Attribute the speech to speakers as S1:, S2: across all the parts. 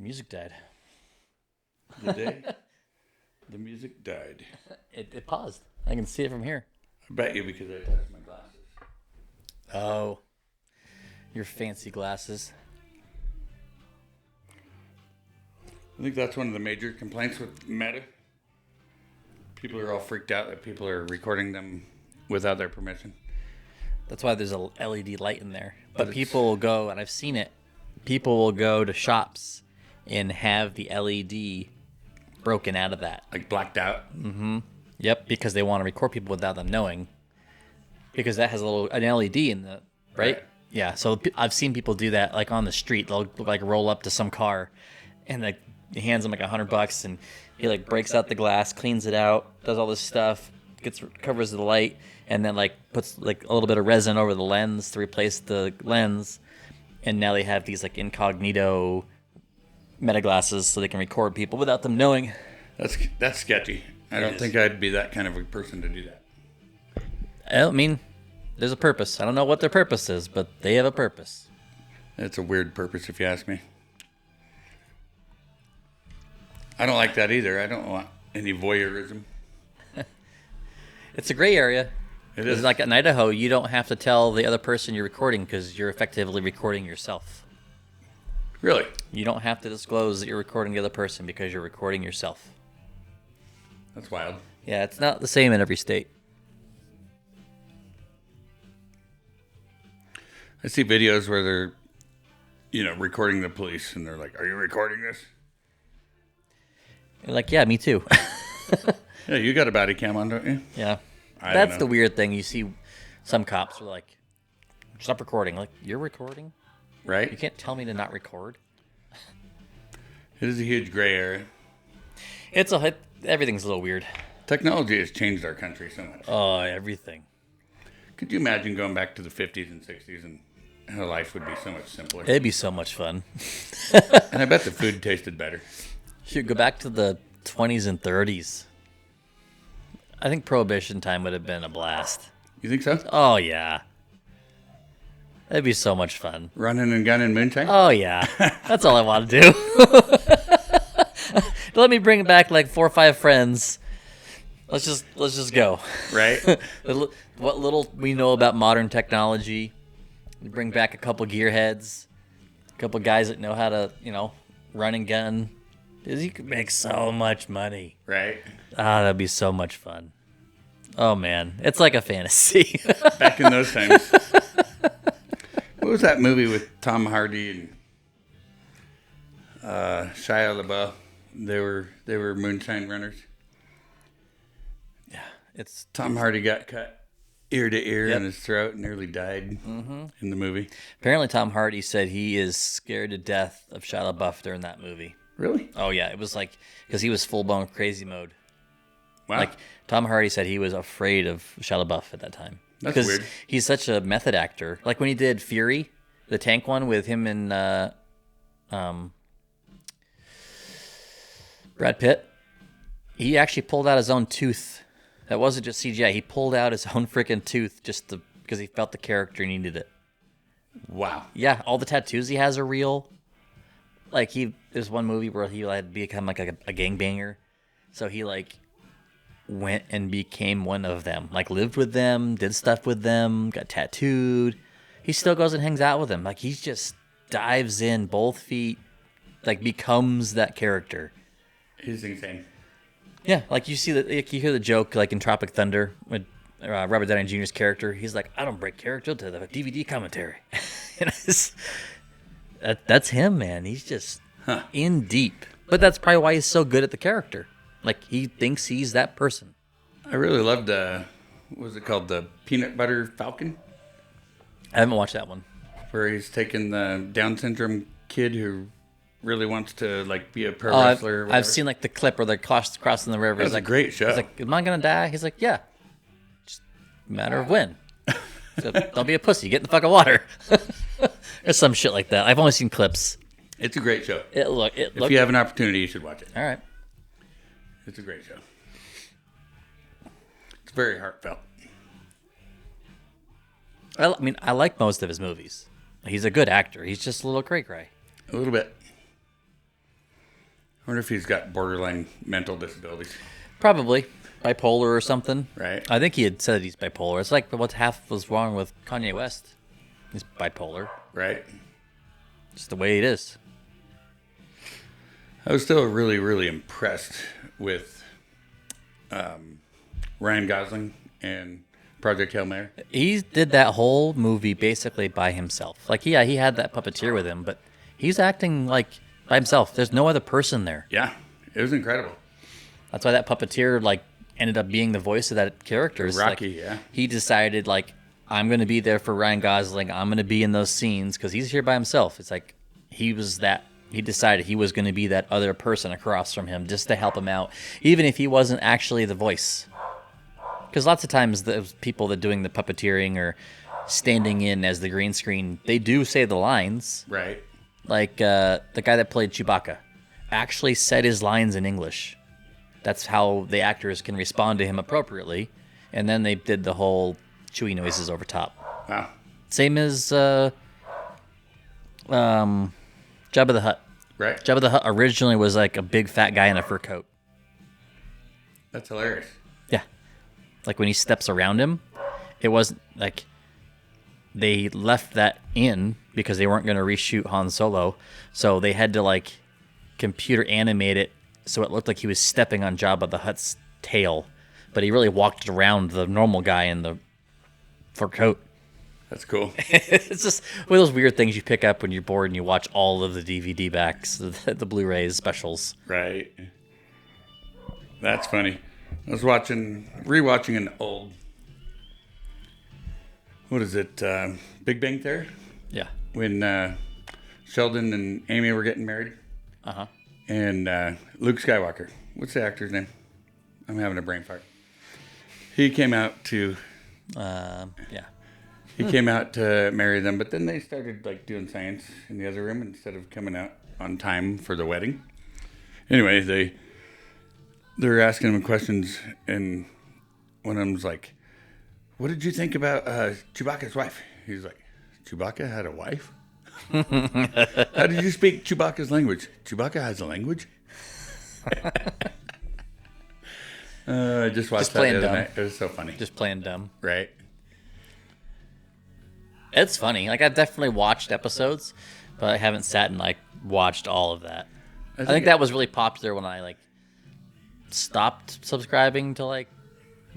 S1: Your music died.
S2: The day the music died.
S1: It paused. I can see it from here.
S2: I bet you because I touched my glasses.
S1: Oh. Your fancy glasses.
S2: I think that's one of the major complaints with Meta. People are all freaked out that people are recording them without their permission.
S1: That's why there's a LED light in there. But people will go, and I've seen it, people will go to shops and have the LED broken out of that.
S2: Like blacked out?
S1: Mm-hmm. Yep, because they want to record people without them knowing. Because that has an LED in the, right? Yeah, so I've seen people do that, like on the street. They'll like roll up to some car, and like he hands them like $100, and he like breaks out the glass, cleans it out, does all this stuff, covers the light, and then like puts like a little bit of resin over the lens to replace the lens, and now they have these like incognito Meta glasses so they can record people without them knowing.
S2: That's sketchy. I don't think I'd be that kind of a person to do that.
S1: I mean, there's a purpose. I don't know what their purpose is, but they have a purpose.
S2: It's a weird purpose, if you ask me. I don't like that either. I don't want any voyeurism.
S1: It's a gray area.
S2: It is.
S1: Like in Idaho, you don't have to tell the other person you're recording because you're effectively recording yourself.
S2: Really?
S1: You don't have to disclose that you're recording the other person because you're recording yourself.
S2: That's wild.
S1: Yeah, it's not the same in every state.
S2: I see videos where they're, recording the police, and they're like, "Are you recording this?"
S1: You're like, yeah, me too.
S2: Yeah, you got a body cam on, don't you?
S1: Yeah.
S2: I
S1: That's
S2: don't know.
S1: the weird thing. You see some cops are like, stop recording. Like, you're recording?
S2: Right?
S1: You can't tell me to not record.
S2: It is a huge gray area.
S1: Everything's a little weird.
S2: Technology has changed our country so much.
S1: Oh, everything.
S2: Could you imagine going back to the 50s and 60s and how life would be so much simpler?
S1: It'd be so much fun.
S2: And I bet the food tasted better.
S1: Shoot, go back to the 20s and 30s. I think Prohibition time would have been a blast.
S2: You think so?
S1: Oh, yeah. That'd be so much fun.
S2: Running and gunning moonshine?
S1: Oh, yeah. That's all I want to do. Let me bring back like 4 or 5 friends. Let's just go.
S2: Right?
S1: What little we know about modern technology. Bring back a couple gearheads. A couple guys that know how to, run and gun. You could make so much money.
S2: Right?
S1: Ah, that'd be so much fun. Oh, man. It's like a fantasy.
S2: Back in those times. What was that movie with Tom Hardy and Shia LaBeouf? They were moonshine runners.
S1: Yeah, it's
S2: Tom Hardy got cut ear to ear
S1: Yep.
S2: in his throat and nearly died in the movie.
S1: apparently Tom Hardy said he is scared to death of Shia LaBeouf during that movie.
S2: Really?
S1: Oh yeah, it was like because he was full blown crazy mode.
S2: Wow.
S1: Like Tom Hardy said he was afraid of Shia LaBeouf at that time.
S2: That's
S1: because
S2: weird.
S1: he's such a method actor. Like when he did Fury, the tank one with him and Brad Pitt, he actually pulled out his own tooth. That wasn't just CGI. He pulled out his own freaking tooth because he felt the character needed it.
S2: Wow.
S1: Yeah, all the tattoos he has are real. Like there's one movie where he had become like a gangbanger, so he like went and became one of them. Like lived with them, did stuff with them, got tattooed. He still goes and hangs out with them. Like he just dives in both feet, like becomes that character.
S2: He's insane.
S1: Yeah, like you hear the joke like in Tropic Thunder with Robert Downey Jr.'s character. He's like, I don't break character to the DVD commentary. That's him, man. He's just in deep. But that's probably why he's so good at the character. Like he thinks he's that person.
S2: I really loved, what was it called? The Peanut Butter Falcon?
S1: I haven't watched that one.
S2: Where he's taking the Down syndrome kid who really wants to like be a pro wrestler. Or whatever.
S1: I've seen like the clip where they're crossing the river.
S2: That was a great show.
S1: He's like, am I going to die? He's like, yeah. Just a matter of when. So, don't be a pussy. Get in the fucking water. Or some shit like that. I've only seen clips.
S2: It's a great show.
S1: If
S2: you have an opportunity, you should watch it.
S1: All right.
S2: It's a great show. It's very heartfelt.
S1: I mean, I like most of his movies. He's a good actor. He's just a little cray-cray.
S2: A little bit. I wonder if he's got borderline mental disabilities.
S1: Probably bipolar or something.
S2: Right.
S1: I think he had said he's bipolar. It's like what half was wrong with Kanye West. He's bipolar.
S2: Right.
S1: Just the way it is.
S2: I was still really, really impressed with Ryan Gosling and Project Hail Mary.
S1: He did that whole movie basically by himself. Like, yeah, he had that puppeteer with him, but he's acting like by himself. There's no other person there.
S2: Yeah, it was incredible.
S1: That's why that puppeteer like ended up being the voice of that character. It's
S2: Rocky,
S1: like,
S2: yeah.
S1: He decided like, I'm going to be there for Ryan Gosling. I'm going to be in those scenes because he's here by himself. It's like he decided he was going to be that other person across from him just to help him out, even if he wasn't actually the voice. Because lots of times the people that doing the puppeteering or standing in as the green screen, they do say the lines.
S2: Right.
S1: Like the guy that played Chewbacca actually said his lines in English. That's how the actors can respond to him appropriately. And then they did the whole Chewie noises over top.
S2: Wow.
S1: Same as Jabba the Hutt.
S2: Right.
S1: Jabba the Hutt originally was like a big fat guy in a fur coat.
S2: That's hilarious.
S1: Yeah. Like when he steps around him, it wasn't like they left that in because they weren't going to reshoot Han Solo. So they had to like computer animate it so it looked like he was stepping on Jabba the Hutt's tail. But he really walked around the normal guy in the fur coat.
S2: That's cool.
S1: It's just one of those weird things you pick up when you're bored and you watch all of the DVD backs, the Blu-rays specials.
S2: Right. That's funny. I was rewatching an old, what is it, Big Bang Theory?
S1: Yeah.
S2: When Sheldon and Amy were getting married.
S1: Uh-huh.
S2: And Luke Skywalker. What's the actor's name? I'm having a brain fart. He came out to...
S1: Yeah.
S2: He came out to marry them, but then they started like doing science in the other room instead of coming out on time for the wedding. Anyway, they're asking him questions, and one of them's like, "What did you think about Chewbacca's wife?" He's like, "Chewbacca had a wife? How did you speak Chewbacca's language? Chewbacca has a language?" I just watched that the other night. It was so funny.
S1: Just playing dumb.
S2: Right.
S1: It's funny. Like, I've definitely watched episodes, but I haven't sat and, like, watched all of that. I think that was really popular when I, like, stopped subscribing to, like,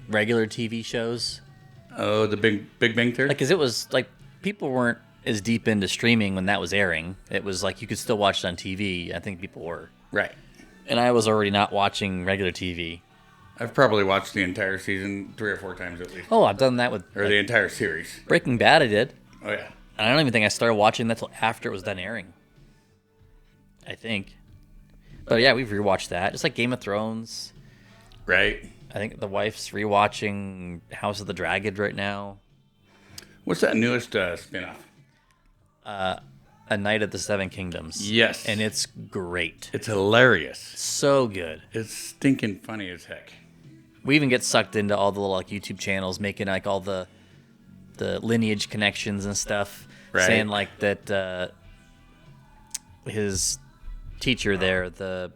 S1: regular TV shows.
S2: Oh, the Big Bang Theory?
S1: Like, because it was, like, people weren't as deep into streaming when that was airing. It was, like, you could still watch it on TV. I think people were.
S2: Right.
S1: And I was already not watching regular TV.
S2: I've probably watched the entire season 3 or 4 times at least.
S1: Oh, I've done that with...
S2: Or the entire series.
S1: Breaking Bad I did.
S2: Oh, yeah.
S1: I don't even think I started watching that till after it was done airing. I think. But yeah, we've rewatched that. Just like Game of Thrones.
S2: Right.
S1: I think the wife's rewatching House of the Dragon right now.
S2: What's that newest spinoff?
S1: A Night of the Seven Kingdoms.
S2: Yes.
S1: And it's great.
S2: It's hilarious.
S1: So good.
S2: It's stinking funny as heck.
S1: We even get sucked into all the little like YouTube channels making like all the lineage connections and stuff.
S2: Right.
S1: Saying like that his teacher there, the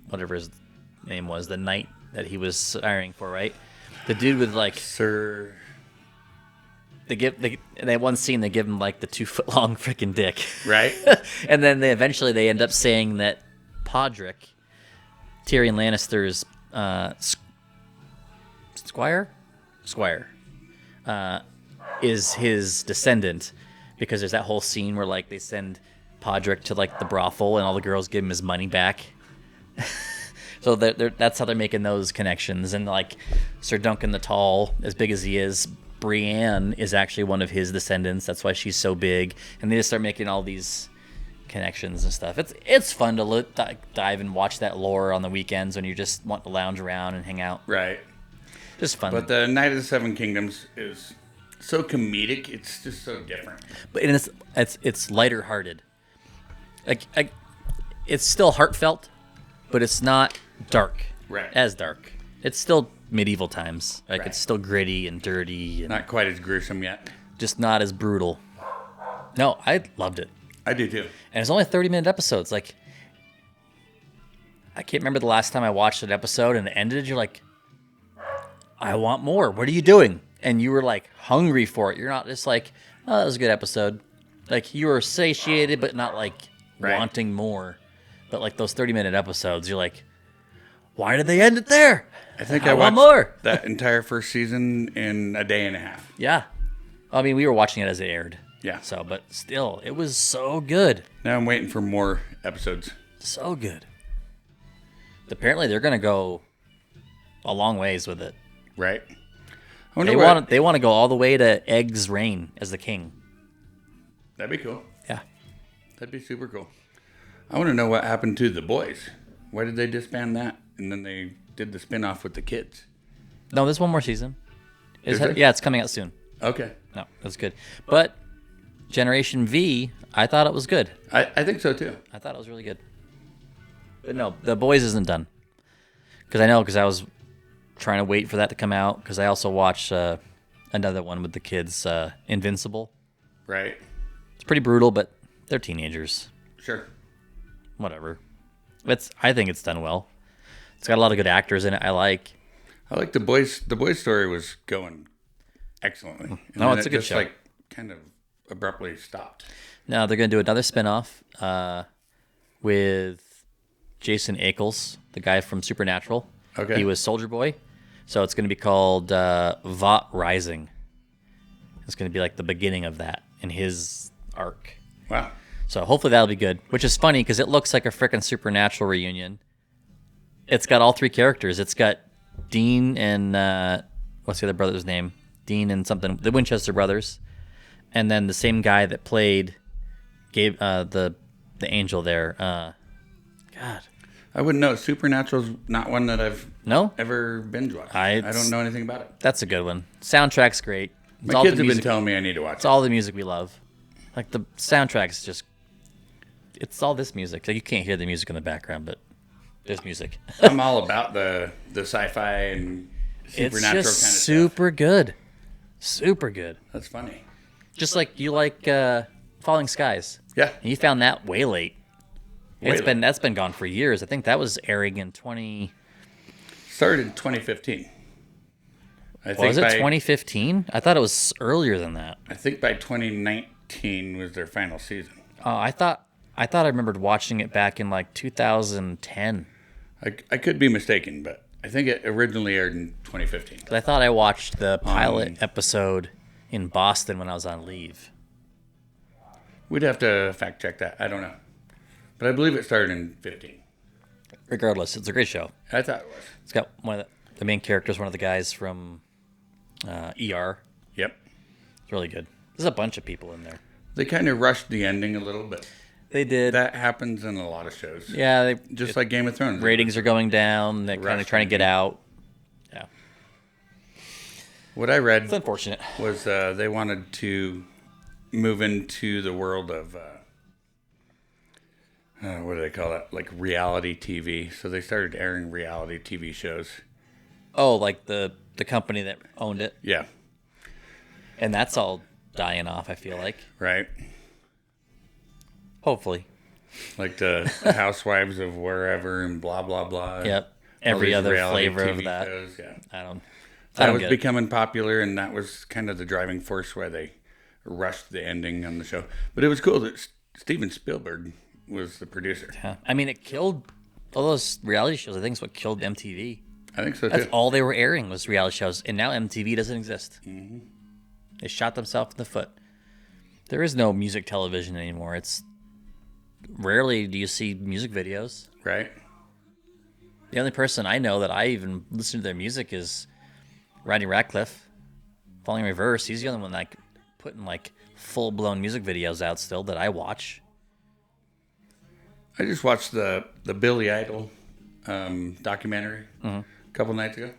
S1: whatever his name was, the knight that he was hiring for, right? The dude with like
S2: Sir.
S1: in that one scene they give him like the 2-foot-long freaking dick,
S2: Right.
S1: and then they eventually end up saying that Podrick, Tyrion Lannister's squire, is his descendant, because there's that whole scene where like they send Podrick to like the brothel and all the girls give him his money back. So that's how they're making those connections. And like Sir Duncan the Tall, as big as he is, Brienne is actually one of his descendants. That's why she's so big. And they just start making all these connections and stuff. It's fun to dive and watch that lore on the weekends when you just want to lounge around and hang out.
S2: Right.
S1: Just fun.
S2: But the Night of the Seven Kingdoms is so comedic. It's just so different.
S1: But it's lighter hearted. Like it's still heartfelt, but it's not dark.
S2: Right.
S1: As dark. It's still medieval times. Like
S2: Right.
S1: It's still gritty and dirty and
S2: Not quite as gruesome yet.
S1: just not as brutal. No, I loved it.
S2: I do too.
S1: And it's only 30-minute episodes. Like I can't remember the last time I watched an episode and it ended. You're like, I want more. What are you doing? And you were like hungry for it. You're not just like, oh, that was a good episode. Like you were satiated, but not like wanting more. But like those 30-minute episodes, you're like, why did they end it there?
S2: I think I
S1: want
S2: watched
S1: more.
S2: that entire first season in a day and a half.
S1: Yeah. I mean, we were watching it as it aired.
S2: Yeah.
S1: So, but still, it was so good.
S2: Now I'm waiting for more episodes.
S1: So good. Apparently, they're going to go a long ways with it.
S2: Right.
S1: They want to go all the way to Egg's reign as the king.
S2: That'd be cool.
S1: Yeah.
S2: That'd be super cool. I want to know what happened to The Boys. Why did they disband that? And then they did the spin-off with the kids.
S1: No, there's one more season.
S2: Is there?
S1: Yeah, it's coming out soon.
S2: Okay.
S1: No, that's good. But Generation V, I thought it was good.
S2: I think so too.
S1: I thought it was really good. But no, The Boys isn't done. Because I was trying to wait for that to come out. Because I also watched another one with the kids, Invincible.
S2: Right.
S1: It's pretty brutal, but they're teenagers.
S2: Sure.
S1: Whatever. I think it's done well. It's got a lot of good actors in it. I like
S2: The Boys. The Boys story was going excellently. And
S1: No,
S2: then
S1: it's a
S2: it
S1: good
S2: just,
S1: show.
S2: Like kind of abruptly stopped.
S1: Now they're going to do another spinoff with Jason Ackles, the guy from Supernatural.
S2: Okay.
S1: He was Soldier Boy. So it's going to be called Vought Rising. It's going to be like the beginning of that in his arc.
S2: Wow.
S1: So hopefully that'll be good, which is funny because it looks like a frickin' Supernatural reunion. It's got all three characters. It's got Dean and what's the other brother's name? Dean and something, the Winchester brothers, and then the same guy that played the angel there. God,
S2: I wouldn't know. Supernatural's not one that I've
S1: no,
S2: ever binge watched.
S1: I
S2: don't know anything about it.
S1: that's a good one. Soundtrack's great. It's
S2: My
S1: all
S2: kids
S1: the
S2: have been
S1: music-
S2: telling me I need to watch
S1: It's all the music we love. Like the soundtrack's just, it's all this music. Like you can't hear the music in the background, but there's music.
S2: it. I'm all about the sci-fi and
S1: It's
S2: supernatural
S1: just
S2: kind of
S1: super good. Super good.
S2: stuff. That's funny.
S1: Just like you like Falling Skies.
S2: Yeah.
S1: And you found that way late.
S2: Way late.
S1: That's been gone for years. I think that was airing in
S2: Started in 2015.
S1: Was it 2015? I thought it was earlier than that.
S2: I think by 2019 was their final season.
S1: Oh, I thought I remembered watching it back in like 2010.
S2: I could be mistaken, but I think it originally aired in 2015.
S1: 'Cause I thought I watched the pilot episode in Boston when I was on leave.
S2: We'd have to fact check that. I don't know. But I believe it started in 15.
S1: Regardless, it's a great show.
S2: I thought it was.
S1: It's got one of the main characters, one of the guys from ER.
S2: Yep.
S1: It's really good. There's a bunch of people in there.
S2: They kind of rushed the ending a little bit.
S1: They did.
S2: That happens in a lot of shows.
S1: Yeah,
S2: Just like Game of Thrones.
S1: ratings are going down. They're kind of
S2: Rushed
S1: trying to get out. Yeah,
S2: What I read
S1: it's unfortunate.
S2: was they wanted to move into the world of, what do they call that? Like reality TV. So they started airing reality TV shows.
S1: Oh, like the company that owned it,
S2: Yeah.
S1: and that's all dying off. I feel like.
S2: Right.
S1: Hopefully.
S2: Like the Housewives of wherever and blah, blah, blah.
S1: Yep.
S2: All
S1: Every
S2: these
S1: other
S2: reality
S1: flavor of
S2: TV
S1: that.
S2: shows, yeah.
S1: I don't
S2: That was
S1: get it.
S2: becoming popular, and that was kind of the driving force why they rushed the ending on the show. But it was cool that Steven Spielberg was the producer.
S1: Yeah. I mean, it killed all those reality shows. I think it's what killed MTV.
S2: I think so
S1: That's
S2: too.
S1: all they were airing was reality shows, and now MTV doesn't exist. Mm-hmm. They shot themselves in the foot. There is no music television anymore. It's rarely do you see music videos.
S2: Right?
S1: The only person I know that I even listen to their music is Rodney Ratcliffe. Falling in Reverse. He's the only one like putting like full blown music videos out still that I watch.
S2: I just watched the Billy Idol documentary a couple nights ago.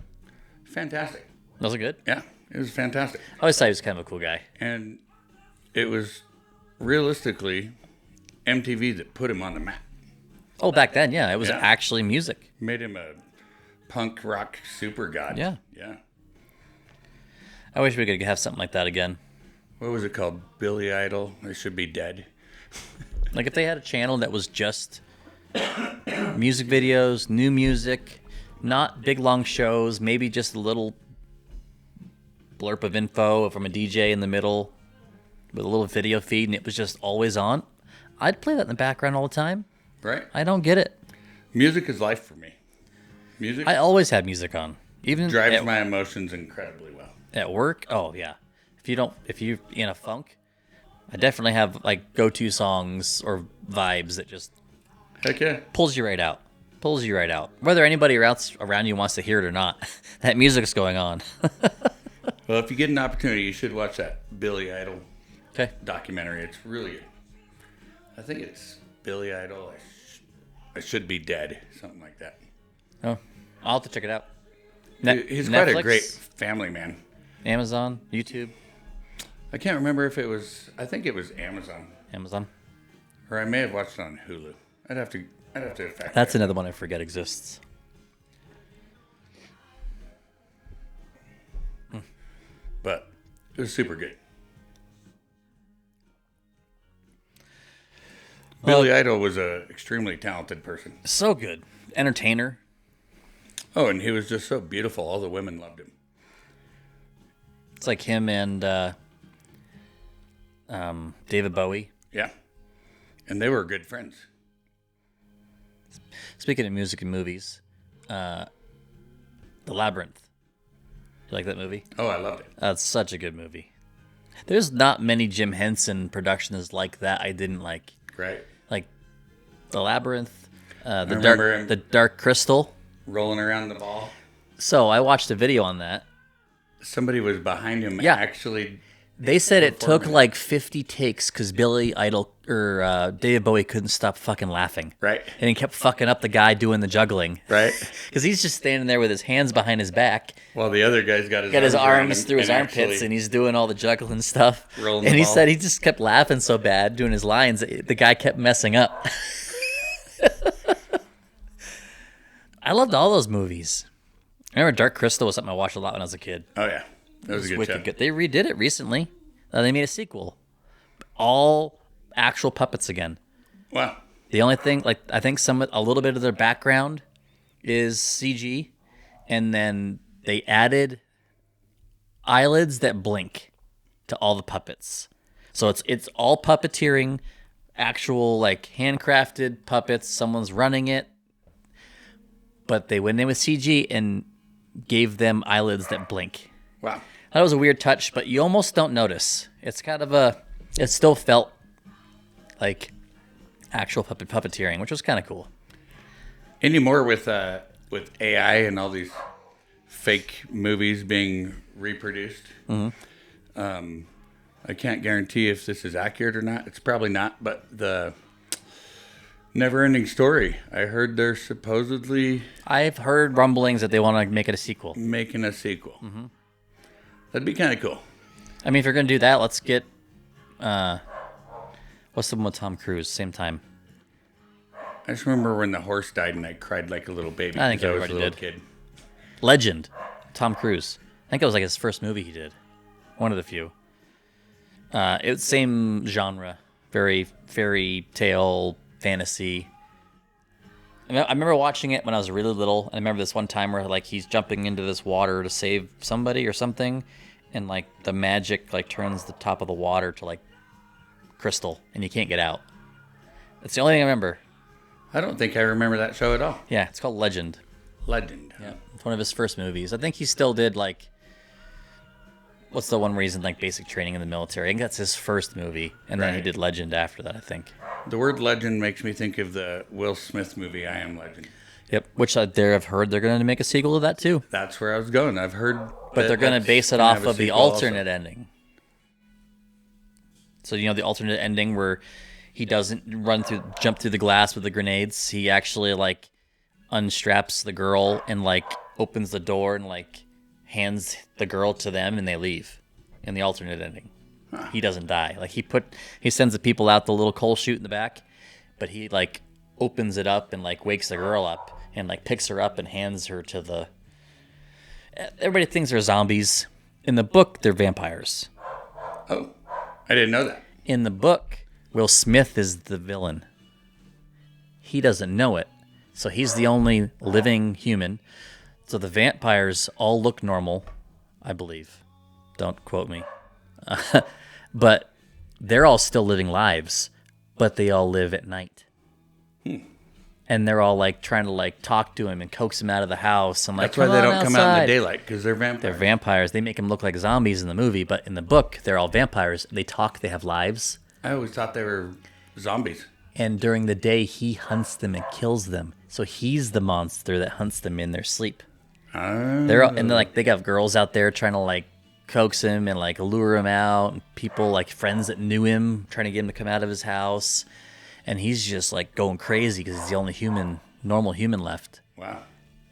S2: Fantastic.
S1: Was it good?
S2: Yeah, it was fantastic.
S1: I always thought he was kind of a cool guy.
S2: And it was realistically MTV that put him on the map.
S1: Oh, back then, yeah, it was
S2: Yeah.
S1: actually music.
S2: Made him a punk rock super god.
S1: Yeah.
S2: Yeah.
S1: I wish we could have something like that again.
S2: What was it called? Billy Idol. They should be dead.
S1: Like if they had a channel that was just music videos, new music, not big long shows, maybe just a little blurb of info from a DJ in the middle with a little video feed, and it was just always on. I'd play that in the background all the time.
S2: Right.
S1: I don't get it.
S2: Music is life for me. Music
S1: I always have music on, even
S2: drives my emotions incredibly well.
S1: at work. Oh yeah, if you're in a funk, I definitely have like go-to songs or vibes that just
S2: Heck yeah.
S1: pulls you right out. Pulls you right out. Whether anybody else around you wants to hear it or not, that music's going on.
S2: Well, if you get an opportunity, you should watch that Billy Idol
S1: Okay.
S2: documentary. It's really good. I think it's Billy Idol. I should be dead. Something like that.
S1: Oh, I'll have to check it out.
S2: He's quite a great family man.
S1: Amazon, YouTube,
S2: I can't remember if it was. I think it was Amazon,
S1: Amazon.
S2: or I may have watched it on Hulu. I'd have to fact
S1: That's
S2: check.
S1: another one I forget exists.
S2: But it was super good. Billy Idol was a extremely talented person.
S1: So good. Entertainer.
S2: Oh, and he was just so beautiful. All the women loved him.
S1: It's like him and David Bowie.
S2: Yeah, and they were good friends.
S1: Speaking of music and movies, The Labyrinth. You like that movie?
S2: Oh, I loved it.
S1: That's such a good movie. There's not many Jim Henson productions like that I didn't like.
S2: Right.
S1: Like The Labyrinth,
S2: remember him.
S1: the Dark Crystal.
S2: Rolling around the ball.
S1: So I watched a video on that.
S2: Somebody was behind him.
S1: Yeah.
S2: Actually,
S1: They said it took
S2: Performing.
S1: like 50 takes because Billy Idol or David Bowie couldn't stop fucking laughing.
S2: right,
S1: And he kept fucking up the guy doing the juggling.
S2: right.
S1: Because he's just standing there with his hands behind his back,
S2: Well, the other guy's got
S1: his
S2: around
S1: arms
S2: him
S1: through his
S2: and
S1: armpits,
S2: actually-
S1: and he's doing all the juggling stuff.
S2: Rolling
S1: And
S2: the
S1: he
S2: ball.
S1: said he just kept laughing so bad doing his lines, the guy kept messing up. I loved all those movies. I remember Dark Crystal was something I watched a lot when I was a kid.
S2: Oh yeah, that was a good
S1: Wicked
S2: show.
S1: good. They redid it recently. They made a sequel. All actual puppets again.
S2: Wow.
S1: The only thing, like, I think a little bit of their background is CG, and then they added eyelids that blink to all the puppets. So it's all puppeteering, actual like handcrafted puppets. Someone's running it, but they went in with CG and gave them eyelids that blink.
S2: Wow.
S1: That was a weird touch, but you almost don't notice. It's kind of it still felt like actual puppeteering, which was kind of cool.
S2: Anymore with AI and all these fake movies being reproduced.
S1: Mm-hmm.
S2: I can't guarantee if this is accurate or not. It's probably not, but the Never-Ending Story. I heard they're supposedly
S1: I've heard rumblings that they want to make it a sequel.
S2: making a sequel. That'd be kind of cool.
S1: I mean, if you're going to do that, let's get... what's the one with Tom Cruise? Same time.
S2: I just remember when the horse died and I cried like a little baby.
S1: I think
S2: 'cause was a
S1: everybody
S2: little
S1: did.
S2: kid.
S1: Legend. Tom Cruise. I think it was like his first movie he did. One of the few. It's same genre. Very fairy tale, fantasy. I remember watching it when I was really little. I remember this one time where like he's jumping into this water to save somebody or something, and like the magic like turns the top of the water to like crystal, and you can't get out. That's the only thing I remember.
S2: I don't think I remember that show at all.
S1: Yeah, it's called Legend.
S2: Legend.
S1: Yeah, it's one of his first movies. I think he still did like, what's the one where he's in like basic training in the military? I think that's his first movie, and then he
S2: Right.
S1: did Legend after that, I think.
S2: The word legend makes me think of the Will Smith movie, I Am Legend.
S1: Yep, which I've heard they're going to make a sequel to that too.
S2: That's where I was going. I've heard.
S1: But they're going to
S2: that's
S1: base it
S2: gonna
S1: off
S2: have a
S1: of the
S2: sequel also.
S1: alternate ending. So the alternate ending where he doesn't jump through the glass with the grenades. He actually like unstraps the girl and like opens the door and like hands the girl to them and they leave. In the alternate ending, he doesn't die. Like he sends the people out the little coal chute in the back, but he like opens it up and like wakes the girl up and like picks her up and hands her to the. Everybody thinks they're zombies. In the book, they're vampires.
S2: Oh, I didn't know that.
S1: In the book, Will Smith is the villain. he doesn't know it. So he's the only living human. So the vampires all look normal, I believe. Don't quote me. But they're all still living lives, but they all live at night. And they're all like trying to like talk to him and coax him out of the house. And like,
S2: That's why they don't come out in the
S1: outside."
S2: daylight, because they're vampires.
S1: They're vampires. They make them look like zombies in the movie, but in the book, they're all vampires. They talk. They have lives.
S2: I always thought they were zombies.
S1: And during the day, he hunts them and kills them. So he's the monster that hunts them in their sleep.
S2: Oh.
S1: And like they got girls out there trying to like coax him and like lure him out. And people like friends that knew him trying to get him to come out of his house. And he's just like going crazy because he's the only normal human left.
S2: Wow.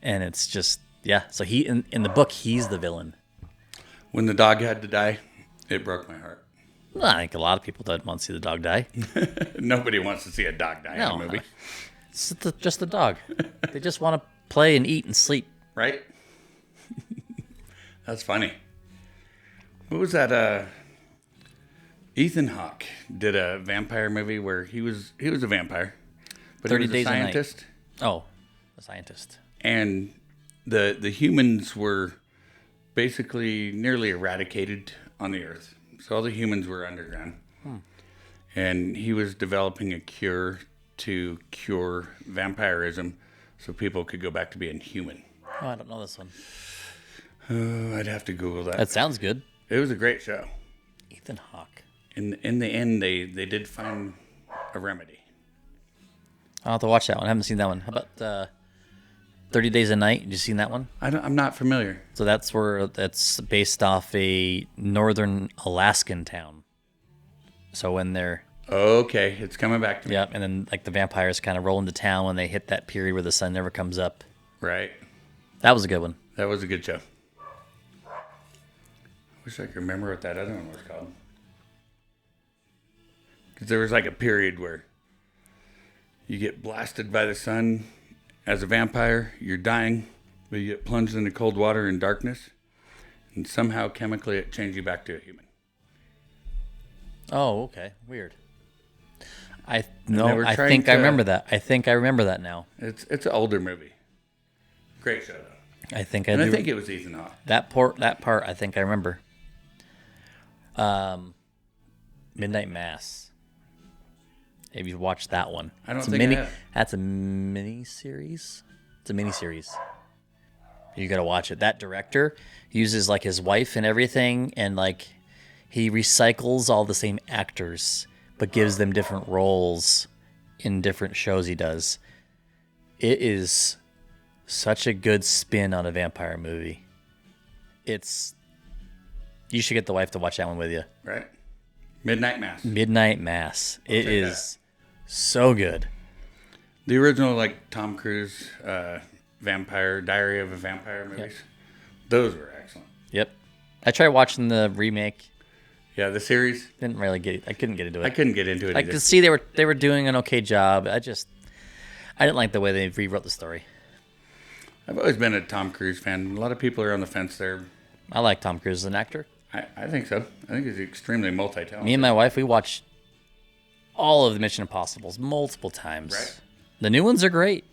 S1: And it's just, yeah. So he in the book, he's the villain.
S2: When the dog had to die, it broke my heart.
S1: Well, I think a lot of people don't want to see the dog die.
S2: Nobody wants to see a dog die in a movie.
S1: It's just the dog. They just want to play and eat and sleep.
S2: Right? That's funny. What was that? Ethan Hawke did a vampire movie where he was a vampire, but
S1: 30
S2: he was
S1: Days
S2: a
S1: a Night.
S2: scientist.
S1: Oh, a scientist.
S2: And the humans were basically nearly eradicated on the earth. So all the humans were underground. And he was developing a cure to cure vampirism so people could go back to being human.
S1: Oh, I don't know this one.
S2: I'd have to Google that.
S1: That sounds good.
S2: It was a great show.
S1: Ethan Hawke.
S2: In the end, they did find a remedy.
S1: I'll have to watch that one. I haven't seen that one. How about 30 Days a Night? Did you seen that one?
S2: I'm not familiar.
S1: So that's based off a northern Alaskan town. So when they're...
S2: Okay, it's coming back to me.
S1: Yeah, and then like the vampires kind of roll into town when they hit that period where the sun never comes up.
S2: Right.
S1: That was a good one.
S2: That was a good show. Wish I could remember what that other one was called. Because there was like a period where you get blasted by the sun as a vampire, you're dying, but you get plunged into cold water and darkness, and somehow chemically it changes you back to a human.
S1: Oh, okay. Weird. I
S2: trying
S1: think I remember that. I think I remember that now.
S2: It's an older movie. Great show though.
S1: I think
S2: I think it was Ethan Hawke.
S1: That part I think I remember. Midnight Mass. Have you watched that one?
S2: I don't think I have.
S1: That's a mini series. It's a mini series. You got to watch it. That director uses like his wife and everything, and like he recycles all the same actors, but gives them different roles in different shows he does. It is such a good spin on a vampire movie. You should get the wife to watch that one with you.
S2: Right. Midnight Mass.
S1: Midnight Mass. It is so good.
S2: The original, like Tom Cruise, Vampire Diary of a Vampire movies.
S1: Yep.
S2: Those were excellent.
S1: Yep. I tried watching the remake.
S2: Yeah, the series.
S1: Didn't really get. I couldn't get into it.
S2: I couldn't get into it.
S1: I
S2: either.
S1: could see they were doing an okay job. I didn't like the way they rewrote the story.
S2: I've always been a Tom Cruise fan. A lot of people are on the fence there.
S1: I like Tom Cruise as an actor.
S2: I think so. I think he's extremely multi-talented.
S1: Me and my wife, we watched all of the Mission Impossibles multiple times.
S2: Right.
S1: The new ones are great.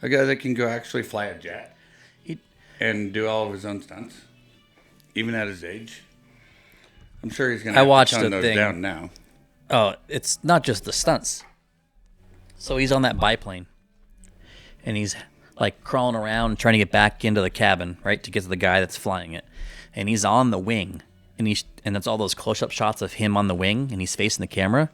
S2: A guy that can go actually fly a jet and do all of his own stunts, even at his age. I'm sure he's going to tone those down now.
S1: Oh, it's not just the stunts. So he's on that biplane, and he's like crawling around trying to get back into the cabin, right, to get to the guy that's flying it. And he's on the wing, and that's all those close-up shots of him on the wing, and he's facing the camera.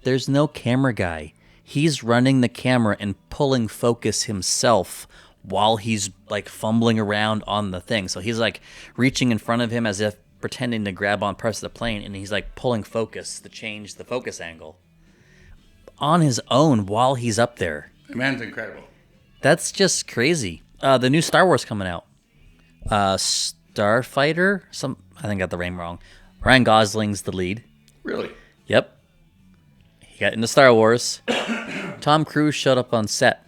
S1: There's no camera guy. He's running the camera and pulling focus himself while he's like fumbling around on the thing. So he's like reaching in front of him as if pretending to grab on parts of the plane, and he's like pulling focus to change the focus angle on his own while he's up there.
S2: The man's incredible.
S1: That's just crazy. The new Star Wars coming out. Starfighter? I think I got the name wrong. Ryan Gosling's the lead.
S2: Really?
S1: Yep. He got into Star Wars. Tom Cruise showed up on set,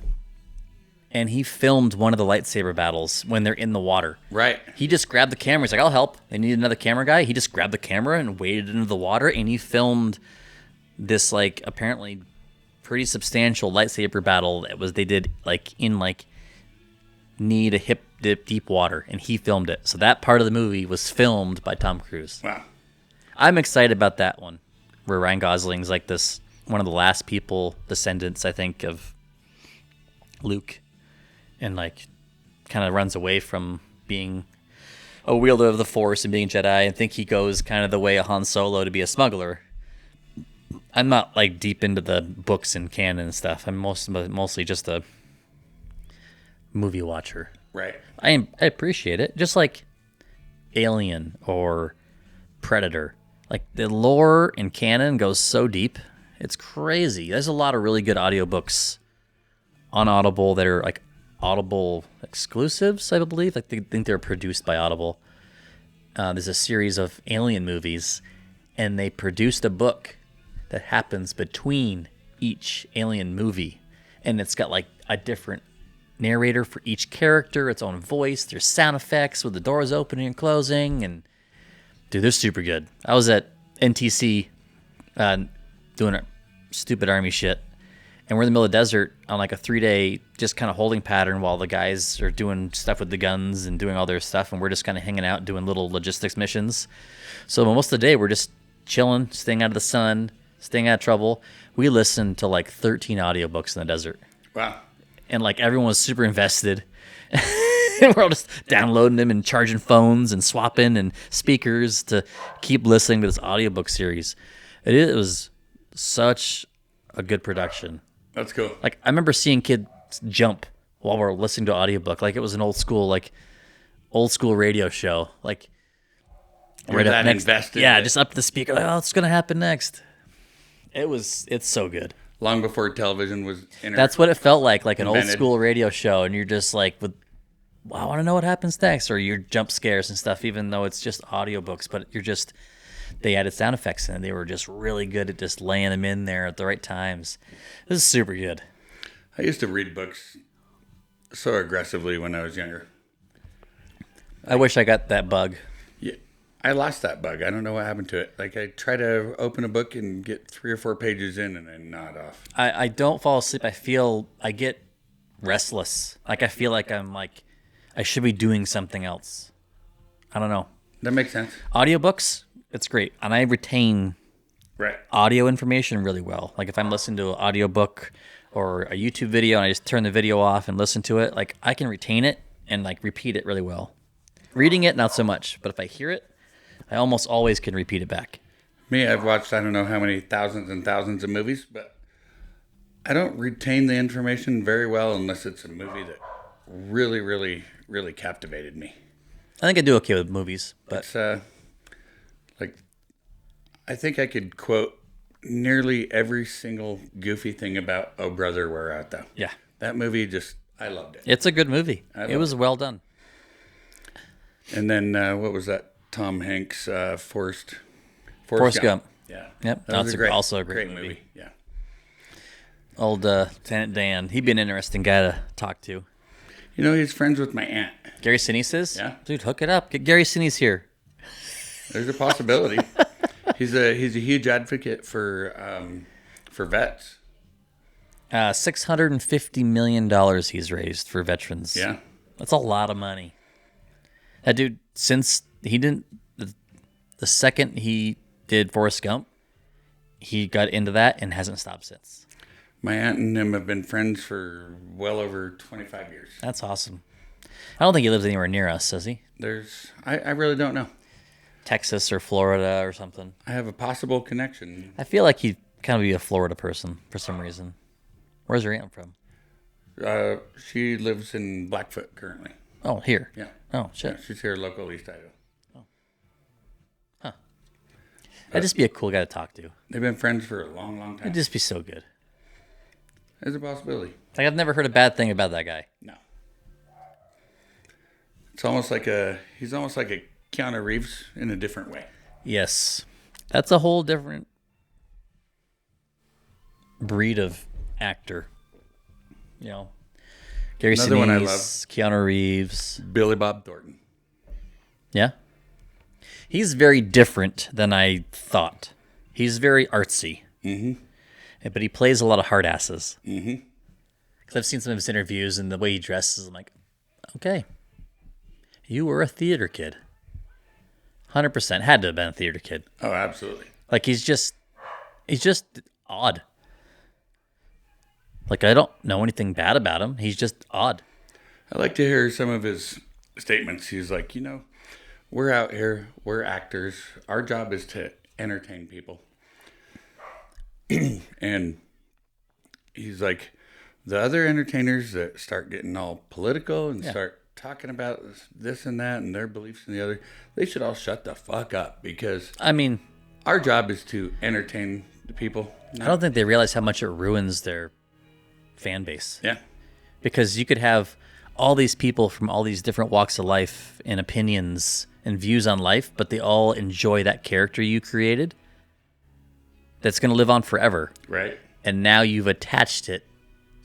S1: and he filmed one of the lightsaber battles when they're in the water.
S2: Right.
S1: He just grabbed the camera. He's like, I'll help. They need another camera guy. He just grabbed the camera and waded into the water, and he filmed this, like, apparently pretty substantial lightsaber battle they did like in like knee to hip deep water, and he filmed it. So that part of the movie was filmed by Tom Cruise.
S2: Wow.
S1: I'm excited about that one, where Ryan Gosling's like this one of the last descendants, I think, of Luke, and like kind of runs away from being a wielder of the Force and being a Jedi, and think he goes kind of the way of Han Solo to be a smuggler. I'm not like deep into the books and canon and stuff. I'm mostly just a movie watcher.
S2: Right.
S1: I appreciate it, just like Alien or Predator. Like the lore and canon goes so deep, it's crazy. There's a lot of really good audiobooks on Audible that are like Audible exclusives, I believe. Like they think they're produced by Audible. There's a series of Alien movies, and they produced a book that happens between each Alien movie, and it's got like a different narrator for each character, its own voice. There's sound effects with the doors opening and closing, and dude, they're super good. I was at NTC doing a stupid army shit, and we're in the middle of the desert on like a 3-day just kind of holding pattern while the guys are doing stuff with the guns and doing all their stuff, and we're just kind of hanging out doing little logistics missions. So most of the day we're just chilling, staying out of the sun, staying out of trouble. We listened to like 13 audiobooks in the desert.
S2: Wow.
S1: And like everyone was super invested. And we're all just downloading them and charging phones and swapping and speakers to keep listening to this audiobook series. It was such a good production.
S2: That's cool.
S1: Like I remember seeing kids jump while we're listening to an audiobook. Like it was an old school radio show. Like
S2: You're right up next. Invested.
S1: Yeah, just up to the speaker. Like, oh, what's gonna happen next? It's so good.
S2: Long before television was
S1: That's what it felt like an
S2: invented.
S1: old school radio show, and you're just like, I want to know what happens next, or your jump scares and stuff, even though it's just audiobooks, but they added sound effects in, and they were just really good at just laying them in there at the right times. This is super good.
S2: I used to read books so aggressively when I was younger.
S1: I wish I got that bug.
S2: Yeah, I lost that bug. I don't know what happened to it. Like I try to open a book and get 3 or 4 pages in, and I nod off.
S1: I don't fall asleep. I get restless. Like I feel like I should be doing something else. I don't know.
S2: That makes sense.
S1: Audiobooks, it's great. And I retain
S2: Right.
S1: audio information really well. Like if I'm listening to an audiobook or a YouTube video and I just turn the video off and listen to it, like I can retain it and like repeat it really well. Reading it, not so much. But if I hear it, I almost always can repeat it back.
S2: Me, I've watched I don't know how many thousands and thousands of movies, but I don't retain the information very well unless it's a movie that really, really, really captivated me.
S1: I think I do okay with movies, but
S2: It's like I think I could quote nearly every single goofy thing about Oh Brother, Where Art Thou?
S1: yeah,
S2: That movie I loved it.
S1: it's a good movie. It was well done.
S2: And then what was that? Tom Hanks, Forrest
S1: Gump.
S2: Yeah.
S1: Yep,
S2: That was
S1: also a great movie.
S2: Yeah.
S1: Old Lieutenant Dan. He'd be an interesting guy to talk to.
S2: You know, he's friends with my aunt.
S1: Gary Sinise is?
S2: Yeah.
S1: Dude, hook it up. Get Gary Sinise here.
S2: There's a possibility. He's a huge advocate for vets.
S1: $650 million he's raised for veterans.
S2: Yeah.
S1: That's a lot of money. That dude, since he didn't, the second he did Forrest Gump, he got into that and hasn't stopped since.
S2: My aunt and him have been friends for well over 25 years.
S1: That's awesome. I don't think he lives anywhere near us, does he?
S2: I really don't know.
S1: Texas or Florida or something.
S2: I have a possible connection.
S1: I feel like he'd kind of be a Florida person for some reason. Where's your aunt from?
S2: She lives in Blackfoot currently.
S1: Oh, here.
S2: Yeah.
S1: Oh, shit.
S2: Yeah, she's here local East Idaho.
S1: That'd just be a cool guy to talk to.
S2: They've been friends for a long, long time.
S1: It'd just be so good.
S2: There's a possibility.
S1: Like, I've never heard a bad thing about that guy.
S2: No. It's almost like he's almost like a Keanu Reeves in a different way.
S1: Yes. That's a whole different breed of actor. You know, Gary
S2: Another one I
S1: Sinise,
S2: love.
S1: Keanu Reeves.
S2: Billy Bob Thornton.
S1: Yeah. He's very different than I thought. He's very artsy.
S2: Mm-hmm.
S1: but he plays a lot of hard asses. Mm-hmm. Because I've seen some of his interviews and the way he dresses. I'm like, okay, you were a theater kid. 100% had to have been a theater kid.
S2: Oh, absolutely.
S1: Like he's just odd. Like I don't know anything bad about him. He's just odd.
S2: I like to hear some of his statements. He's like, we're out here, we're actors. Our job is to entertain people. And he's like, the other entertainers that start getting all political and start talking about this and that and their beliefs and the other, they should all shut the fuck up, because
S1: I mean,
S2: our job is to entertain the people.
S1: I don't think they realize how much it ruins their fan base.
S2: Yeah.
S1: Because you could have all these people from all these different walks of life and opinions and views on life, but they all enjoy that character you created that's going to live on forever.
S2: Right.
S1: And now you've attached it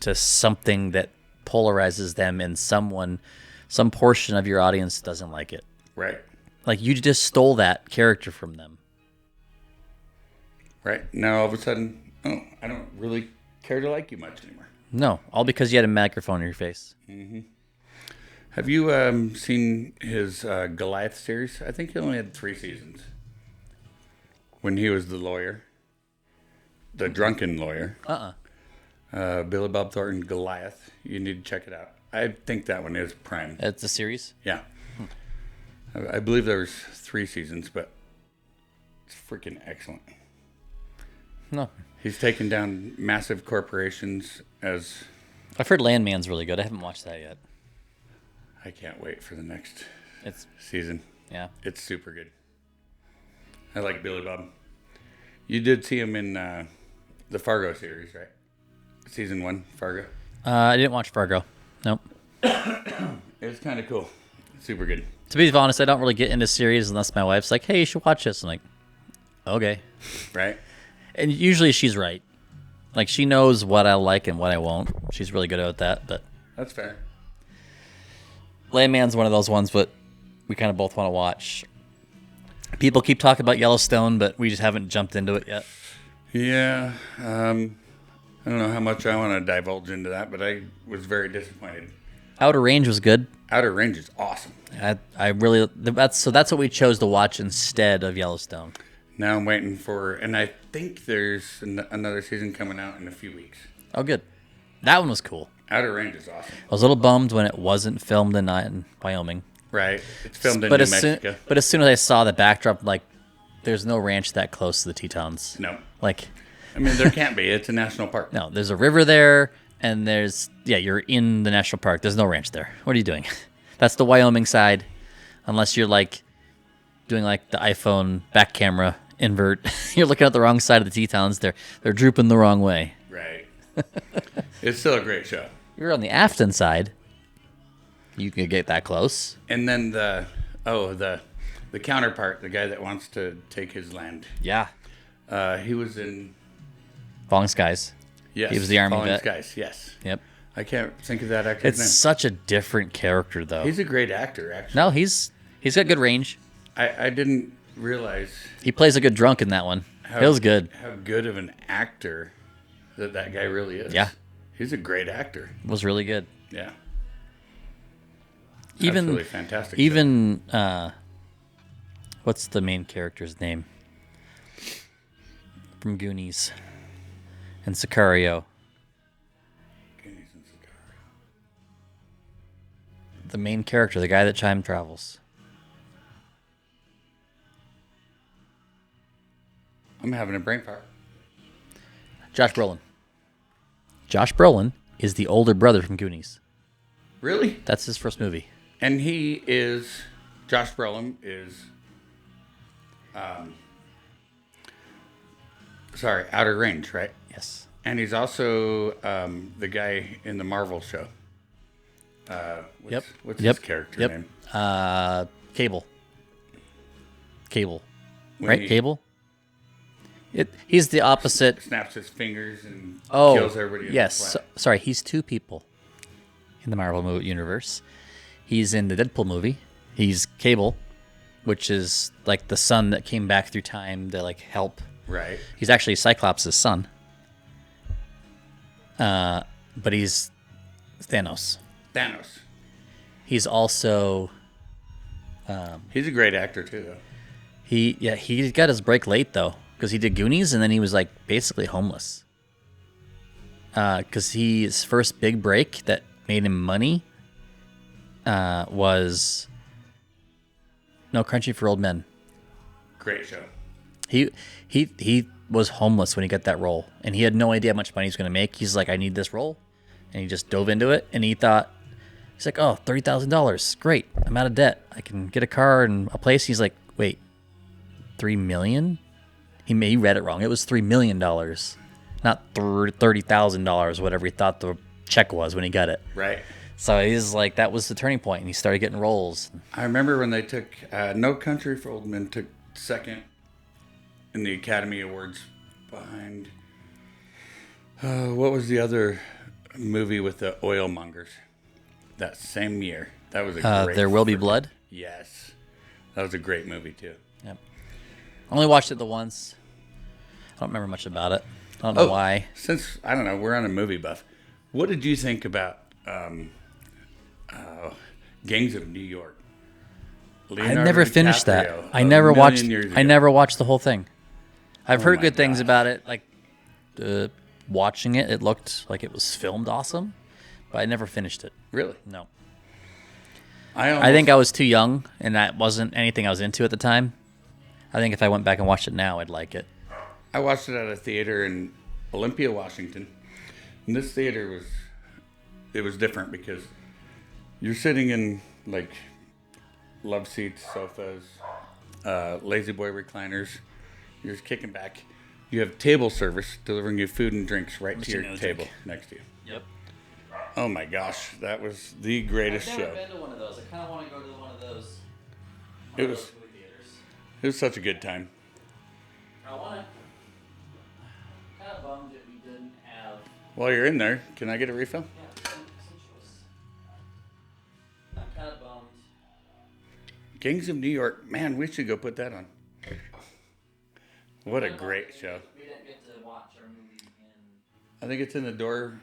S1: to something that polarizes them, and some portion of your audience doesn't like it.
S2: Right.
S1: Like you just stole that character from them.
S2: Right. Now all of a sudden, I don't really care to like you much anymore.
S1: No, all because you had a microphone in your face.
S2: Mm-hmm. Have you seen his Goliath series? I think he only had 3 seasons. When he was the lawyer. The drunken lawyer. Billy Bob Thornton, Goliath. You need to check it out. I think that one is prime.
S1: It's a series?
S2: Yeah. I believe there was 3 seasons, but it's freaking excellent.
S1: No.
S2: He's taken down massive corporations as...
S1: I've heard Landman's really good. I haven't watched that yet.
S2: I can't wait for the next
S1: season. Yeah.
S2: It's super good. I like Billy Bob. You did see him in the Fargo series, right? Season 1, Fargo.
S1: I didn't watch Fargo. Nope.
S2: It was kind of cool. Super good.
S1: To be honest, I don't really get into series unless my wife's like, hey, you should watch this. I'm like, okay.
S2: Right?
S1: And usually she's right. Like, she knows what I like and what I won't. She's really good at that, but...
S2: That's fair.
S1: Landman's one of those ones, but we kind of both want to watch. People keep talking about Yellowstone, but we just haven't jumped into it yet.
S2: Yeah. I don't know how much I want to divulge into that, but I was very disappointed.
S1: Outer Range was good.
S2: Outer Range is awesome.
S1: I really... that's what we chose to watch instead of Yellowstone.
S2: Now I'm waiting for... And I think there's another season coming out in a few weeks.
S1: Oh, good. That one was cool.
S2: Outer Range is awesome.
S1: I was a little bummed when it wasn't filmed in Wyoming.
S2: Right. It's filmed in New Mexico.
S1: But as soon as I saw the backdrop, like, there's no ranch that close to the Tetons.
S2: No.
S1: Like...
S2: I mean, there can't be. It's a national park.
S1: No, there's a river there, and you're in the national park. There's no ranch there. What are you doing? That's the Wyoming side, unless you're, like, doing, like, the iPhone back camera invert. You're looking at the wrong side of the Tetons. They're drooping the wrong way.
S2: Right. It's still a great show.
S1: You're on the Afton side. You can get that close.
S2: And then the counterpart, the guy that wants to take his land.
S1: Yeah.
S2: He was in...
S1: Falling Skies.
S2: Yes.
S1: He was the Army
S2: Falling
S1: vet.
S2: Skies, yes.
S1: Yep.
S2: I can't think of that actor's name.
S1: It's such a different character, though.
S2: He's a great actor, actually.
S1: No, he's got good range.
S2: I didn't realize...
S1: He plays a good drunk in that one. It was good.
S2: How good of an actor that guy really is.
S1: Yeah.
S2: He's a great actor.
S1: It was really good.
S2: Yeah.
S1: Even
S2: Absolutely fantastic.
S1: Even what's the main character's name from Goonies and Sicario?
S2: Goonies and Sicario.
S1: The main character, the guy that time travels.
S2: I'm having a brain fart.
S1: Josh Brolin. Josh Brolin is the older brother from Goonies.
S2: Really?
S1: That's his first movie.
S2: And Josh Brolin is, Outer Range, right?
S1: Yes.
S2: And he's also the guy in the Marvel show. What's his character name?
S1: Cable.
S2: When
S1: Right? Cable? He's the opposite.
S2: Snaps his fingers and
S1: Oh,
S2: kills everybody.
S1: yes. Sorry, he's two people in the Marvel universe. He's in the Deadpool movie. He's Cable, which is like the son that came back through time to like help.
S2: Right.
S1: He's actually Cyclops' son. but he's Thanos.
S2: Thanos.
S1: He's also
S2: He's a great actor too, though.
S1: he got his break late though, because he did Goonies and then he was like basically homeless. Because his first big break that made him money was No Country for Old Men.
S2: Great show.
S1: He was homeless when he got that role, and he had no idea how much money he was going to make. He's like, I need this role, and he just dove into it. And he thought, he's like, oh, $30,000, great, I'm out of debt, I can get a car and a place. He's like, wait, $3 million? He read it wrong. It was $3 million, not $30,000, whatever he thought the check was when he got it.
S2: Right.
S1: So he's like, that was the turning point, and he started getting roles.
S2: I remember when they took No Country for Old Men took second in the Academy Awards behind what was the other movie with the oil mongers that same year? That was a great.
S1: There Will Be Blood.
S2: Yes, that was a great movie too.
S1: Yep. I only watched it the once. I don't remember much about it. I don't know why.
S2: Since I don't know, we're on a movie buff. What did you think about Gangs of New York?
S1: I never finished that.
S2: DiCaprio,
S1: I never watched.
S2: years
S1: I
S2: ago.
S1: never watched the whole thing. I've heard
S2: my
S1: good things
S2: gosh.
S1: about it. Like watching it, it looked like it was filmed awesome, but I never finished it.
S2: Really?
S1: No.
S2: I
S1: think I was too young, and that wasn't anything I was into at the time. I think if I went back and watched it now, I'd like it.
S2: I watched it at a theater in Olympia, Washington. And this theater was different because you're sitting in like love seats, sofas, lazy boy recliners. You're just kicking back. You have table service delivering you food and drinks right to your table next to you.
S1: Yep.
S2: Oh my gosh, that was the greatest show.
S1: to one of those. I kind of want to go to one of those.
S2: It was it was such a good time.
S1: I want to. Kind of bummed that we didn't have.
S2: While you're in there, can I get a refill?
S1: Yeah, some choice. I'm kind of bummed.
S2: Gangs of New York, man, we should go put that on. What a great show.
S1: We didn't get to watch our movie in.
S2: I think it's in the door,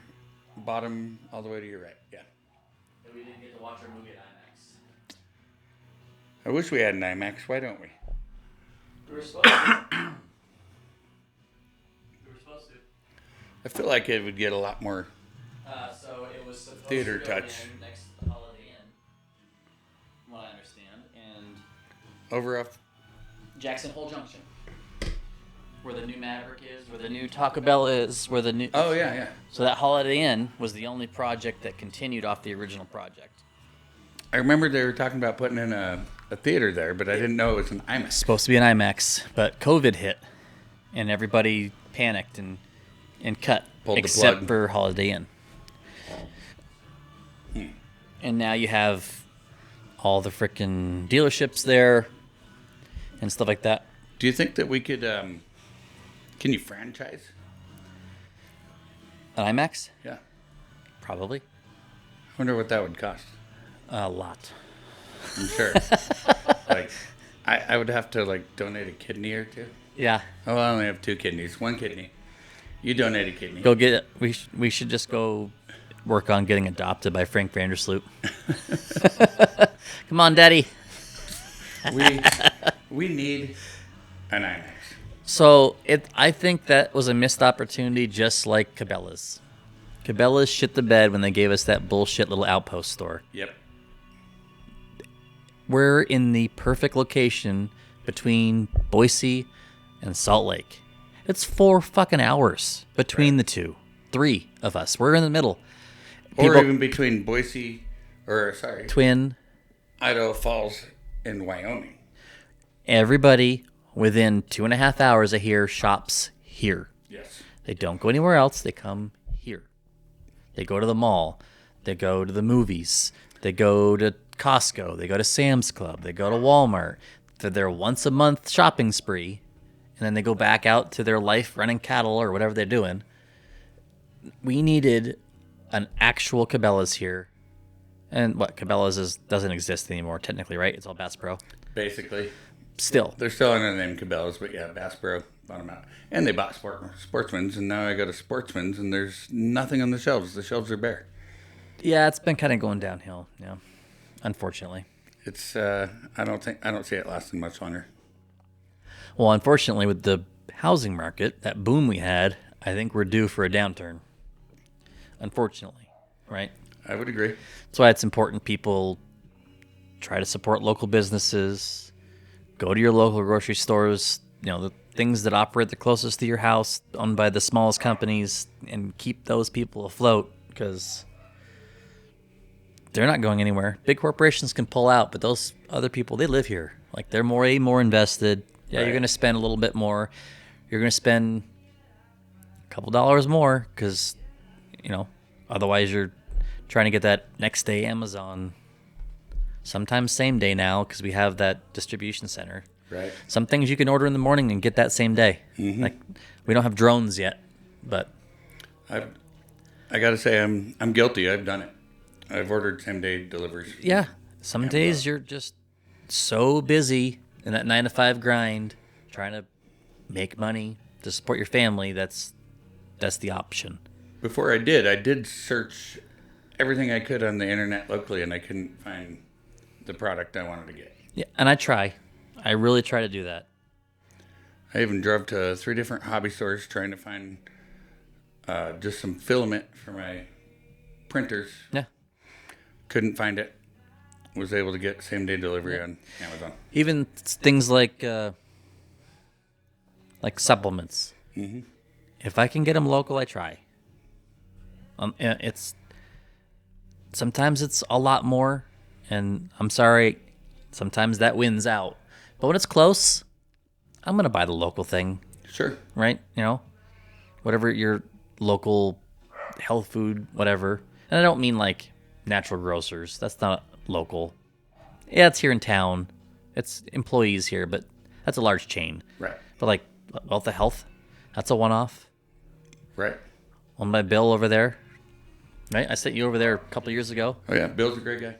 S2: bottom, all the way to your right. Yeah.
S1: We didn't get to watch our movie at IMAX.
S2: I wish we had an IMAX. Why don't we?
S1: We were supposed to.
S2: I feel like it would get a lot more.
S1: So it was supposed
S2: Theater
S1: to go
S2: touch.
S1: in next Holiday Inn, from what I understand, and
S2: Over off.
S1: Jackson Hole Junction, where the new Maverick is, where the new Taco Bell is, where the new.
S2: Oh, yeah, yeah.
S1: So that Holiday Inn was the only project that continued off the original project.
S2: I remember they were talking about putting in a theater there, but I didn't know it was an IMAX.
S1: Supposed to be an IMAX, but COVID hit, and everybody panicked and cut,
S2: Pulled the
S1: except
S2: plug.
S1: for Holiday Inn. And now you have all the freaking dealerships there and stuff like that.
S2: Do you think that we could, can you franchise?
S1: An IMAX?
S2: Yeah.
S1: Probably.
S2: I wonder what that would cost.
S1: A lot.
S2: I'm sure. Like, I would have to, like, donate a kidney or two.
S1: Yeah.
S2: Oh, I only have 2 kidneys. 1 kidney. You donate a kidney.
S1: Go get it. We should just go work on getting adopted by Frank Vandersloot. Come on, Daddy.
S2: We need an IMAX.
S1: So I think that was a missed opportunity, just like Cabela's. Cabela's shit the bed when they gave us that bullshit little outpost store.
S2: Yep.
S1: We're in the perfect location between Boise and Salt Lake. It's 4 fucking hours between the two. 3 of us. We're in the middle.
S2: Or even between Boise,
S1: Twin.
S2: Idaho Falls and Wyoming.
S1: Everybody within 2.5 hours of here shops here.
S2: Yes.
S1: They don't go anywhere else. They come here. They go to the mall. They go to the movies. They go to Costco. They go to Sam's Club. They go to Walmart. They're their once a month shopping spree. And then they go back out to their life running cattle or whatever they're doing. We needed an actual Cabela's here. And what, Cabela's doesn't exist anymore technically, right? It's all Bass Pro.
S2: Basically.
S1: Still.
S2: They're still under the name Cabela's, but yeah, Bass Pro. bought them out. And they bought Sportsman's, and now I go to Sportsman's, and there's nothing on the shelves. The shelves are bare.
S1: Yeah, it's been kind of going downhill. Yeah, unfortunately.
S2: It's I don't see it lasting much longer.
S1: Well, unfortunately, with the housing market, that boom we had, I think we're due for a downturn. Unfortunately, right?
S2: I would agree.
S1: That's why it's important people try to support local businesses, go to your local grocery stores, the things that operate the closest to your house, owned by the smallest companies, and keep those people afloat, because they're not going anywhere. Big corporations can pull out, but those other people, they live here. Like, they're more invested. Yeah, right. You're going to spend a little bit more. You're going to spend a couple dollars more because, otherwise you're trying to get that next day Amazon. Sometimes same day now because we have that distribution center.
S2: Right.
S1: Some things you can order in the morning and get that same day. Mm-hmm. Like, we don't have drones yet, but
S2: I got to say I'm guilty. I've done it. I've ordered same day deliveries.
S1: Yeah. Some days you're just so busy in that 9-to-5 grind, trying to make money to support your family. That's the option.
S2: Before I did search everything I could on the internet locally, and I couldn't find the product I wanted to get.
S1: Yeah, and I really try to do that.
S2: I even drove to 3 different hobby stores trying to find just some filament for my printers.
S1: Yeah.
S2: Couldn't find it. Was able to get same day delivery on Amazon.
S1: Even things like supplements.
S2: Mm-hmm.
S1: If I can get them local, I try. Sometimes it's a lot more, and I'm sorry, sometimes that wins out. But when it's close, I'm gonna buy the local thing.
S2: Sure.
S1: Right? Whatever your local health food, whatever. And I don't mean like natural grocers. That's not local. Yeah, it's here in town. It's employees here, but that's a large chain.
S2: Right.
S1: But like Wealth of Health, that's a one-off.
S2: Right.
S1: Owned by Bill over there. Right? I sent you over there a couple of years ago.
S2: Oh yeah, Bill's a great guy.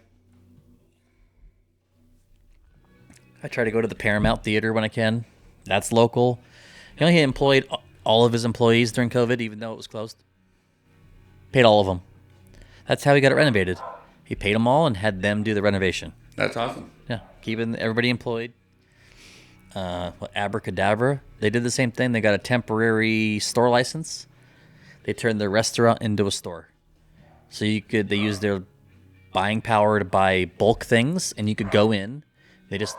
S1: I try to go to the Paramount Theater when I can. That's local. He employed all of his employees during COVID, even though it was closed. Paid all of them. That's how he got it renovated. He paid them all and had them do the renovation.
S2: That's awesome.
S1: Yeah, keeping everybody employed. Abracadabra, they did the same thing. They got a temporary store license. They turned their restaurant into a store. So they used their buying power to buy bulk things, and you could go in. They just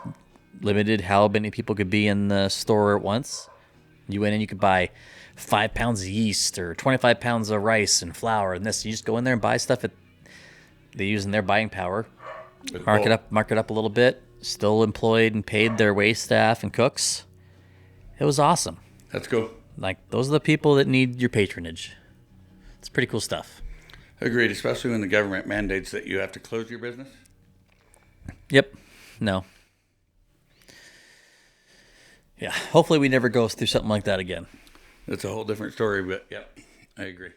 S1: limited how many people could be in the store at once. You went in, you could buy 5 pounds of yeast or 25 pounds of rice and flour and this. You just go in there and buy stuff they're using their buying power. Mark it up a little bit. Still employed and paid their wait staff and cooks. It was awesome.
S2: That's cool.
S1: Like, those are the people that need your patronage. It's pretty cool stuff.
S2: Agreed, especially when the government mandates that you have to close your business.
S1: Yep. No. Yeah. Hopefully we never go through something like that again.
S2: That's a whole different story, but yep, I agree.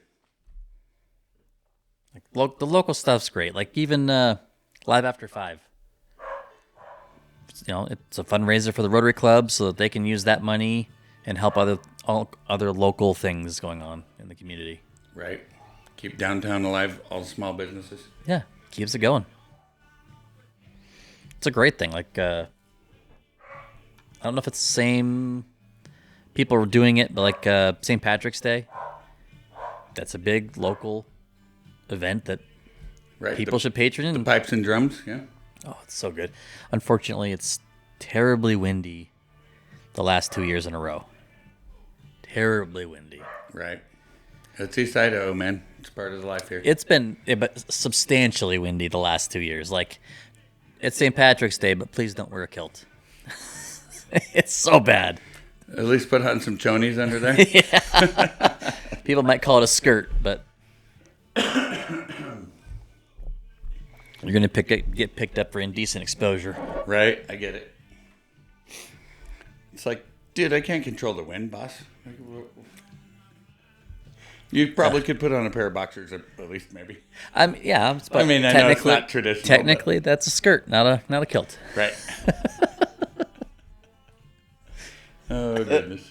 S1: Like, the local stuff's great. Like, even Live After 5. It's a fundraiser for the Rotary Club so that they can use that money and help other local things going on in the community.
S2: Right. Keep downtown alive, all the small businesses.
S1: Yeah, keeps it going. It's a great thing. Like, I don't know if it's the same people are doing it, but like St. Patrick's Day, that's a big local event that people should patron.
S2: The pipes and drums, yeah.
S1: Oh, it's so good. Unfortunately, it's terribly windy the last 2 years in a row. Terribly windy.
S2: Right. It's East Idaho, man. It's part of the life here.
S1: It's been substantially windy the last 2 years. Like, it's St. Patrick's Day, but please don't wear a kilt. It's so bad.
S2: At least put on some chonies under there.
S1: Yeah. People might call it a skirt, but you're going to get picked up for indecent exposure.
S2: Right, I get it. It's like, dude, I can't control the wind, boss. You probably could put on a pair of boxers, at least, maybe.
S1: Yeah.
S2: But I mean, I know it's not traditional.
S1: Technically, that's a skirt, not a kilt.
S2: Right. Oh, goodness.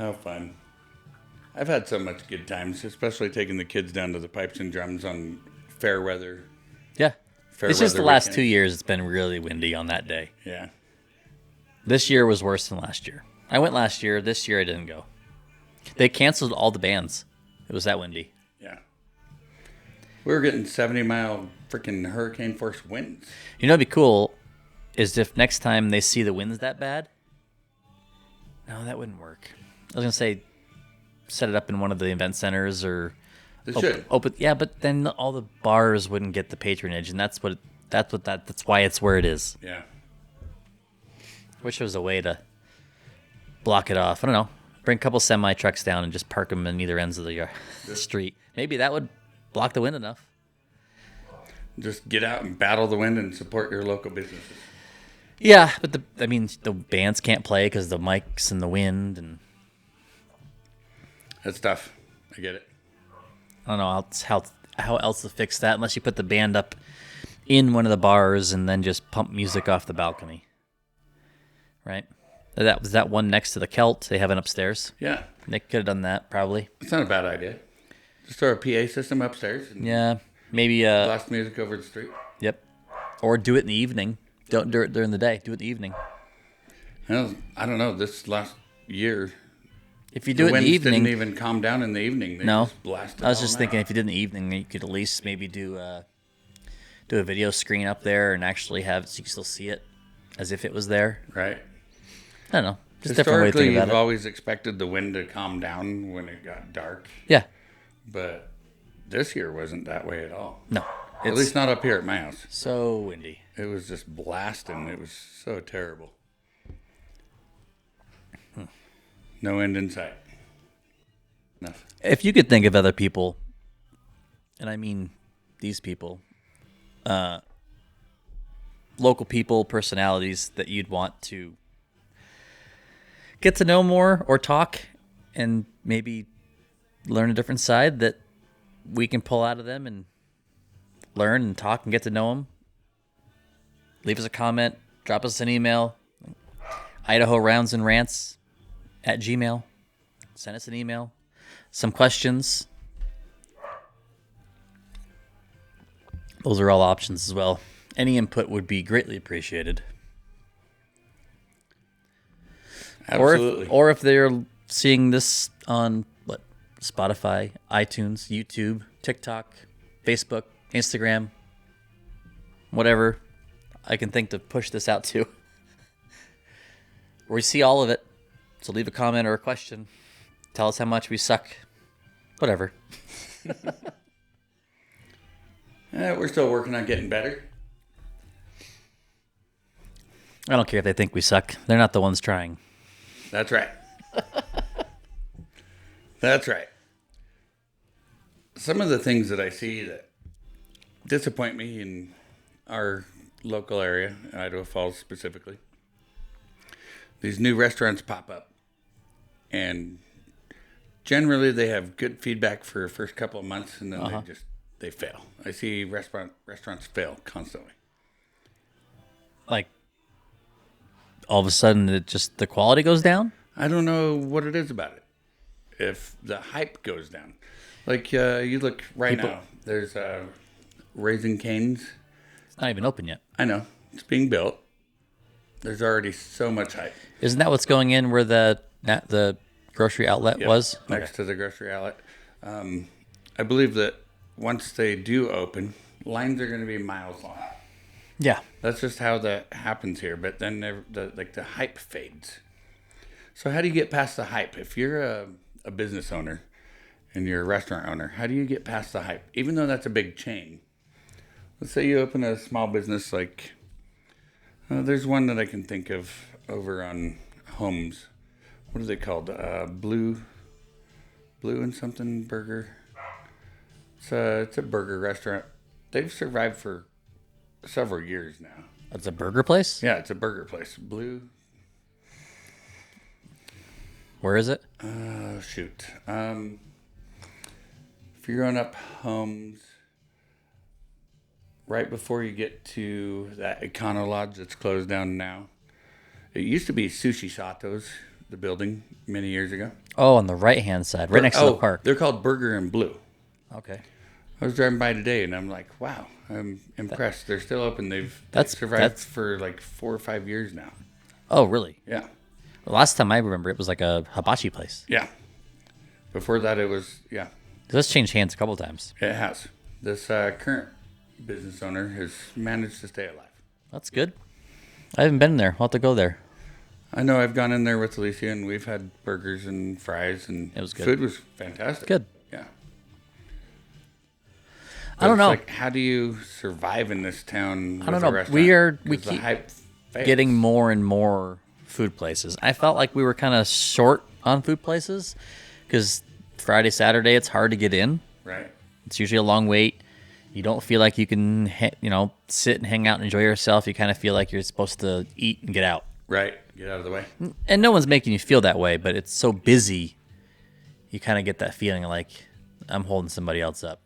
S2: How fun. I've had so much good times, especially taking the kids down to the Pipes and Drums on fair weather.
S1: Yeah.
S2: Fair
S1: It's just the
S2: weather
S1: last
S2: weekends.
S1: 2 years it's been really windy on that day.
S2: Yeah.
S1: This year was worse than last year. I went last year. This year I didn't go. They canceled all the bands. It was that windy.
S2: Yeah. We were getting 70-mile freaking hurricane force winds.
S1: You know what'd be cool is if next time they see the winds that bad. No, that wouldn't work. I was gonna say set it up in one of the event centers or
S2: They should.
S1: open. Yeah, but then all the bars wouldn't get the patronage, and that's why it's where it is.
S2: Yeah.
S1: Wish there was a way to block it off. I don't know. Bring a couple semi trucks down and just park them in either ends of the street. Maybe that would block the wind enough.
S2: Just get out and battle the wind and support your local businesses.
S1: Yeah, but the bands can't play because the mics and the wind, and
S2: That's tough. I get it.
S1: I don't know how else to fix that unless you put the band up in one of the bars and then just pump music off the balcony. Right? That was that one next to the Celt. They have it upstairs.
S2: Yeah.
S1: They could have done that probably.
S2: It's not a bad idea. Just throw a PA system upstairs and
S1: Yeah, maybe.
S2: blast music over the street.
S1: Yep. Or do it in the evening. Don't do it during the day. Do it in the evening.
S2: I don't know. This last year,
S1: If you do
S2: the
S1: it in
S2: winds
S1: the evening,
S2: didn't even calm down in the evening. They
S1: no.
S2: just blasted
S1: I was
S2: all
S1: just
S2: night.
S1: thinking if you did in the evening, you could at least maybe do a video screen up there and actually have it so you can still see it as if it was there.
S2: Right.
S1: I don't know. Just a different way to
S2: Historically,
S1: think
S2: you've
S1: about it.
S2: always expected the wind to calm down when it got dark.
S1: Yeah.
S2: But this year wasn't that way at all.
S1: No.
S2: At
S1: It's
S2: least not up here at my house.
S1: so windy.
S2: It was just blasting. It was so terrible. No end in sight. Enough.
S1: If you could think of other people, and I mean these people, local people, personalities that you'd want to get to know more or talk and maybe learn a different side that we can pull out of them and learn and talk and get to know them, leave us a comment, drop us an email, Idaho Rounds and Rants at Gmail. Send us an email. Some questions. Those are all options as well. Any input would be greatly appreciated.
S2: Absolutely.
S1: Or if they're seeing this on Spotify, iTunes, YouTube, TikTok, Facebook, Instagram, whatever I can think to push this out to. We see all of it. So leave a comment or a question. Tell us how much we suck. Whatever.
S2: We're still working on getting better.
S1: I don't care if they think we suck. They're not the ones trying.
S2: That's right. That's right. Some of the things that I see that disappoint me in our local area, Idaho Falls specifically, these new restaurants pop up. And generally they have good feedback for the first couple of months, and then they fail. I see restaurants fail constantly.
S1: Like, all of a sudden, the quality goes down?
S2: I don't know what it is about it. If the hype goes down. Like, you look now, there's Raising Cane's.
S1: It's not even open yet.
S2: I know. It's being built. There's already so much hype.
S1: Isn't that what's going in where the grocery outlet
S2: Yep,
S1: was?
S2: next to the grocery outlet. I believe that once they do open, lines are going to be miles long.
S1: Yeah.
S2: That's just how that happens here. But then the hype fades. So how do you get past the hype? If you're a business owner and you're a restaurant owner, how do you get past the hype? Even though that's a big chain. Let's say you open a small business like, there's one that I can think of over on Holmes. What are they called? Blue and something burger. It's a burger restaurant. They've survived for several years now.
S1: That's a burger place?
S2: Yeah, it's a burger place. Blue.
S1: Where is it?
S2: Shoot. If you're going up Holmes, right before you get to that Econo Lodge that's closed down now. It used to be Sushi Sato's, the building, many years ago.
S1: Oh, on the right-hand side, right next to the park.
S2: They're called Burger and Blue.
S1: Okay.
S2: I was driving by today, and I'm like, wow, I'm impressed. They're still open. They've
S1: That's-
S2: survived
S1: that's-
S2: for like 4 or 5 years now.
S1: Oh, really?
S2: Yeah.
S1: The last time I remember, it was like a hibachi place.
S2: Yeah. Before that, it was, yeah,
S1: That's changed hands a couple times.
S2: it has. This current business owner has managed to stay alive.
S1: That's good. I haven't been there. I'll have to go there.
S2: I know I've gone in there with Alicia, and we've had burgers and fries, and
S1: It was good.
S2: food was fantastic.
S1: Good.
S2: Yeah.
S1: I don't
S2: It's
S1: know.
S2: like, how do you survive in this town with
S1: don't
S2: a
S1: know.
S2: restaurant?
S1: We
S2: 'Cause the
S1: keep
S2: hype fails.
S1: Getting more and more food places. I felt like we were kind of short on food places because Friday, Saturday, it's hard to get in.
S2: Right.
S1: It's usually a long wait. You don't feel like you can, sit and hang out and enjoy yourself. You kind of feel like you're supposed to eat and get out.
S2: Right. Get out of the way.
S1: And no one's making you feel that way, but it's so busy. You kind of get that feeling like I'm holding somebody else up.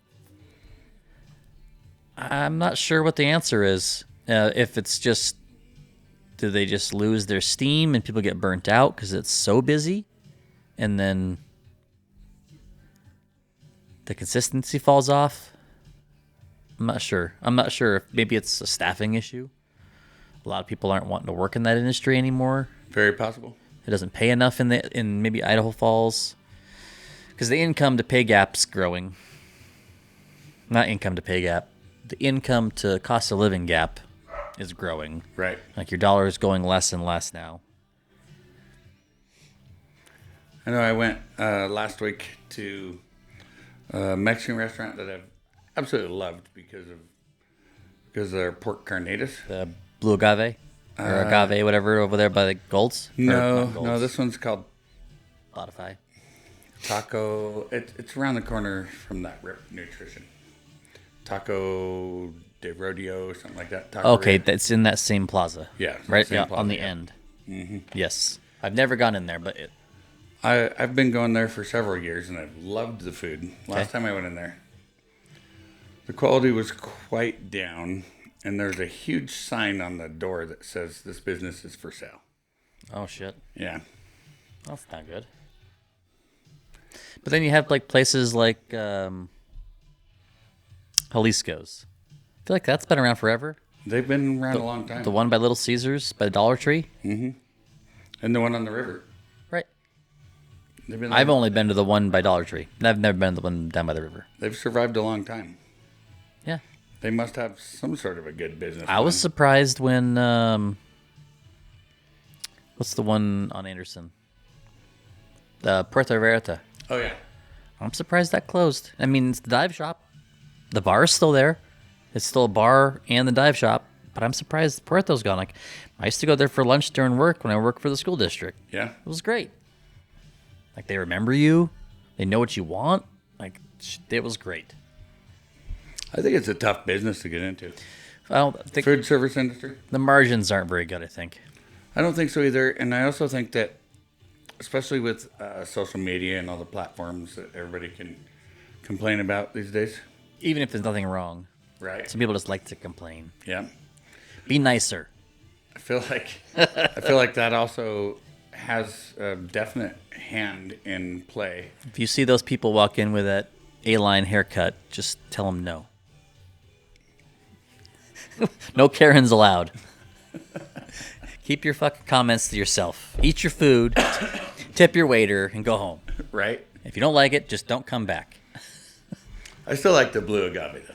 S1: I'm not sure what the answer is. If it's just, do they just lose their steam and people get burnt out because it's so busy? And then the consistency falls off? I'm not sure. I'm not sure if maybe it's a staffing issue. A lot of people aren't wanting to work in that industry anymore.
S2: Very possible.
S1: It doesn't pay enough in maybe Idaho Falls because the income to pay gap's growing. Not income to pay gap. The income to cost of living gap is growing.
S2: Right.
S1: Like your dollar is going less and less now.
S2: I know I went last week to a Mexican restaurant that I've absolutely loved because of their pork carnitas.
S1: The blue agave or agave, whatever, over there by the Golds. Or
S2: No,
S1: not Golds,
S2: no, this one's called
S1: Spotify.
S2: Taco. It's around the corner from that Rip Nutrition. Taco de Rodeo, something like that. Taco
S1: Okay,
S2: Rip.
S1: that's in that same plaza.
S2: Yeah,
S1: right.
S2: same
S1: Yeah,
S2: plaza,
S1: on the
S2: yeah.
S1: end. Mm-hmm. Yes, I've never gone in there, but
S2: I've been going there for several years, and I've loved the food. Last
S1: Okay.
S2: time I went in there, the quality was quite down, and there's a huge sign on the door that says this business is for sale.
S1: oh shit,
S2: Yeah.
S1: that's not good. But then you have like places like Jalisco's. I feel like that's been around forever.
S2: They've been around a long time.
S1: The one by Little Caesars by Dollar Tree.
S2: And the one on the river.
S1: Right.
S2: They've been
S1: I've only been to the one by Dollar Tree. I've never been to the one down by the river.
S2: They've survived a long time.
S1: Yeah.
S2: They must have some sort of a good business.
S1: I was
S2: plan.
S1: surprised when what's the one on Anderson? The Puerto Vallarta.
S2: Oh yeah.
S1: I'm surprised that closed. I mean, it's the dive shop. The bar is still there. It's still a bar and the dive shop. But I'm surprised Puerto's gone. Like, I used to go there for lunch during work when I worked for the school district.
S2: Yeah.
S1: It was great. Like, they remember you. They know what you want. Like, it was great.
S2: I think it's a tough business to get into.
S1: I don't think
S2: Food service industry.
S1: the margins aren't very good, I think.
S2: I don't think so either. And I also think that, especially with social media and all the platforms that everybody can complain about these days.
S1: Even if there's nothing wrong.
S2: Right.
S1: Some people just like to complain.
S2: Yeah.
S1: Be nicer.
S2: I feel like that also has a definite hand in play.
S1: If you see those people walk in with that A-line haircut, just tell them no. No Karens allowed. Keep your fucking comments to yourself. Eat your food, tip your waiter, and go home.
S2: Right.
S1: If you don't like it, just don't come back.
S2: I still like the blue agave though.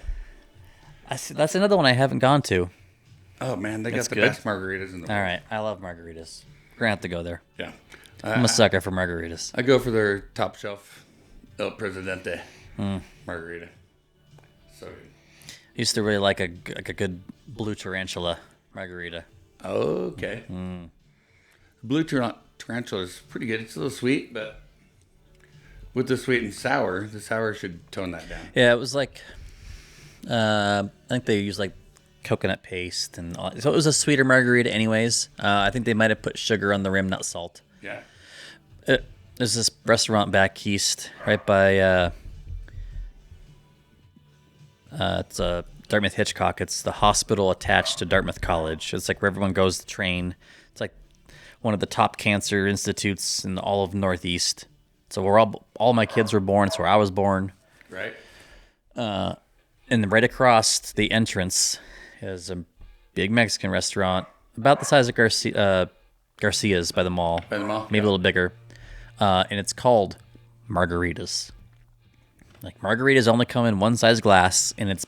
S1: That's another one I haven't gone to.
S2: Oh man, they got
S1: That's
S2: the
S1: good.
S2: best margaritas in the world.
S1: All right, I love margaritas. We're gonna have to go there.
S2: Yeah.
S1: I'm a sucker for margaritas.
S2: I go for their top shelf El Presidente margarita. So good.
S1: Used to really like a good blue tarantula margarita.
S2: Okay. Blue tarantula is pretty good. It's a little sweet, but with the sweet and sour, the sour should tone that down.
S1: Yeah, it was like, I think they used like coconut paste and all. So it was a sweeter margarita anyways. I think they might have put sugar on the rim, not salt.
S2: Yeah.
S1: There's this restaurant back east, right by, it's Dartmouth Hitchcock. It's the hospital attached to Dartmouth College. It's like where everyone goes to train. It's like one of the top cancer institutes in all of Northeast. So we're all my kids were born. It's where I was born.
S2: Right.
S1: And right across the entrance is a big Mexican restaurant, about the size of Garcia's by the mall.
S2: By the mall,
S1: maybe a little bigger. And it's called Margaritas. Like, margaritas only come in one size glass, and it's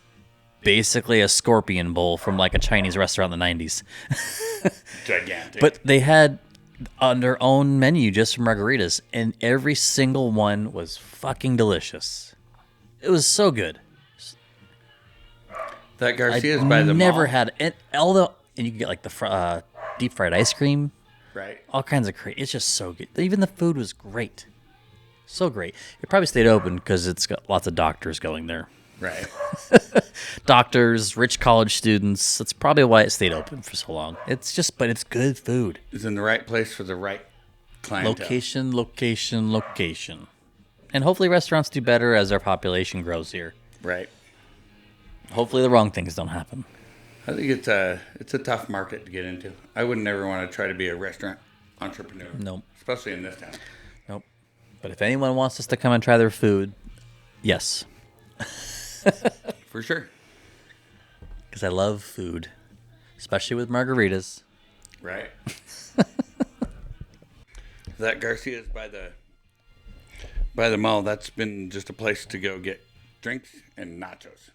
S1: basically a scorpion bowl from like a Chinese restaurant in the 90s.
S2: Gigantic.
S1: But they had on their own menu just for margaritas, and every single one was fucking delicious. It was so good.
S2: That Garcia's by the mall.
S1: Never had it. Although, and you can get like the deep fried ice cream.
S2: Right.
S1: All kinds of crazy. It's just so good. Even the food was great. So great. It probably stayed open because it's got lots of doctors going there.
S2: Right.
S1: Doctors, rich college students. That's probably why it stayed open for so long. But it's good food.
S2: It's in the right place for the right clientele.
S1: Location. And hopefully restaurants do better as our population grows here.
S2: Right.
S1: Hopefully the wrong things don't happen.
S2: I think it's a tough market to get into. I would never want to try to be a restaurant entrepreneur.
S1: Nope.
S2: Especially in this town.
S1: Nope. But if anyone wants us to come and try their food, yes.
S2: For sure.
S1: Because I love food, especially with margaritas.
S2: Right. That Garcia's by the mall. That's been just a place to go get drinks and nachos.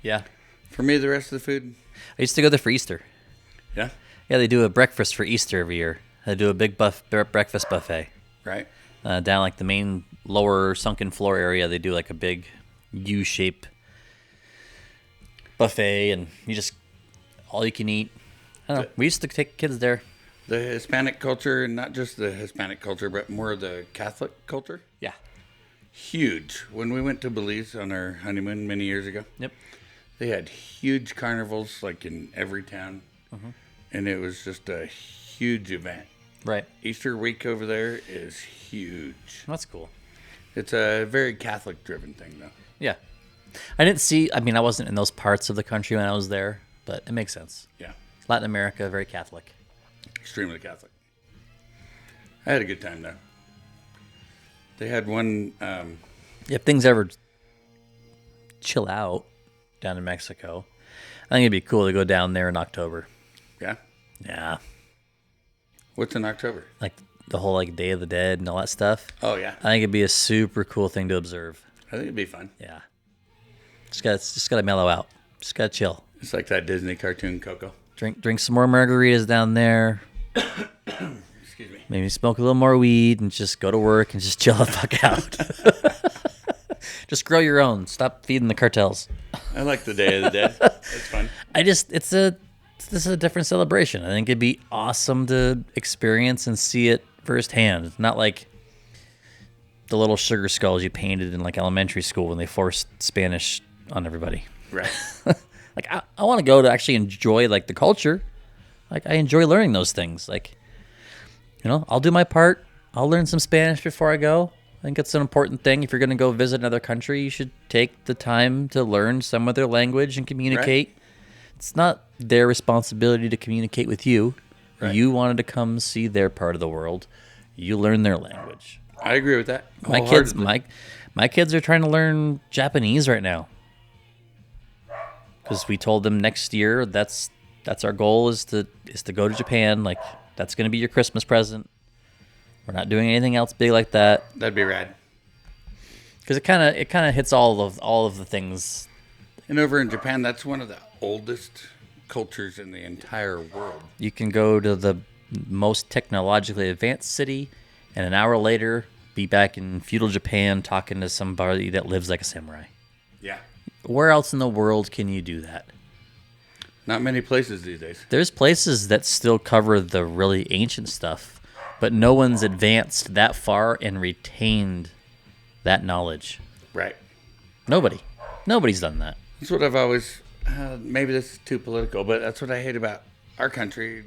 S1: Yeah.
S2: For me, the rest of the food.
S1: I used to go there for Easter.
S2: Yeah.
S1: Yeah, they do a breakfast for Easter every year. They do a big breakfast buffet.
S2: Right.
S1: Down like the main lower sunken floor area, they do like a big U-shape buffet, and you just all you can eat. I don't know. We used to take kids there.
S2: The Hispanic culture, and not just the Hispanic culture, but more the Catholic culture.
S1: Yeah.
S2: Huge. When we went to Belize on our honeymoon many years ago.
S1: Yep.
S2: They had huge carnivals like in every town. Mm-hmm. And it was just a huge event.
S1: Right.
S2: Easter week over there is huge.
S1: That's cool.
S2: It's a very Catholic-driven thing, though.
S1: Yeah. I wasn't in those parts of the country when I was there, but it makes sense.
S2: Yeah.
S1: Latin America, very Catholic.
S2: Extremely Catholic. I had a good time, though. They had one...
S1: If things ever chill out down in Mexico, I think it'd be cool to go down there in October.
S2: Yeah?
S1: Yeah.
S2: What's in October?
S1: Like the whole like Day of the Dead and all that stuff.
S2: Oh, yeah.
S1: I think it'd be a super cool thing to observe.
S2: I think it'd be fun.
S1: Yeah. Just gotta mellow out. Just gotta chill.
S2: It's like that Disney cartoon Coco.
S1: Drink some more margaritas down there.
S2: Excuse me.
S1: Maybe smoke a little more weed and just go to work and just chill the fuck out. Just grow your own. Stop feeding the cartels.
S2: I like the Day of the Dead. It's fun.
S1: This is a different celebration. I think it'd be awesome to experience and see it firsthand. Not like the little sugar skulls you painted in like elementary school when they forced Spanish on everybody.
S2: Right.
S1: Like I want to go to actually enjoy like the culture. Like I enjoy learning those things. Like, you know, I'll do my part. I'll learn some Spanish before I go. I think it's an important thing. If you're going to go visit another country, you should take the time to learn some of their language and communicate. Right. It's not their responsibility to communicate with you. Right. You wanted to come see their part of the world. You learn their language.
S2: I agree with that.
S1: My kids are trying to learn Japanese right now. Because we told them next year that's our goal is to go to Japan. Like that's going to be your Christmas present. We're not doing anything else big like that.
S2: That'd be rad.
S1: Because it kind of hits all of the things.
S2: And over in Japan, that's one of the oldest cultures in the entire world.
S1: You can go to the most technologically advanced city, and an hour later, be back in feudal Japan talking to somebody that lives like a samurai.
S2: Yeah.
S1: Where else in the world can you do that?
S2: Not many places these days.
S1: There's places that still cover the really ancient stuff, but no one's advanced that far and retained that knowledge.
S2: Right.
S1: Nobody's done that.
S2: That's what I've always... maybe this is too political, but that's what I hate about our country.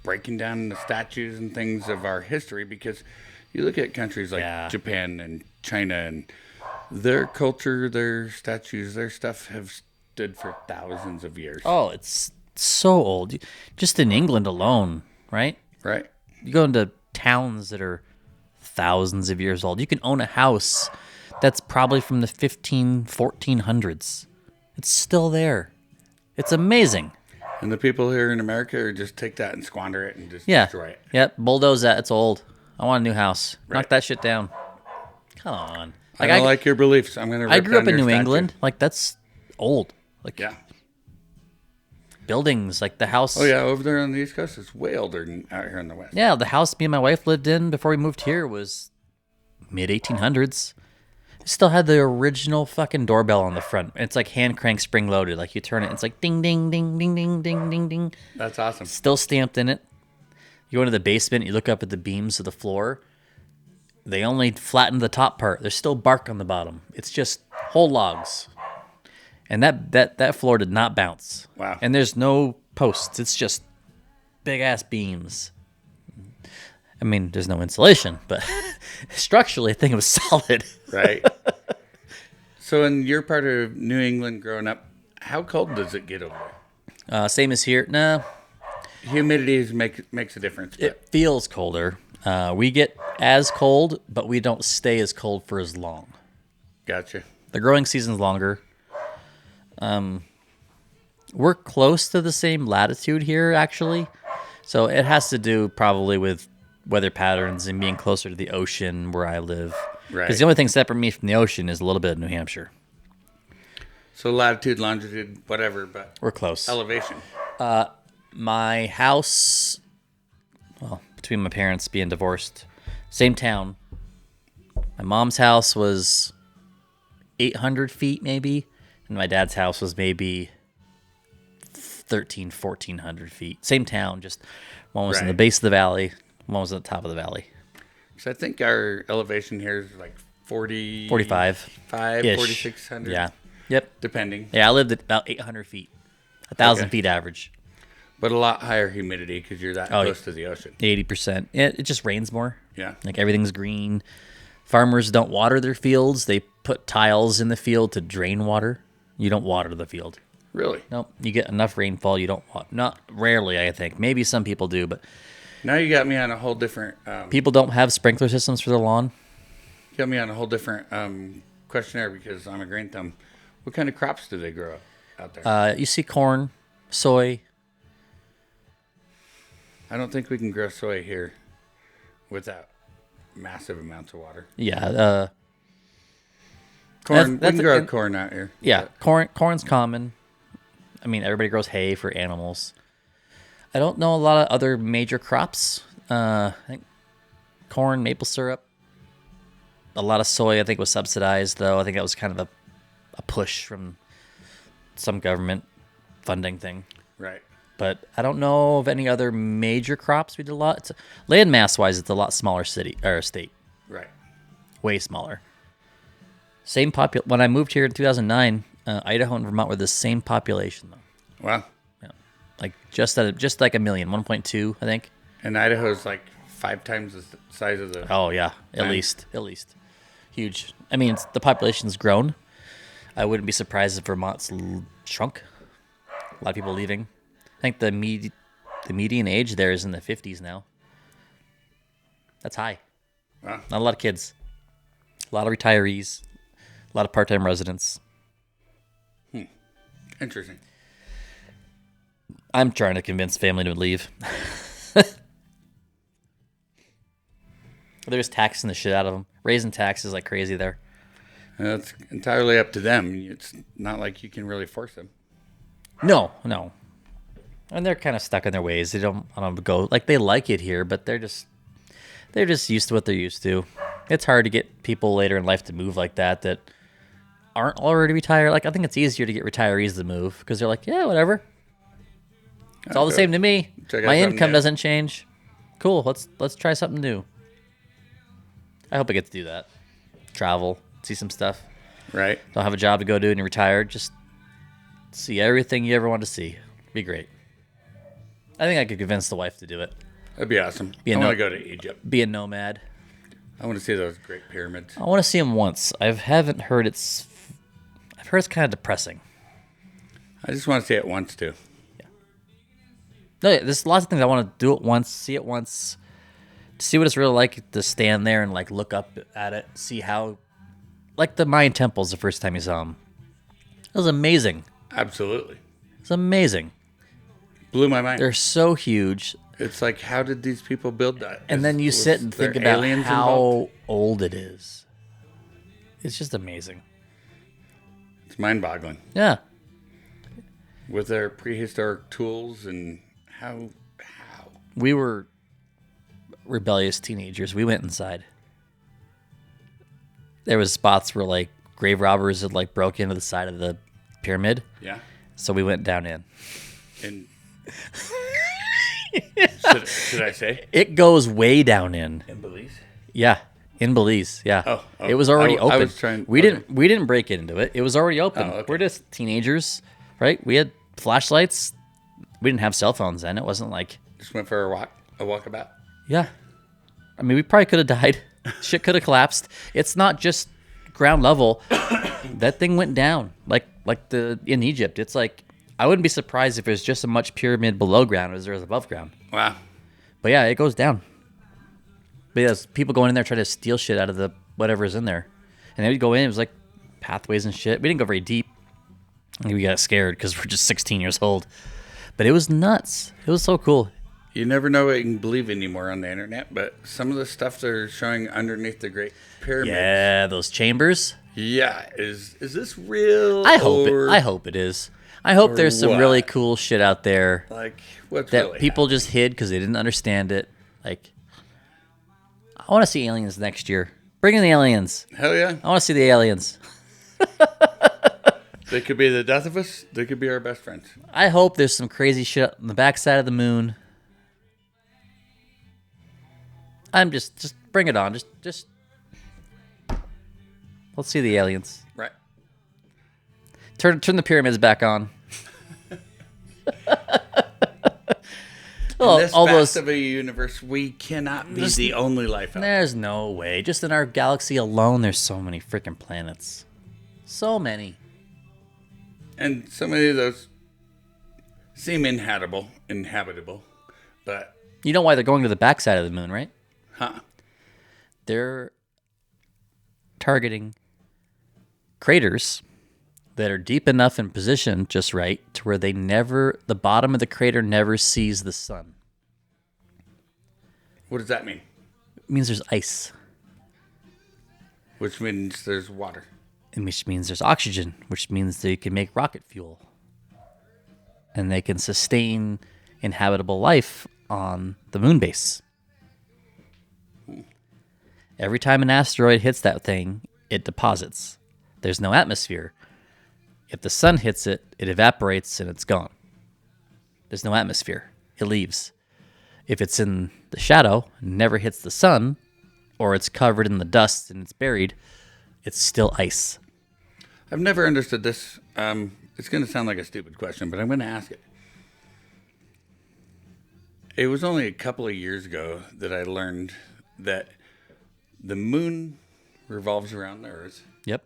S2: Breaking down the statues and things of our history, because you look at countries like Japan and China, and their culture, their statues, their stuff have stood for thousands of years.
S1: Oh, it's so old. Just in England alone, right?
S2: Right.
S1: You go into towns that are thousands of years old. You can own a house that's probably from the 1400s. It's still there. It's amazing.
S2: And the people here in America just take that and squander it and just
S1: Yeah.
S2: destroy it.
S1: Yep. Bulldoze that. It's old. I want a new house.
S2: Right.
S1: Knock that shit down. Come on.
S2: I don't like your beliefs. I'm gonna.
S1: I grew up in New England. Like, that's old. Like,
S2: Yeah.
S1: buildings, like the house.
S2: Oh yeah, over there on the East Coast, it's way older than out here in the West.
S1: Yeah, the house me and my wife lived in before we moved here was mid 1800s. It still had the original fucking doorbell on the front. It's like hand crank spring loaded. Like, you turn it, it's like ding ding ding ding ding ding ding ding.
S2: That's awesome.
S1: Still stamped in it. You go into the basement, you look up at the beams of the floor. They only flattened the top part. There's still bark on the bottom. It's just whole logs. And that floor did not bounce.
S2: Wow.
S1: And there's no posts. It's just big ass beams. I mean, there's no insulation, but structurally, I think it was solid.
S2: Right. So in your part of New England growing up, how cold does it get over there?
S1: Same as here. No,
S2: Humidity makes a difference. But
S1: it feels colder. We get as cold, but we don't stay as cold for as long.
S2: Gotcha.
S1: The growing season's longer. We're close to the same latitude here, actually. So it has to do probably with weather patterns and being closer to the ocean where I live.
S2: Right.
S1: Because the only thing separate me from the ocean is a little bit of New Hampshire.
S2: So latitude, longitude, whatever, but
S1: We're close.
S2: elevation.
S1: My house, well, between my parents being divorced, same town. My mom's house was 800 feet maybe, and my dad's house was maybe 1,400 feet. Same town, just one was in the
S2: Right.
S1: base of the valley, one was at the top of the valley.
S2: So I think our elevation here is like 40...
S1: 45.
S2: 4,600.
S1: Yeah. Yep.
S2: Depending.
S1: Yeah, I lived at about 800 feet. 1,000
S2: Okay.
S1: feet average.
S2: But a lot higher humidity because you're that close to the ocean.
S1: 80%. It just rains more.
S2: Yeah.
S1: Like, everything's green. Farmers don't water their fields. They put tiles in the field to drain water. You don't water the field.
S2: Really?
S1: Nope. You get enough rainfall. You don't water. Not rarely, I think. Maybe some people do, but
S2: Now you got me on a whole different...
S1: people don't have sprinkler systems for their lawn.
S2: You got me on a whole different questionnaire because I'm a green thumb. What kind of crops do they grow out there?
S1: You see corn, soy.
S2: I don't think we can grow soy here without massive amounts of water.
S1: Yeah.
S2: Corn, we
S1: that's
S2: can grow
S1: a-
S2: corn out here.
S1: Yeah. Corn's common. I mean, everybody grows hay for animals. I don't know a lot of other major crops. I think corn, maple syrup. A lot of soy, I think, was subsidized, though. I think that was kind of a push from some government funding thing.
S2: Right.
S1: But I don't know of any other major crops we did a lot. Land mass wise, it's a lot smaller city or state,
S2: Right.
S1: way smaller. Same when I moved here in 2009, Idaho and Vermont were the same population though.
S2: Wow.
S1: Yeah. Like just like a million, 1.2, I think.
S2: And Idaho's like 5 times the size of the...
S1: Oh yeah, at
S2: Dang.
S1: least huge. I mean, the population's grown. I wouldn't be surprised if Vermont's shrunk. A lot of people leaving. I think the median age there is in the 50s now. That's high.
S2: Wow.
S1: Not a lot of kids. A lot of retirees. A lot of part-time residents.
S2: Interesting.
S1: I'm trying to convince family to leave. They're just taxing the shit out of them. Raising taxes like crazy there.
S2: It's entirely up to them. It's not like you can really force them.
S1: No. And they're kind of stuck in their ways. They don't want to go like they like it here, but they're just used to what they're used to. It's hard to get people later in life to move like that aren't already retired. Like, I think it's easier to get retirees to move because they're like, yeah, whatever. It's all the
S2: Okay.
S1: same to me.
S2: Check out
S1: My
S2: something
S1: income
S2: new.
S1: doesn't change. Cool. Let's try something new. I hope I get to do that. Travel, see some stuff.
S2: Right.
S1: Don't have a job to go to and you're retired. Just see everything you ever want to see. Be great. I think I could convince the wife to do it.
S2: That'd be awesome.
S1: Be a
S2: I want
S1: no-
S2: to go to Egypt.
S1: Be a nomad.
S2: I want to see those great pyramids.
S1: I want to see him once. I've heard it's kind of depressing.
S2: I just want to see it once too.
S1: No, yeah, there's lots of things I want to do it once, see it once. see what it's really like to stand there and like look up at it, see how, like the Mayan temples the first time you saw them. It was amazing.
S2: Absolutely.
S1: It's amazing.
S2: Blew my mind.
S1: They're so huge.
S2: It's like, how did these people build that?
S1: And then you sit and think about how old it is. It's just amazing.
S2: It's mind-boggling.
S1: Yeah.
S2: With their prehistoric tools and how.
S1: We were rebellious teenagers. We went inside. There was spots where like grave robbers had like broke into the side of the pyramid.
S2: Yeah.
S1: So we went down in.
S2: And should I say?
S1: It goes way down in.
S2: In Belize?
S1: Yeah. In Belize, yeah.
S2: Oh,
S1: it was already open.
S2: I was trying.
S1: We didn't break into it. It was already open.
S2: Oh, okay.
S1: We're just teenagers, right? We had flashlights. We didn't have cell phones then. It wasn't like
S2: Just went for a walkabout.
S1: yeah. I mean, we probably could have died. Shit could have collapsed. It's not just ground level. That thing went down like in Egypt. It's like I wouldn't be surprised if there's just as much pyramid below ground as there is above ground.
S2: Wow.
S1: But yeah, it goes down. But yeah, there's people going in there trying to steal shit out of the whatever's in there. And they would go in, it was like pathways and shit. We didn't go very deep. And we got scared because we're just 16 years old. But it was nuts. It was so cool.
S2: You never know what you can believe anymore on the internet, but some of the stuff they're showing underneath the Great Pyramid.
S1: Yeah, those chambers.
S2: Yeah, is this real?
S1: I hope it is. I hope there's some
S2: what?
S1: really cool shit out there
S2: Like, what's
S1: that
S2: really
S1: people just hid because they didn't understand it. Like, I want to see aliens next year. Bring in the aliens.
S2: happening? Hell yeah.
S1: I want to see the aliens.
S2: They could be the death of us. They could be our best friends.
S1: I hope there's some crazy shit on the backside of the moon. I'm just bring it on. Just let's see the aliens.
S2: Right.
S1: Turn the pyramids back on.
S2: In this vast of a universe, we cannot be the only life out there.
S1: There's no way. Just in our galaxy alone, there's so many freaking planets. So many.
S2: And so many of those seem inhabitable, but
S1: You know why they're going to the backside of the moon, right?
S2: huh?
S1: They're targeting craters that are deep enough and positioned just right to where the bottom of the crater never sees the sun.
S2: What does that mean?
S1: It means there's ice,
S2: Which means there's water.
S1: and which means there's oxygen, which means they can make rocket fuel. And they can sustain inhabitable life on the moon base. Every time an asteroid hits that thing, it deposits. There's no atmosphere. If the sun hits it, it evaporates and it's gone. There's no atmosphere. It leaves. If it's in the shadow, never hits the sun, or it's covered in the dust and it's buried, it's still ice.
S2: I've never understood this. It's going to sound like a stupid question, but I'm going to ask it. It was only a couple of years ago that I learned that the moon revolves around the Earth,
S1: Yep.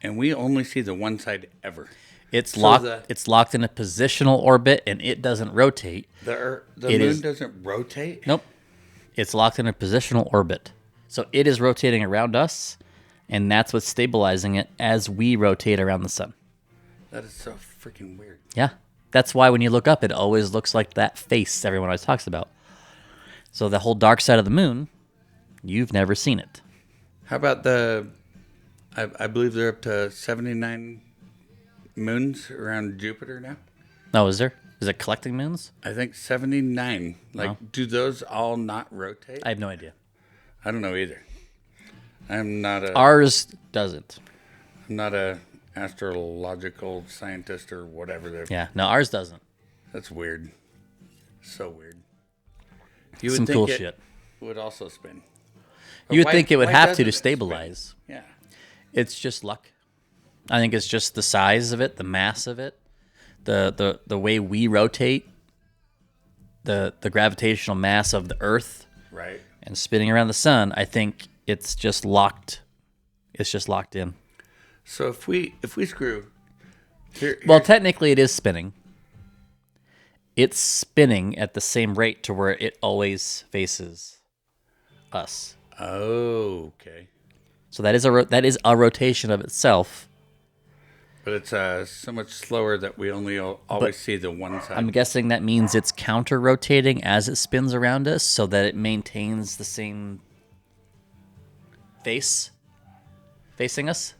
S2: and we only see the one side ever.
S1: It's
S2: So
S1: locked.
S2: the-
S1: It's locked in a positional orbit, and it doesn't rotate.
S2: The
S1: It
S2: moon
S1: is-
S2: doesn't rotate?
S1: Nope. It's locked in a positional orbit, so it is rotating around us, and that's what's stabilizing it as we rotate around the sun.
S2: That is so freaking weird.
S1: Yeah. That's why when you look up, it always looks like that face everyone always talks about. So the whole dark side of the moon, you've never seen it.
S2: How about I believe they're up to 79 moons around Jupiter now?
S1: Oh, is there? Is it collecting moons?
S2: I think 79. Like,
S1: Oh.
S2: do those all not rotate?
S1: I have no idea.
S2: I don't know either. I'm not a
S1: Ours doesn't.
S2: astrological scientist or whatever.
S1: Yeah. No, ours doesn't.
S2: That's weird. So weird. You
S1: Some
S2: think
S1: cool
S2: it
S1: shit.
S2: would also spin. But
S1: You would
S2: why-
S1: think it would
S2: why
S1: have
S2: doesn't
S1: to
S2: it spin?
S1: stabilize.
S2: Yeah.
S1: It's just luck. I think it's just the size of it, the mass of it, the way we rotate, the gravitational mass of the Earth
S2: Right.
S1: and spinning around the sun. I think it's just locked. It's just locked in.
S2: So if we screw
S1: Well,
S2: here's-
S1: technically, it is spinning. It's spinning at the same rate to where it always faces us.
S2: Oh, okay.
S1: So that is a rotation of itself.
S2: But it's so much slower that we only always see the one side.
S1: I'm guessing that means it's counter-rotating as it spins around us so that it maintains the same facing us.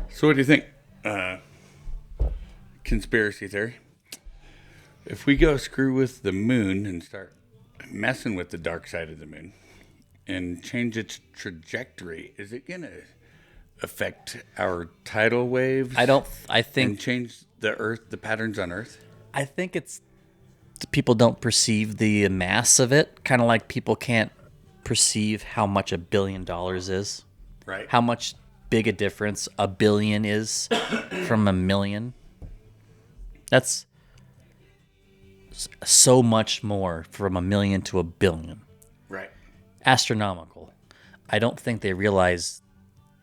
S2: So what do you think? Conspiracy theory. If we go screw with the moon and start messing with the dark side of the moon and change its trajectory, is it going to affect our tidal waves?
S1: I think
S2: and change the patterns on Earth?
S1: I think it's people don't perceive the mass of it, kind of like people can't perceive how much $1 billion is.
S2: Right.
S1: How much big a difference a billion is from a million. That's so much more from a million to a billion.
S2: Right.
S1: Astronomical. I don't think they realize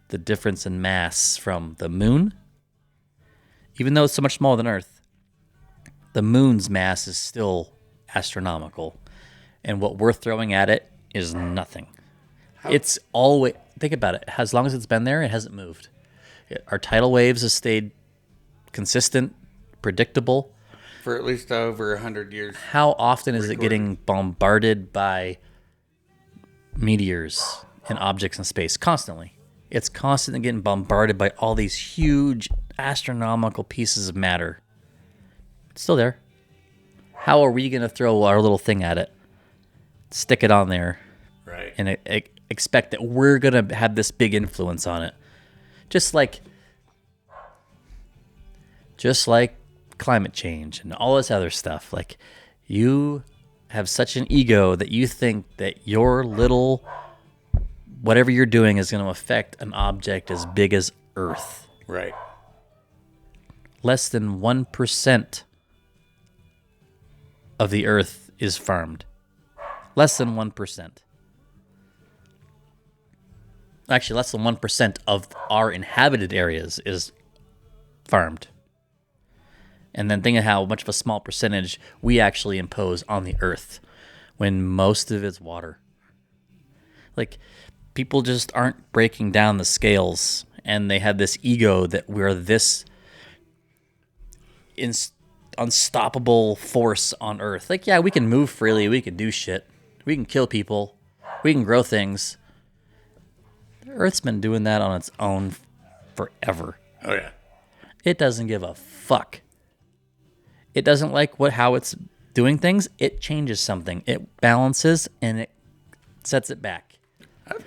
S1: the difference in mass from the moon. Even though it's so much smaller than Earth, the moon's mass is still astronomical. And what we're throwing at it is nothing. It's always, think about it, as long as it's been there, it hasn't moved. Our tidal waves have stayed consistent, predictable.
S2: For at least over 100 years.
S1: How often is it getting bombarded by meteors and objects in space? Constantly. It's constantly getting bombarded by all these huge astronomical pieces of matter. It's still there. How are we going to throw our little thing at it? Stick it on there.
S2: Right.
S1: And expect that we're going to have this big influence on it. Just like climate change and all this other stuff. Like, you have such an ego that you think that your little whatever you're doing is going to affect an object as big as Earth.
S2: Right.
S1: Less than 1% of the Earth is farmed. Less than 1%. Actually, less than 1% of our inhabited areas is farmed. And then think of how much of a small percentage we actually impose on the Earth when most of it's water. Like, people just aren't breaking down the scales, and they have this ego that we're this unstoppable force on Earth. Like, yeah, we can move freely, we can do shit, we can kill people, we can grow things. Earth's been doing that on its own forever.
S2: Oh, yeah.
S1: It doesn't give a fuck. It doesn't like how it's doing things. It changes something. It balances and it sets it back.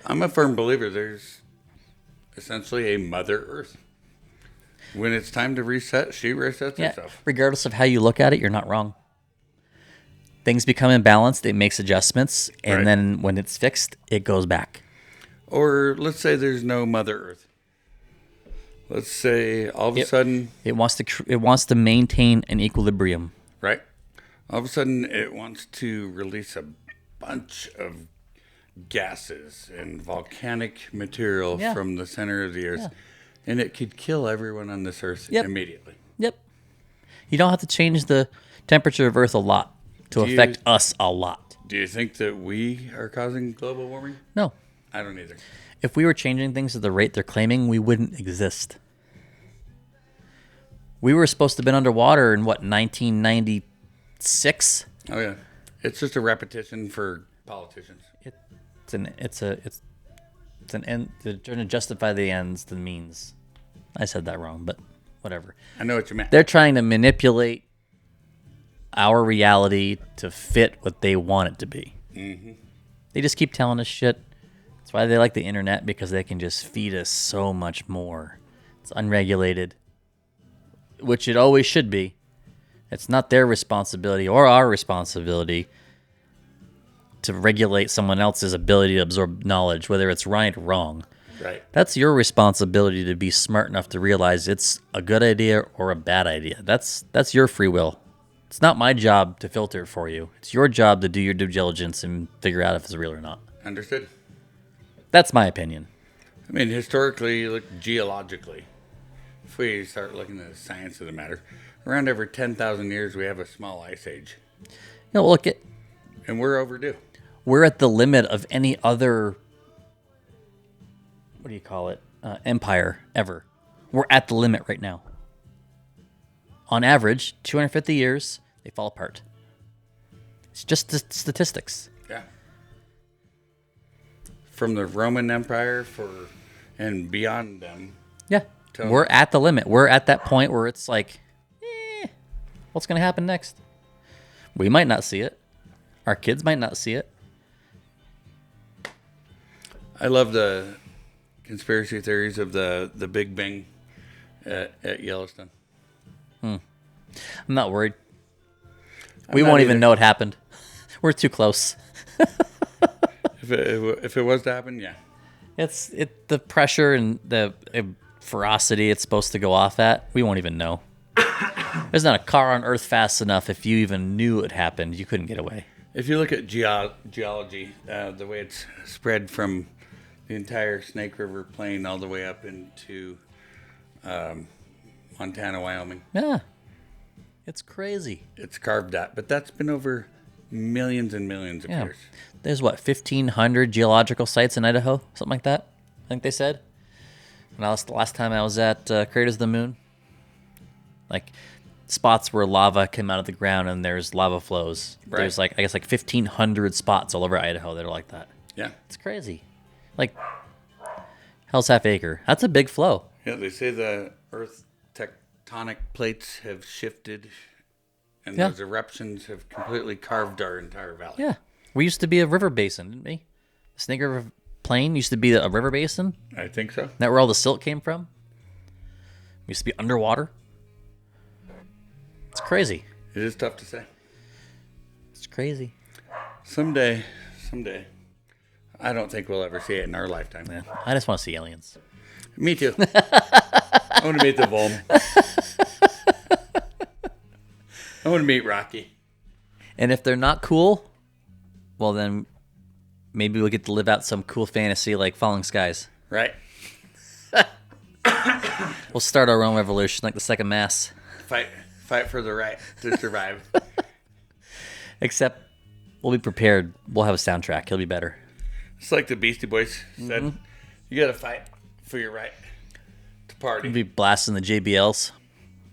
S2: I'm a firm believer there's essentially a Mother Earth. When it's time to reset, she resets herself.
S1: Regardless of how you look at it, you're not wrong. Things become imbalanced. It makes adjustments. And then when it's fixed, it goes back.
S2: Or let's say there's no Mother Earth. Let's say all of a sudden
S1: it wants to maintain an equilibrium.
S2: Right. All of a sudden it wants to release a bunch of gases and volcanic material from the center of the Earth, and it could kill everyone on this Earth immediately.
S1: Yep. You don't have to change the temperature of Earth a lot to affect us a lot.
S2: Do you think that we are causing global warming?
S1: No.
S2: I don't either.
S1: If we were changing things at the rate they're claiming, we wouldn't exist. We were supposed to have been underwater in, 1996?
S2: Oh, yeah. It's just a repetition for politicians.
S1: It's an end. They're trying to justify the ends, the means. I said that wrong, but whatever.
S2: I know what you meant.
S1: They're trying to manipulate our reality to fit what they want it to be. Mm-hmm. They just keep telling us shit. That's why they like the internet, because they can just feed us so much more. It's unregulated, which it always should be. It's not their responsibility or our responsibility to regulate someone else's ability to absorb knowledge, whether it's right or wrong.
S2: Right.
S1: That's your responsibility to be smart enough to realize it's a good idea or a bad idea. That's your free will. It's not my job to filter it for you. It's your job to do your due diligence and figure out if it's real or not.
S2: Understood.
S1: That's my opinion.
S2: I mean, historically, geologically, if we start looking at the science of the matter, around every 10,000 years we have a small ice age.
S1: Look at.
S2: And we're overdue.
S1: we're at the limit of any other, what do you call it, empire ever. We're at the limit right now. On average, 250 years, they fall apart. It's just the statistics.
S2: Yeah. From the Roman Empire and beyond them.
S1: Yeah. We're at the limit. We're at that point where it's like, what's going to happen next? We might not see it. Our kids might not see it.
S2: I love the conspiracy theories of the Big Bang at Yellowstone.
S1: I'm not worried. We won't even know it happened. We're too close.
S2: If it was to happen, yeah.
S1: It's the pressure and the ferocity it's supposed to go off at. We won't even know. There's not a car on Earth fast enough. If you even knew it happened, you couldn't get away.
S2: If you look at geology, the way it's spread from the entire Snake River Plain all the way up into Montana, Wyoming.
S1: Yeah. It's crazy.
S2: It's carved out, but that's been over millions and millions of years.
S1: There's 1,500 geological sites in Idaho, something like that. I think they said. And the last time I was at Craters of the Moon, like spots where lava came out of the ground and there's lava flows.
S2: Right.
S1: There's 1,500 spots all over Idaho that are like that.
S2: Yeah.
S1: It's crazy. Like Hell's Half Acre. That's a big flow.
S2: Yeah, they say the Earth tectonic plates have shifted and those eruptions have completely carved our entire valley.
S1: Yeah. We used to be a river basin, didn't we? The Snake River Plain used to be a river basin.
S2: I think so.
S1: Isn't that where all the silt came from? We used to be underwater. It's crazy.
S2: It is tough to say.
S1: It's crazy.
S2: Someday, I don't think we'll ever see it in our lifetime.
S1: Yeah. I just want to see aliens.
S2: Me too. I want to meet the Volm. I want to meet Rocky.
S1: And if they're not cool, well then maybe we'll get to live out some cool fantasy like Falling Skies.
S2: Right.
S1: We'll start our own revolution like the Second Mass.
S2: Fight for the right to survive.
S1: Except we'll be prepared. We'll have a soundtrack. It'll be better.
S2: It's like the Beastie Boys said. You got to fight for your right to party.
S1: We'll be blasting the JBLs.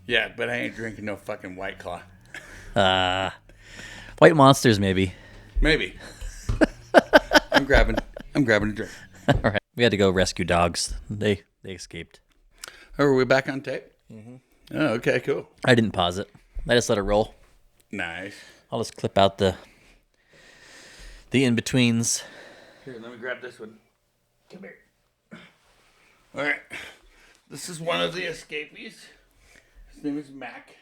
S2: Yeah, but I ain't drinking no fucking White Claw.
S1: White Monsters, maybe.
S2: Maybe. I'm grabbing a drink.
S1: All right. We had to go rescue dogs. They escaped.
S2: Oh, are we back on tape? Mm-hmm. Oh, okay, cool.
S1: I didn't pause it. I just let it roll.
S2: Nice.
S1: I'll just clip out the in-betweens.
S2: Here, let me grab this one. Come here. All right. This is one of the escapees. His name is Mac.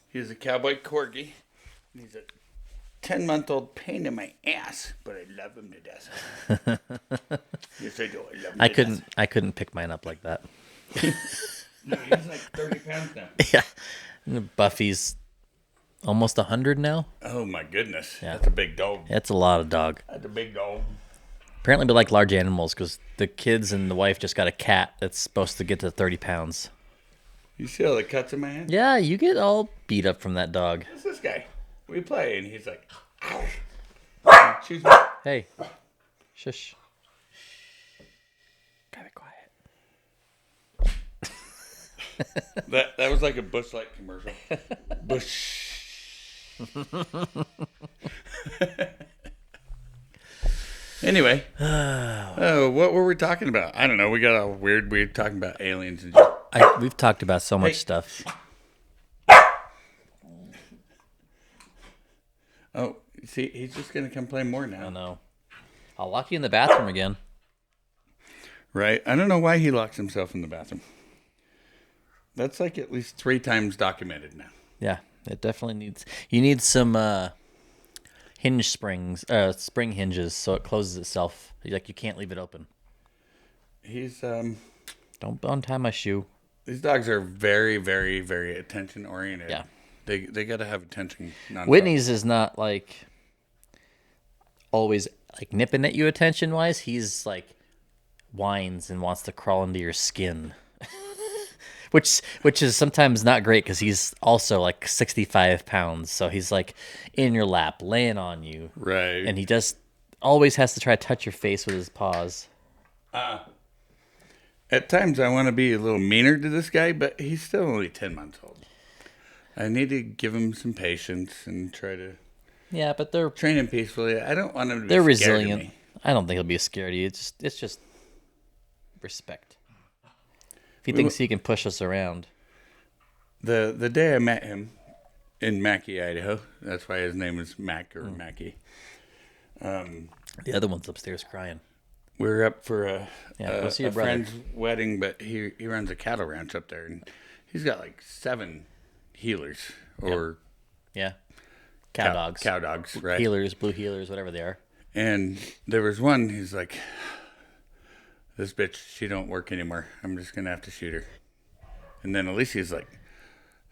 S2: He is a cowboy corgi. He's a 10-month-old pain in my ass, but I love him to death. Yes, I do. I love him
S1: I couldn't pick mine up like that.
S2: No, he's like 30 pounds now.
S1: Yeah. Buffy's almost 100 now.
S2: Oh, my goodness.
S1: Yeah.
S2: That's a big dog.
S1: That's a lot of dog.
S2: That's a big dog.
S1: Apparently we like large animals because the kids and the wife just got a cat that's supposed to get to 30 pounds.
S2: You see all the cuts in my hand?
S1: Yeah, you get all beat up from that dog.
S2: What's this guy? We play, and he's like, ow. Choose me.
S1: Hey. Shush. Gotta be quiet.
S2: That was like a Bush Light commercial. Bush. Anyway, what were we talking about? I don't know. We got all weird talking about aliens and shit.
S1: We've talked about so much stuff.
S2: Oh, see, he's just gonna come play more now.
S1: I know. I'll lock you in the bathroom again.
S2: Right? I don't know why he locks himself in the bathroom. That's like at least 3 times documented now.
S1: Yeah, it definitely needs. You need some hinge springs, spring hinges, so it closes itself. Like you can't leave it open.
S2: He's
S1: Don't untie my shoe.
S2: These dogs are very, very, very attention oriented.
S1: Yeah.
S2: They got to have attention. Nonstop.
S1: Whitney's is not like always like nipping at you attention wise. He's like whines and wants to crawl into your skin. Which is sometimes not great because he's also like 65 pounds. So he's like in your lap, laying on you.
S2: Right.
S1: And he just always has to try to touch your face with his paws.
S2: At times, I want to be a little meaner to this guy, but he's still only 10 months old. I need to give him some patience and try to
S1: Yeah, but they're
S2: train him peacefully. I don't want him to be
S1: they're
S2: scared of
S1: resilient.
S2: me.
S1: I don't think he'll be scared of you. It's just respect. If he thinks he can push us around.
S2: The day I met him in Mackey, Idaho, that's why his name is Mac or Mackey.
S1: The other one's upstairs crying.
S2: We were up for a
S1: go see your brother.
S2: friend's wedding, but he runs a cattle ranch up there, and he's got like 7 healers or
S1: Yeah. Cow dogs.
S2: Cow dogs, right?
S1: Healers, blue healers, whatever they are.
S2: And there was one, he's like, this bitch, she don't work anymore. I'm just going to have to shoot her. And then Alicia's like,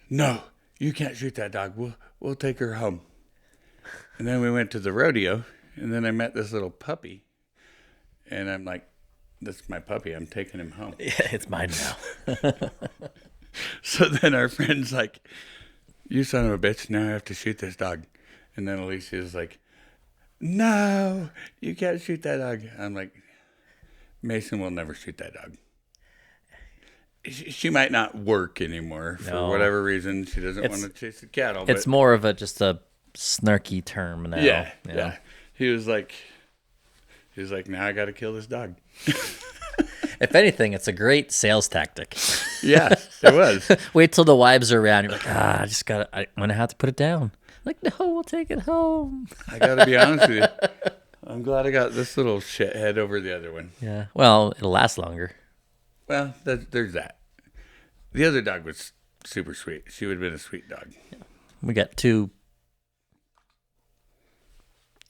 S2: no, you can't shoot that dog. We'll take her home. And then we went to the rodeo, and then I met this little puppy. And I'm like, this is my puppy. I'm taking him home.
S1: Yeah, it's mine now.
S2: So then our friend's like, you son of a bitch, now I have to shoot this dog. And then Alicia's like, no, you can't shoot that dog. I'm like, Mason will never shoot that dog. She might not work anymore for whatever reason. She doesn't want to chase the cattle.
S1: It's more of just a snarky term now.
S2: Yeah,
S1: you know?
S2: yeah. He was like, now I got to kill this dog.
S1: If anything, it's a great sales tactic.
S2: Yeah, it was.
S1: Wait till the wives are around. You're like, I'm going to have to put it down. Like, no, we'll take it home.
S2: I got to be honest with you. I'm glad I got this little shithead over the other one.
S1: Yeah. Well, it'll last longer.
S2: Well, there's that. The other dog was super sweet. She would have been a sweet dog.
S1: We got 2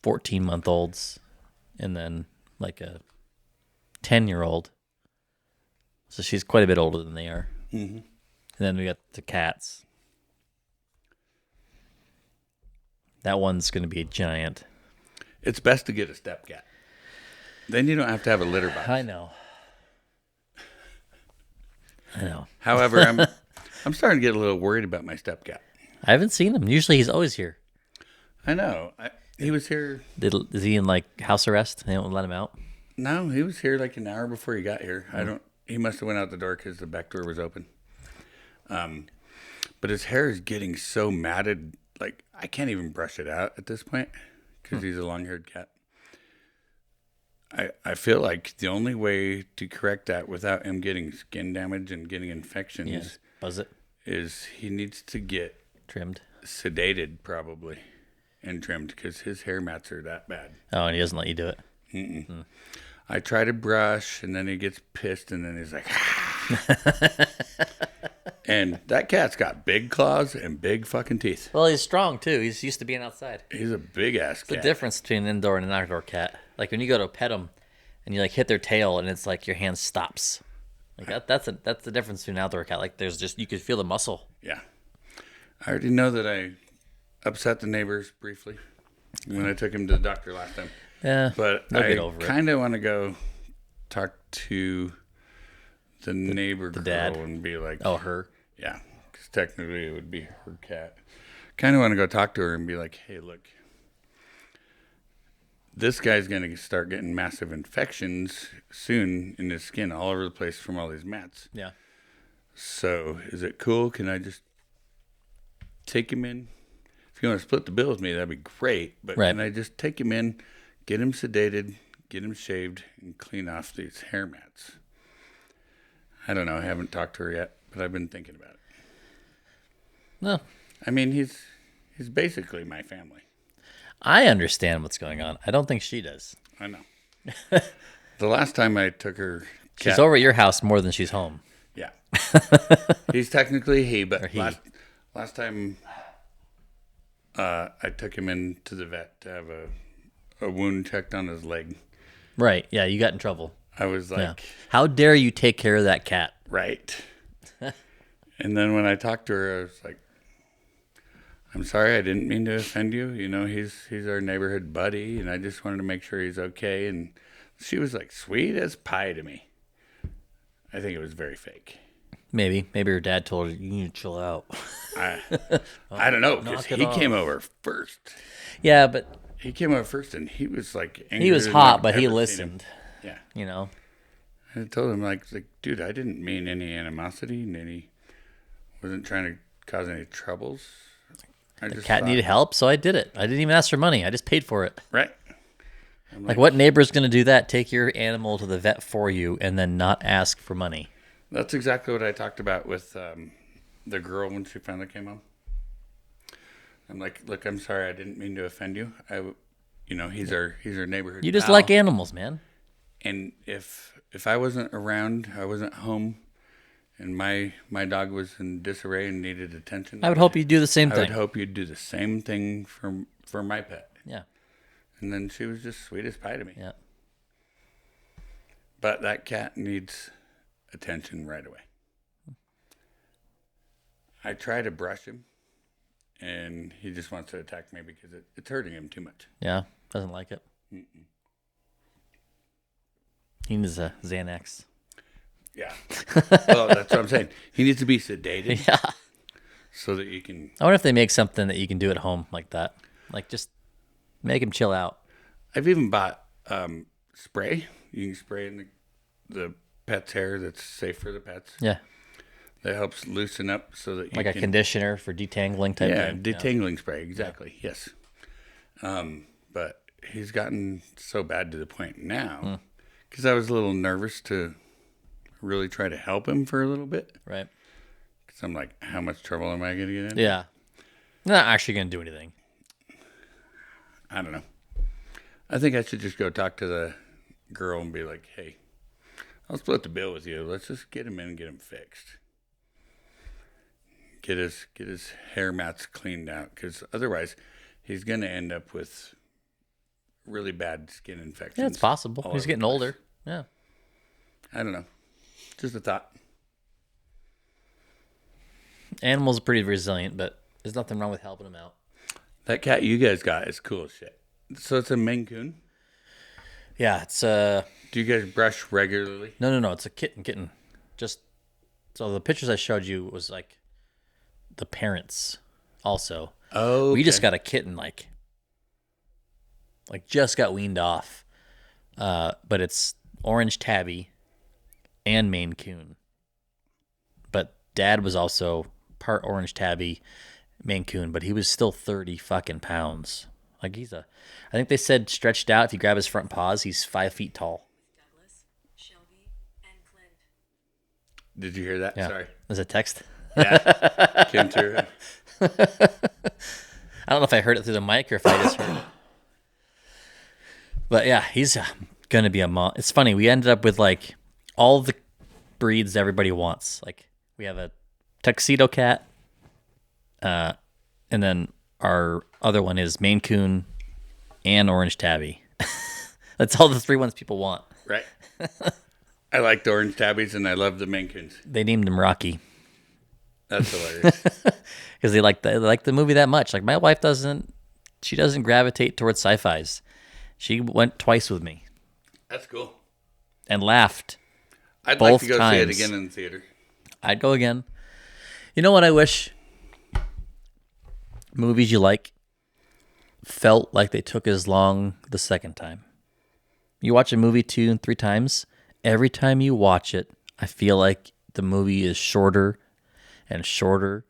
S1: 14-month-olds and then like a 10-year-old. So she's quite a bit older than they are. Mm-hmm. And then we got the cats. That one's going to be a giant.
S2: It's best to get a step cat. Then you don't have to have a litter box.
S1: I know.
S2: However, I'm starting to get a little worried about my step cat.
S1: I haven't seen him. Usually he's always here.
S2: I know. He was here.
S1: Is he in like house arrest? They don't let him out?
S2: No, he was here like an hour before he got here. He must have went out the door because the back door was open. But his hair is getting so matted, like I can't even brush it out at this point because he's a long-haired cat. I feel like the only way to correct that without him getting skin damage and getting infections
S1: Buzz it.
S2: is he needs to get
S1: Trimmed.
S2: sedated probably and trimmed because his hair mats are that bad.
S1: Oh, and he doesn't let you do it?
S2: I try to brush and then he gets pissed and then he's like, ah. And that cat's got big claws and big fucking teeth.
S1: Well, he's strong too. He's used to being outside.
S2: He's a big ass cat.
S1: The difference between an indoor and an outdoor cat. Like when you go to pet them and you like hit their tail and it's like your hand stops. Like that's the difference between an outdoor cat. Like there's just, you could feel the muscle.
S2: Yeah. I already know that I upset the neighbors briefly when I took him to the doctor last time.
S1: Yeah.
S2: But I kind of want to go talk to the neighbor girl
S1: dad.
S2: And be like,
S1: Oh, her?
S2: yeah, because technically it would be her cat. Kind of want to go talk to her and be like, hey, look, this guy's going to start getting massive infections soon in his skin all over the place from all these mats.
S1: Yeah.
S2: So is it cool? Can I just take him in? If you want to split the bill with me, that'd be great. But can I just take him in, get him sedated, get him shaved, and clean off these hair mats? I don't know. I haven't talked to her yet, but I've been thinking about it.
S1: No.
S2: I mean, he's basically my family.
S1: I understand what's going on. I don't think she does.
S2: I know. The last time I took her cat,
S1: She's over at your house more than she's home.
S2: yeah. He's technically he, but last time I took him into the vet to have a wound checked on his leg.
S1: Right. Yeah, you got in trouble.
S2: I was like,
S1: how dare you take care of that cat?
S2: right. And then when I talked to her, I was like, I'm sorry, I didn't mean to offend you. You know, he's our neighborhood buddy, and I just wanted to make sure he's okay. And she was like, sweet as pie to me. I think it was very fake.
S1: Maybe her dad told her, you need to chill out.
S2: I don't know, because he came over first.
S1: Yeah, but
S2: He came out first, and he was like angrier
S1: He was
S2: than
S1: hot,
S2: I've
S1: but he
S2: ever seen him.
S1: listened.
S2: Yeah.
S1: You know.
S2: I told him like, dude, I didn't mean any animosity, and wasn't trying to cause any troubles. I
S1: The
S2: just
S1: cat
S2: thought,
S1: needed help, so I did it. I didn't even ask for money. I just paid for it.
S2: right. I'm
S1: Like, what neighbor's going to do that? Take your animal to the vet for you and then not ask for money.
S2: That's exactly what I talked about with the girl when she finally came home. I'm like, look, I'm sorry, I didn't mean to offend you. He's our neighborhood.
S1: You just
S2: pal.
S1: like animals, man.
S2: And if I wasn't around, I wasn't home, and my dog was in disarray and needed attention,
S1: I would hope you do the same
S2: I
S1: thing.
S2: would hope you'd do the same thing for my pet.
S1: Yeah.
S2: And then she was just sweet as pie to me.
S1: Yeah.
S2: But that cat needs attention right away. I try to brush him, and he just wants to attack me because it's hurting him too much.
S1: Yeah. Doesn't like it.
S2: Mm-mm.
S1: He needs a Xanax.
S2: Yeah. Well, that's what I'm saying. He needs to be sedated.
S1: Yeah.
S2: So that you can.
S1: I wonder if they make something that you can do at home like that. Like, just make him chill out.
S2: I've even bought spray. You can spray in the pet's hair that's safe for the pets.
S1: Yeah.
S2: That helps loosen up so that you
S1: Like a conditioner for detangling type thing.
S2: Detangling spray, exactly. Yeah. Yes. But he's gotten so bad to the point now, because I was a little nervous to really try to help him for a little bit.
S1: Right.
S2: Because I'm like, how much trouble am I going to get in?
S1: Yeah. Not actually going to do anything.
S2: I don't know. I think I should just go talk to the girl and be like, hey, I'll split the bill with you. Let's just get him in and get him fixed. Get his hair mats cleaned out, because otherwise he's going to end up with really bad skin infections.
S1: Yeah, it's possible. He's getting older. Yeah.
S2: I don't know. Just a thought.
S1: Animals are pretty resilient, but there's nothing wrong with helping them out.
S2: That cat you guys got is cool as shit. So it's a Maine Coon?
S1: Yeah, it's
S2: Do you guys brush regularly?
S1: No, it's a kitten. Just so the pictures I showed you was like the parents also.
S2: Oh,
S1: We just got a kitten like just got weaned off. But it's orange tabby and Maine Coon. But dad was also part orange tabby, Maine Coon, but he was still 30 fucking pounds. Like I think they said stretched out, if you grab his front paws, he's 5 feet tall.
S3: Douglas, Shelby, and Clint.
S2: Did you hear that?
S1: Yeah.
S2: Sorry.
S1: There's a text.
S2: Yeah. Came through.
S1: I don't know if I heard it through the mic or if I just heard it. But yeah, he's going to be a mom. It's funny. We ended up with like all the breeds everybody wants. Like we have a tuxedo cat. And then our other one is Maine Coon and orange tabby. That's all the 3 ones people want.
S2: Right. I like the orange tabbies, and I love the Maine Coons.
S1: They named him Rocky
S2: That's hilarious.
S1: because they like the movie that much. Like my wife doesn't gravitate towards sci-fis. She went twice with me
S2: That's cool.
S1: and laughed.
S2: I'd
S1: Both
S2: like to go see it
S1: times.
S2: again in the theater.
S1: I'd go again. You know what I wish? Movies you like felt like they took as long the second time. You watch a movie 2 and 3 times, every time you watch it, I feel like the movie is shorter and shorter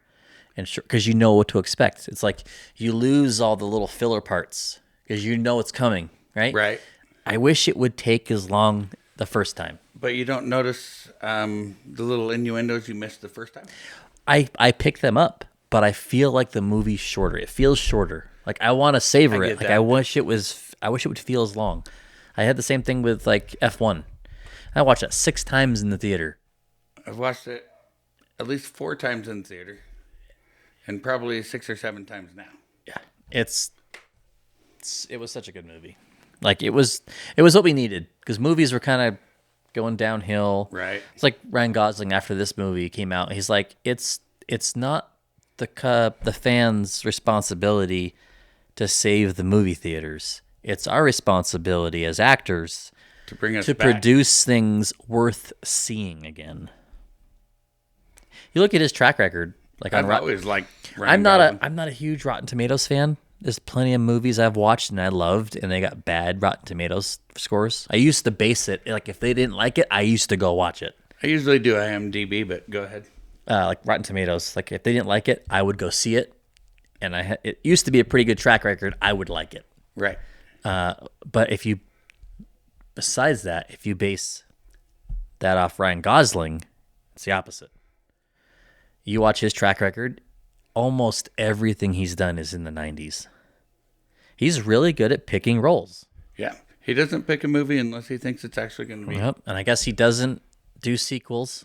S1: and short because you know what to expect. It's like you lose all the little filler parts because you know it's coming, right?
S2: Right.
S1: I wish it would take as long the first time.
S2: But you don't notice the little innuendos you missed the first time?
S1: I pick them up, but I feel like the movie's shorter. It feels shorter. Like I want to savor
S2: I
S1: it.
S2: get
S1: Like
S2: that.
S1: I wish it would feel as long. I had the same thing with like F1. I watched that 6 times in the theater.
S2: I've watched it at least 4 times in theater, and probably 6 or 7 times now.
S1: Yeah. It was such a good movie. Like it was what we needed because movies were kind of going downhill.
S2: Right.
S1: It's like Ryan Gosling after this movie came out. He's like, it's not the fans' responsibility to save the movie theaters. It's our responsibility as actors
S2: To bring us
S1: to
S2: back.
S1: produce things worth seeing again. You look at his track record, like on
S2: I've always liked Ryan
S1: I'm
S2: Gosling.
S1: not a huge Rotten Tomatoes fan. There's plenty of movies I've watched and I loved, and they got bad Rotten Tomatoes scores. I used to base it like if they didn't like it, I used to go watch it.
S2: I usually do IMDb, but go ahead.
S1: Like Rotten Tomatoes, like if they didn't like it, I would go see it, and it used to be a pretty good track record. I would like it.
S2: Right.
S1: But besides that, if you base that off Ryan Gosling, it's the opposite. You watch his track record, almost everything he's done is in the 90s. He's really good at picking roles.
S2: Yeah. He doesn't pick a movie unless he thinks it's actually going to be.
S1: Yep. And I guess he doesn't do sequels.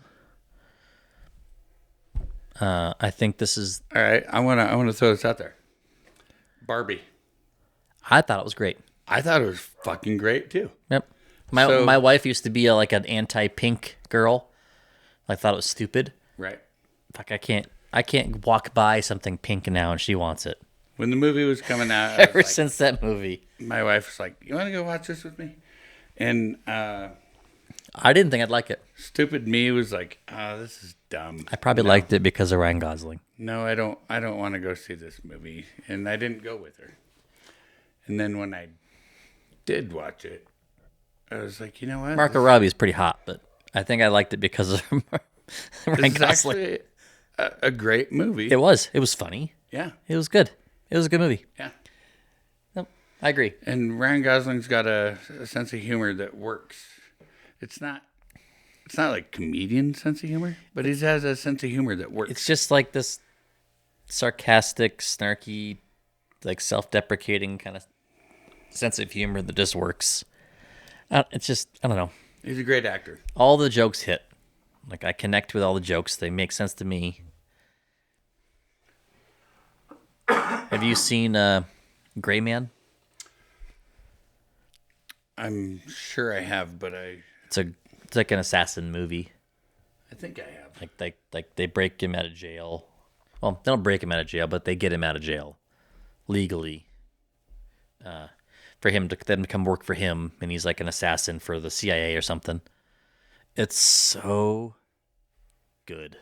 S1: I think this is.
S2: All right. I want to throw this out there. Barbie.
S1: I thought it was great.
S2: I thought it was fucking great too.
S1: Yep.
S2: So-
S1: My wife used to be like an anti-pink girl. I thought it was stupid.
S2: Right.
S1: Like I can't walk by something pink now and she wants it.
S2: When the movie was coming out, I was
S1: Ever
S2: like,
S1: since that movie.
S2: my wife was like, "You want to go watch this with me?" And
S1: I didn't think I'd like it.
S2: stupid me was like, "Oh, this is dumb."
S1: I probably liked it because of Ryan Gosling.
S2: No, I don't. I don't want to go see this movie, and I didn't go with her. And then when I did watch it, I was like, you know what?
S1: Margot Robbie is pretty hot, but I think I liked it because of Ryan
S2: This is
S1: Gosling.
S2: actually a great movie.
S1: It was funny.
S2: Yeah,
S1: It was good. It was a good movie.
S2: yeah.
S1: Nope, I agree.
S2: And Ryan Gosling's got a sense of humor that works. It's not like comedian sense of humor, but he has a sense of humor that works.
S1: It's just like this sarcastic, snarky, like self-deprecating kind of sense of humor that just works. It's just, I don't know.
S2: He's a great actor.
S1: All the jokes hit. Like I connect with all the jokes. They make sense to me. Have you seen Gray Man?
S2: I'm sure I have, but
S1: It's like an assassin movie.
S2: I think I have.
S1: Like they break him out of jail. Well, they don't break him out of jail, but they get him out of jail legally. For them to come work for him, and he's like an assassin for the CIA or something. It's so good.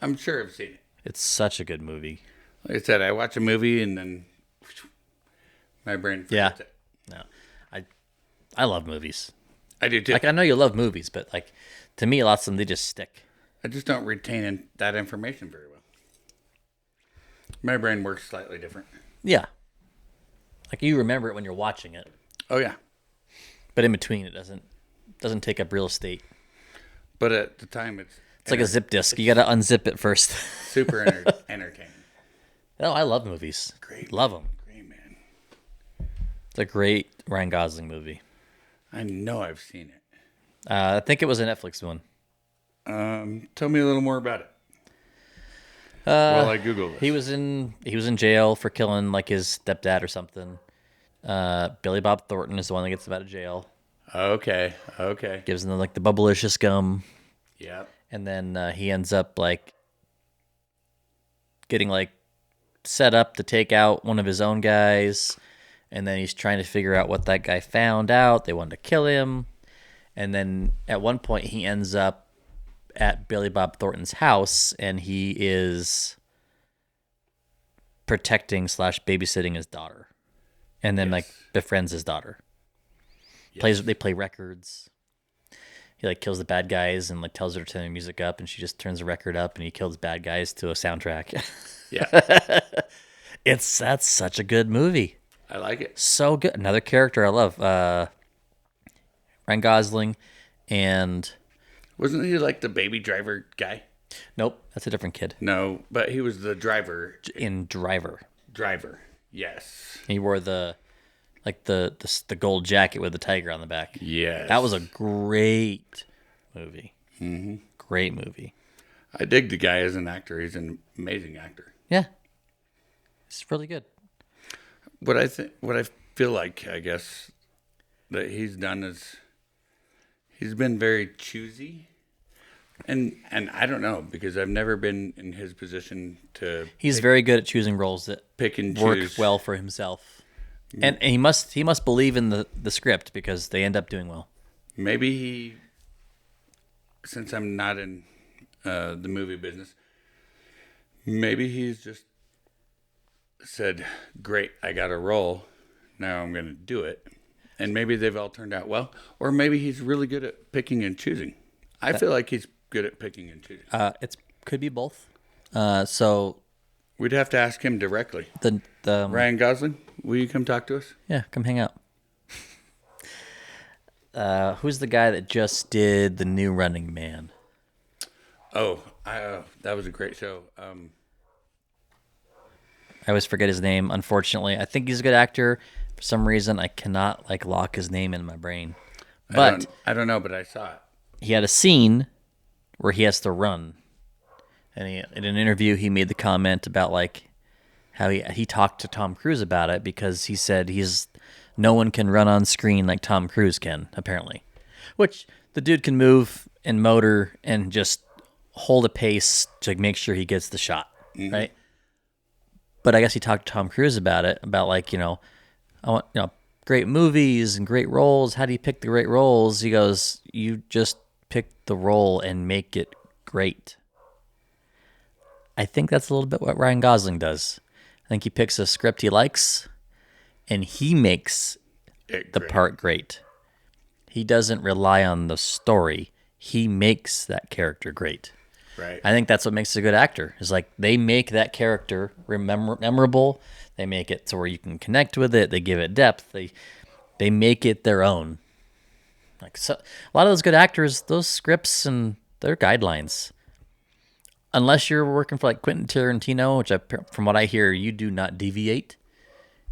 S2: I'm sure I've seen it.
S1: It's such a good movie.
S2: Like I said, I watch a movie and then my brain forgets it.
S1: No, I love movies.
S2: I do too.
S1: Like I know you love movies, but like to me, lots of them they just stick.
S2: I just don't retain that information very well. My brain works slightly different.
S1: Yeah, like you remember it when you're watching it,
S2: Oh yeah,
S1: but in between it doesn't take up real estate.
S2: but at the time it's
S1: It's like a zip disk. You got to unzip it first.
S2: super entertaining.
S1: No, I love movies.
S2: Great.
S1: Love them.
S2: Great man.
S1: It's a great Ryan Gosling movie.
S2: I know I've seen it.
S1: I think it was a Netflix one.
S2: Tell me a little more about it. While I Google this.
S1: He was in jail for killing like his stepdad or something. Billy Bob Thornton is the one that gets him out of jail.
S2: Okay.
S1: Gives him like the bubblicious gum,
S2: Yep.
S1: and then he ends up like getting like set up to take out one of his own guys, and then he's trying to figure out what that guy found out. They wanted to kill him, and then at one point he ends up at Billy Bob Thornton's house, and he is protecting / babysitting his daughter, and then like befriends his daughter. They play records. He like kills the bad guys and like tells her to turn the music up, and she just turns the record up, and he kills bad guys to a soundtrack.
S2: Yeah.
S1: That's such a good movie.
S2: I like it.
S1: So good. Another character I love, Ryan Gosling, and
S2: Wasn't he like the baby driver guy?
S1: nope, that's a different kid.
S2: No, but he was the driver.
S1: In Driver,
S2: Yes.
S1: he wore the gold jacket with the tiger on the back.
S2: Yes.
S1: That was a great movie. Mm-hmm. Great movie.
S2: I dig the guy as an actor. He's an amazing actor.
S1: Yeah, it's really good.
S2: What I feel like, I guess, that he's done is he's been very choosy. And I don't know, because I've never been in his position to
S1: He's very good at choosing roles that
S2: pick and
S1: work
S2: choose.
S1: well for himself, and he must believe in the script because they end up doing well.
S2: Maybe he, since I'm not in the movie business, maybe he's just said, "Great, I got a role. Now I'm going to do it." And maybe they've all turned out well, or maybe he's really good at picking and choosing. I feel like he's good at picking and choosing.
S1: It could be both. So
S2: We'd have to ask him directly.
S1: the
S2: Ryan Gosling, will you come talk to us?
S1: yeah, come hang out. Who's the guy that just did the new Running Man?
S2: Oh, that was a great show.
S1: I always forget his name. Unfortunately, I think he's a good actor. For some reason, I cannot lock his name in my brain. But
S2: I don't know, but I saw it.
S1: he had a scene where he has to run, and in an interview he made the comment about how he talked to Tom Cruise about it because he said no one can run on screen like Tom Cruise can, apparently. Which the dude can move and motor and just hold a pace to make sure he gets the shot, right? But I guess he talked to Tom Cruise about it, about I want great movies and great roles. How do you pick the great roles? He goes, you just pick the role and make it great. I think that's a little bit what Ryan Gosling does. I think he picks a script he likes, and he makes the part great. He doesn't rely on the story. He makes that character great.
S2: Right.
S1: I think that's what makes a good actor. Is they make that character memorable. They make it to where you can connect with it. They give it depth. They make it their own. A lot of those good actors, those scripts and their guidelines. Unless you're working for Quentin Tarantino, which from what I hear, you do not deviate.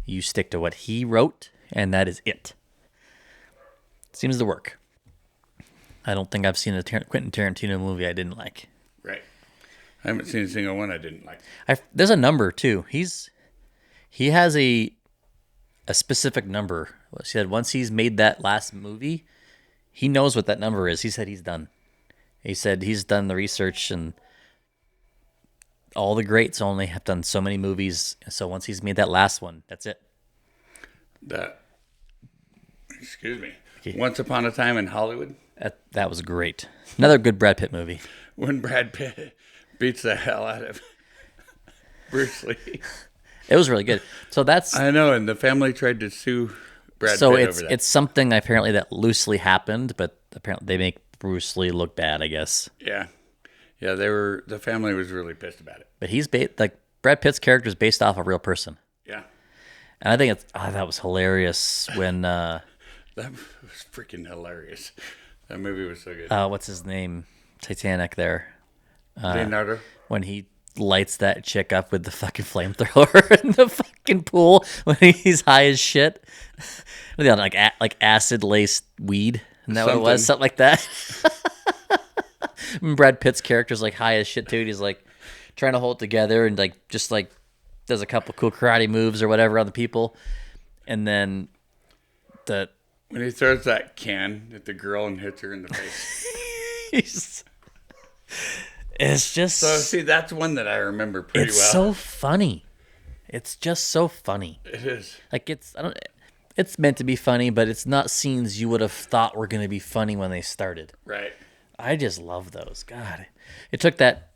S1: You stick to what he wrote, and that is it. Seems to work. I don't think I've seen a Quentin Tarantino movie I didn't like.
S2: Right. I haven't seen a single one I didn't like.
S1: There's a number too. He has a specific number. He said once he's made that last movie, he knows what that number is. He said he's done. He said he's done the research, and all the greats only have done so many movies. So once he's made that last one, that's it.
S2: Excuse me. Once Upon a Time in Hollywood.
S1: That was great. Another good Brad Pitt movie.
S2: When Brad Pitt beats the hell out of Bruce Lee.
S1: It was really good. So
S2: I know, and the family tried to sue Brad Pitt
S1: so
S2: over that.
S1: it's something apparently that loosely happened, but apparently they make Bruce Lee look bad, I guess.
S2: Yeah. Yeah, the family was really pissed about it.
S1: But he's Brad Pitt's character is based off a real person.
S2: Yeah.
S1: And I think that was hilarious when
S2: that was freaking hilarious. That movie was so good.
S1: what's his name? Titanic there.
S2: Leonardo.
S1: When he lights that chick up with the fucking flamethrower in the fucking pool when he's high as shit. Like acid laced weed. Isn't that what it was? Something like that. Brad Pitt's character's high as shit too. He's trying to hold it together and just does a couple cool karate moves or whatever on the people. And then
S2: when he throws that can at the girl and hits her in the face.
S1: It's just
S2: so see, that's one that I remember pretty well.
S1: It's so funny. It's just so funny.
S2: It is.
S1: It's meant to be funny, but it's not scenes you would have thought were going to be funny when they started.
S2: Right.
S1: I just love those. God, it took that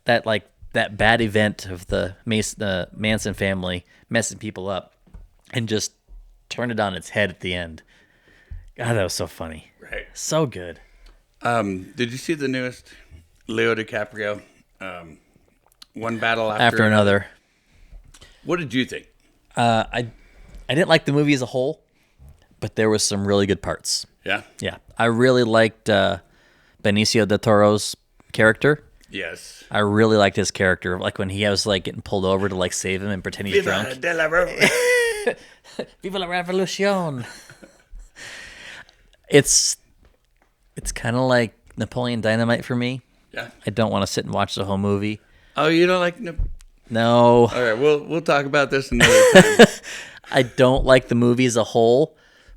S1: bad event of the Manson family messing people up, and just turned it on its head at the end. God, that was so funny.
S2: Right.
S1: So good.
S2: Did you see the newest Leo DiCaprio? One Battle After
S1: Another.
S2: What did you think?
S1: I didn't like the movie as a whole, but there was some really good parts.
S2: Yeah.
S1: Yeah, I really liked Benicio del Toro's character.
S2: Yes.
S1: I really liked his character, when he was getting pulled over to save him and pretend he's drunk. Viva la revolution! It's kind of like Napoleon Dynamite for me.
S2: Yeah.
S1: I don't want to sit and watch the whole movie.
S2: Oh, you don't like?
S1: No.
S2: All right, we'll talk about this another time.
S1: I don't like the movie as a whole,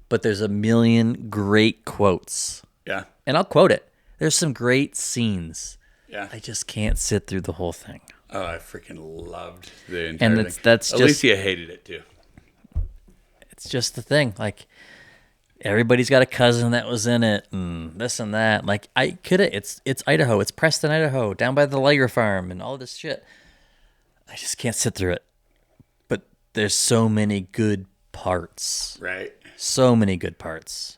S1: but there's a million great quotes.
S2: Yeah.
S1: And I'll quote it. There's some great scenes.
S2: Yeah.
S1: I just can't sit through the whole thing.
S2: Oh, I freaking loved the entire thing.
S1: That's
S2: Alicia hated it too.
S1: It's just the thing. Everybody's got a cousin that was in it, and this and that. It's Idaho. It's Preston, Idaho, down by the Lager farm, and all this shit. I just can't sit through it. But there's so many good parts.
S2: Right.
S1: So many good parts.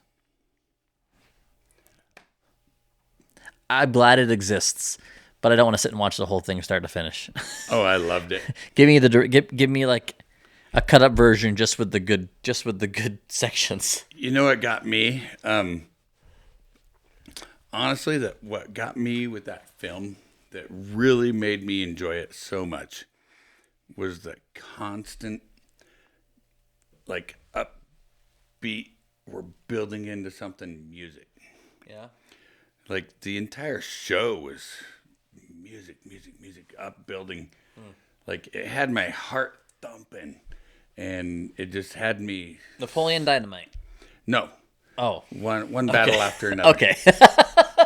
S1: I'm glad it exists, but I don't want to sit and watch the whole thing start to finish.
S2: Oh, I loved it.
S1: Give me like a cut up version just with the good sections.
S2: You know what got me? Honestly, what got me with that film that really made me enjoy it so much was the constant, like, upbeat, we're building into something music.
S1: Yeah.
S2: Like, the entire show was music, upbuilding. Like, it had my heart thumping, and it just had me...
S1: Napoleon Dynamite.
S2: No.
S1: Oh.
S2: One battle after another.
S1: Okay.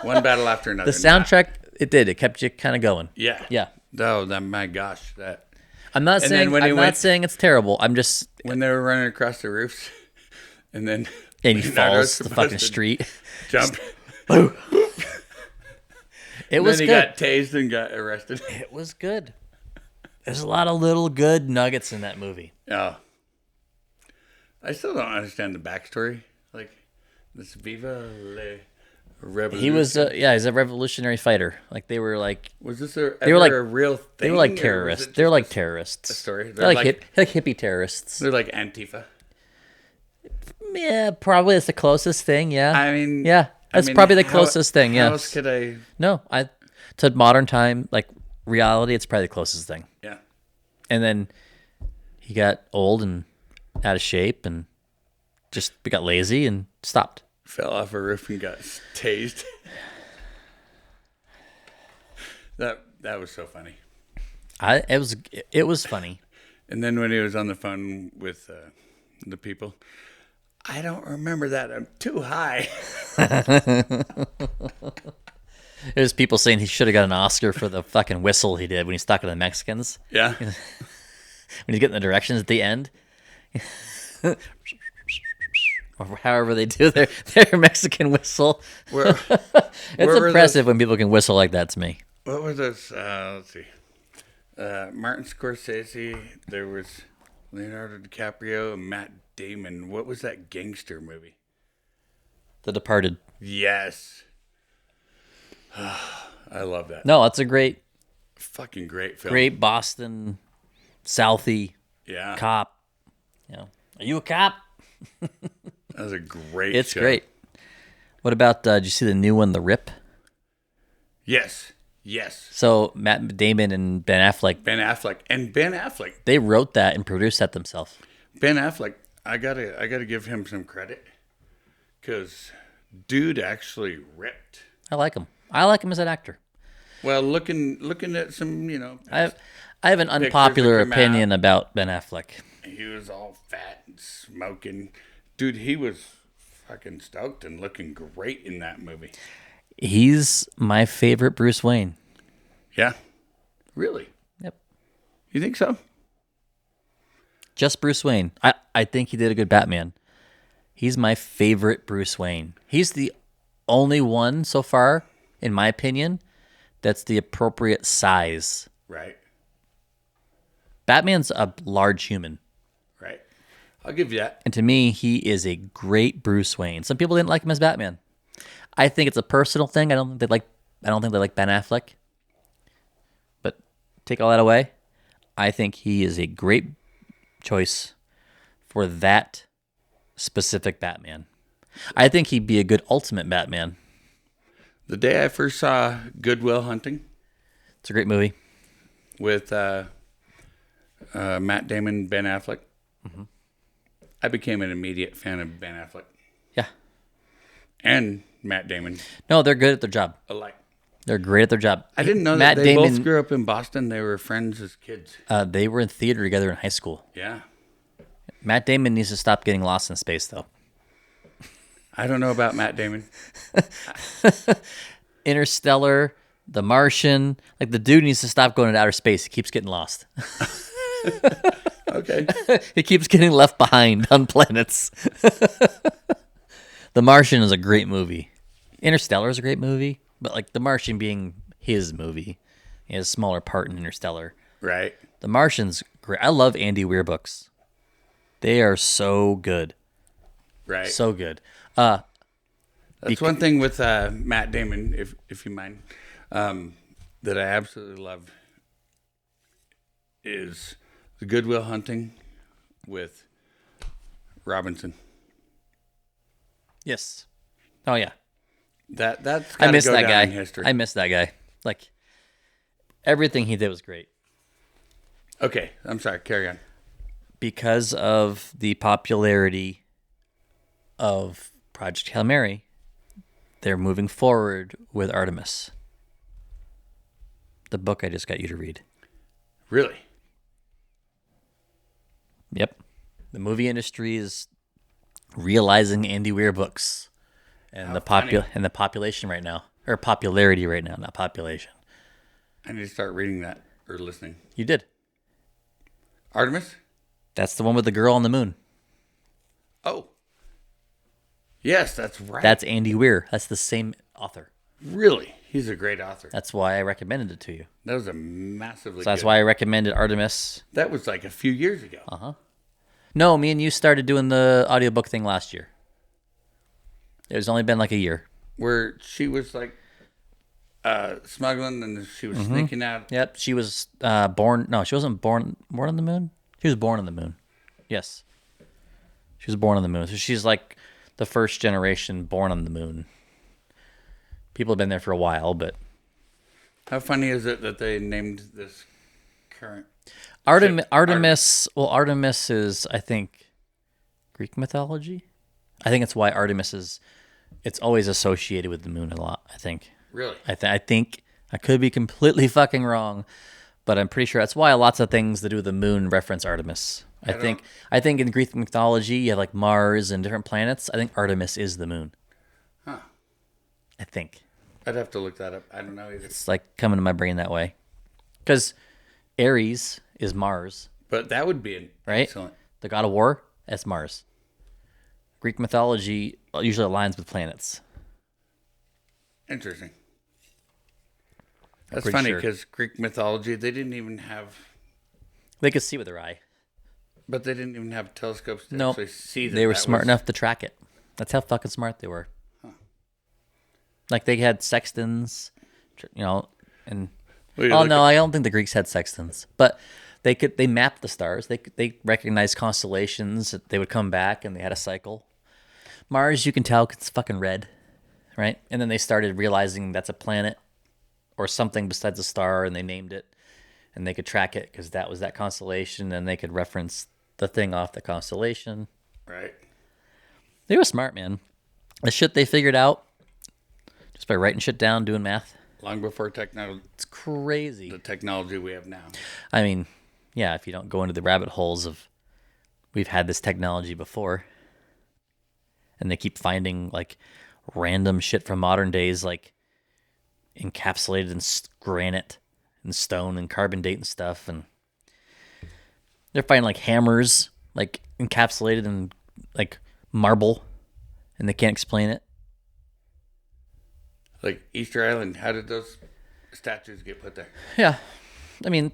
S2: One battle after another.
S1: The soundtrack, it kept you kind of going.
S2: Yeah.
S1: Yeah.
S2: Oh, my gosh, that...
S1: I'm not saying it's terrible. I'm just
S2: when they were running across the roofs, and then
S1: and he
S2: Leonardo's
S1: falls the
S2: supposed
S1: fucking
S2: to
S1: street.
S2: jump.
S1: It was
S2: then
S1: good.
S2: He got tased and got arrested.
S1: It was good. There's a lot of little good nuggets in that movie.
S2: Yeah. I still don't understand the backstory. Like this Viva le Revolution.
S1: He was he's a revolutionary fighter. Like they were like
S2: Was this
S1: were
S2: ever
S1: like-
S2: a real thing?
S1: they were like
S2: or was
S1: terrorists.
S2: it
S1: They're
S2: just
S1: like
S2: a
S1: terrorists.
S2: story?
S1: They're like hippie terrorists.
S2: They're like Antifa.
S1: Yeah, probably it's the closest thing. Yeah.
S2: I mean,
S1: yeah, that's probably the closest thing.
S2: How
S1: Yeah.
S2: else could I?
S1: No, to modern time like reality, it's probably the closest thing.
S2: Yeah.
S1: And then he got old and out of shape and just got lazy and stopped.
S2: Fell off a roof and got tased. That was so funny.
S1: It was funny.
S2: And then when he was on the phone with the people, I don't remember that. I'm too high.
S1: There's people saying he should have got an Oscar for the fucking whistle he did when he's talking to the Mexicans.
S2: Yeah.
S1: When he's getting the directions at the end. Or however they do their Mexican whistle.
S2: Where
S1: It's impressive when people can whistle like that to me.
S2: What was this? Let's see. Martin Scorsese. There was Leonardo DiCaprio and Matt Damon. What was that gangster movie?
S1: The Departed.
S2: Yes. I love that.
S1: No, it's a great
S2: Fucking great film.
S1: Boston Southie
S2: Yeah.
S1: cop. You know, are you a cop?
S2: That was a great
S1: It's
S2: show.
S1: great. What about, did you see the new one, The Rip?
S2: Yes.
S1: So Matt Damon and Ben Affleck,
S2: Ben Affleck.
S1: they wrote that and produced that themselves.
S2: Ben Affleck, I gotta give him some credit. Because dude actually ripped.
S1: I like him. I like him as an actor.
S2: Well, looking at some,
S1: I have an unpopular
S2: that come
S1: opinion about Ben Affleck.
S2: he was all fat and smoking. Dude, he was fucking stoked and looking great in that movie.
S1: He's my favorite Bruce Wayne.
S2: Yeah. Really?
S1: Yep.
S2: You think so?
S1: Just Bruce Wayne. I think he did a good Batman. He's my favorite Bruce Wayne. He's the only one so far, in my opinion, that's the appropriate size.
S2: Right.
S1: Batman's a large human.
S2: Right. I'll give you that.
S1: And to me, he is a great Bruce Wayne. Some people didn't like him as Batman. I think it's a personal thing. I don't think they like Ben Affleck. But take all that away, I think he is a great choice for that specific Batman. I think he'd be a good ultimate Batman.
S2: The day I first saw Good Will Hunting
S1: It's a great movie.
S2: with Matt Damon, Ben Affleck, I became an immediate fan of Ben Affleck
S1: Yeah.
S2: and Matt Damon
S1: No, they're good at their job.
S2: alike.
S1: They're great at their job.
S2: I didn't know
S1: Matt
S2: that they
S1: Damon,
S2: both grew up in Boston. They were friends as kids.
S1: They were in theater together in high school.
S2: Yeah.
S1: Matt Damon needs to stop getting lost in space, though.
S2: I don't know about Matt Damon.
S1: Interstellar, The Martian. Like, the dude needs to stop going into outer space. He keeps getting lost.
S2: Okay.
S1: He keeps getting left behind on planets. The Martian is a great movie. Interstellar is a great movie, but like The Martian being his movie, he has a smaller part in Interstellar.
S2: Right.
S1: The Martian's great. I love Andy Weir books. They are so good.
S2: Right.
S1: So good.
S2: That's one thing with Matt Damon, if you mind, that I absolutely love is the Good Will Hunting with Robinson.
S1: Yes. Oh, yeah.
S2: That's
S1: I
S2: got to
S1: miss
S2: go
S1: that
S2: down
S1: guy.
S2: in history.
S1: I miss that guy. Like, everything he did was great.
S2: Okay, I'm sorry. Carry on.
S1: Because of the popularity of Project Hail Mary, they're moving forward with Artemis. The book I just got you to read.
S2: Really?
S1: Yep. The movie industry is realizing Andy Weir books and
S2: How
S1: the
S2: funny.
S1: and the population right now, or popularity right now, not population.
S2: I need to start reading that or listening.
S1: You did.
S2: Artemis?
S1: That's the one with the girl on the moon.
S2: Oh. Yes, that's right.
S1: That's Andy Weir. That's the same author.
S2: Really? He's a great author.
S1: That's why I recommended it to you.
S2: That was a massively
S1: So that's
S2: good.
S1: why I recommended Artemis.
S2: That was like a few years ago.
S1: No, me and you started doing the audiobook thing last year. It was only been like a year.
S2: Where she was like smuggling and she was sneaking out.
S1: Yep, she was born. No, she wasn't born on the moon. She was born on the moon. Yes, she was born on the moon. So she's like the first generation born on the moon. People have been there for a while, but
S2: How funny is it that they named this current
S1: Artemis. Well, Artemis is, I think, Greek mythology. I think it's why Artemis is. It's always associated with the moon a lot. I think.
S2: Really?
S1: I think I could be completely fucking wrong, but I'm pretty sure that's why lots of things that do with the moon reference Artemis. I think in Greek mythology you have like Mars and different planets. I think Artemis is the moon.
S2: Huh.
S1: I think
S2: I'd have to look that up. I don't know either.
S1: it's like coming to my brain that way, because Ares is Mars,
S2: But that would be
S1: right?
S2: excellent.
S1: The god of war, that's Mars. Greek mythology usually aligns with planets.
S2: Interesting. That's
S1: pretty
S2: funny
S1: sure.
S2: because Greek mythology, they didn't even have,
S1: They could see with their eye.
S2: but they didn't even have telescopes to
S1: Nope.
S2: actually see that.
S1: They were
S2: that
S1: smart
S2: was-
S1: enough to track it. That's how fucking smart they were. Like they had sextants, and
S2: Well, you
S1: oh
S2: look
S1: no,
S2: at-
S1: I don't think the Greeks had sextants, but they mapped the stars. They recognized constellations. They would come back and they had a cycle. Mars, you can tell 'cause it's fucking red, right? And then they started realizing that's a planet or something besides a star, and they named it, and they could track it because that was that constellation, and they could reference the thing off the constellation.
S2: Right.
S1: They were smart, man. The shit they figured out just by writing shit down, doing math.
S2: Long before the
S1: It's crazy.
S2: technology we have now.
S1: I mean, yeah, if you don't go into the rabbit holes of we've had this technology before, and they keep finding like random shit from modern days, like encapsulated in granite and stone and carbon date and stuff, and they're finding like hammers like encapsulated in like marble, and they can't explain it.
S2: Like Easter Island, how did those statues get put there?
S1: Yeah, I mean,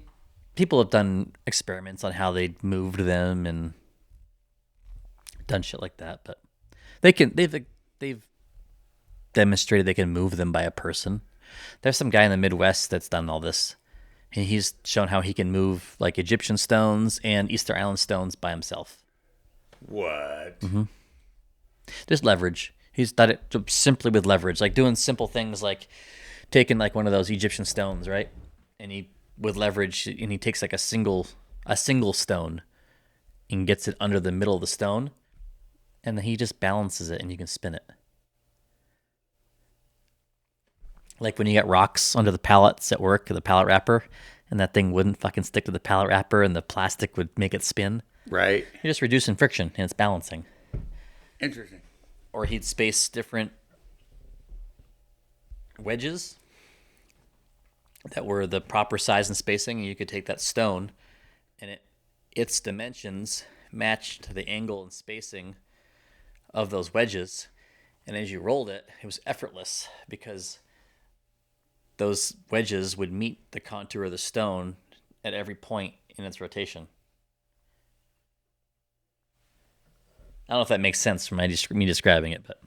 S1: people have done experiments on how they moved them and done shit like that, but they've demonstrated they can move them by a person. There's some guy in the Midwest that's done all this, and he's shown how he can move like Egyptian stones and Easter Island stones by himself.
S2: What?
S1: Just leverage. He's done it simply with leverage, like doing simple things like taking like one of those Egyptian stones, right? And he with leverage, and he takes like a single stone and gets it under the middle of the stone, and then he just balances it, and you can spin it. Like when you get rocks under the pallets at work, the pallet wrapper, and that thing wouldn't fucking stick to the pallet wrapper, and the plastic would make it spin.
S2: Right.
S1: You're just reducing friction, and it's balancing.
S2: Interesting.
S1: Or he'd space different wedges that were the proper size and spacing, and you could take that stone and its dimensions matched to the angle and spacing of those wedges, and as you rolled it, it was effortless because those wedges would meet the contour of the stone at every point in its rotation. I don't know if that makes sense from me describing it, but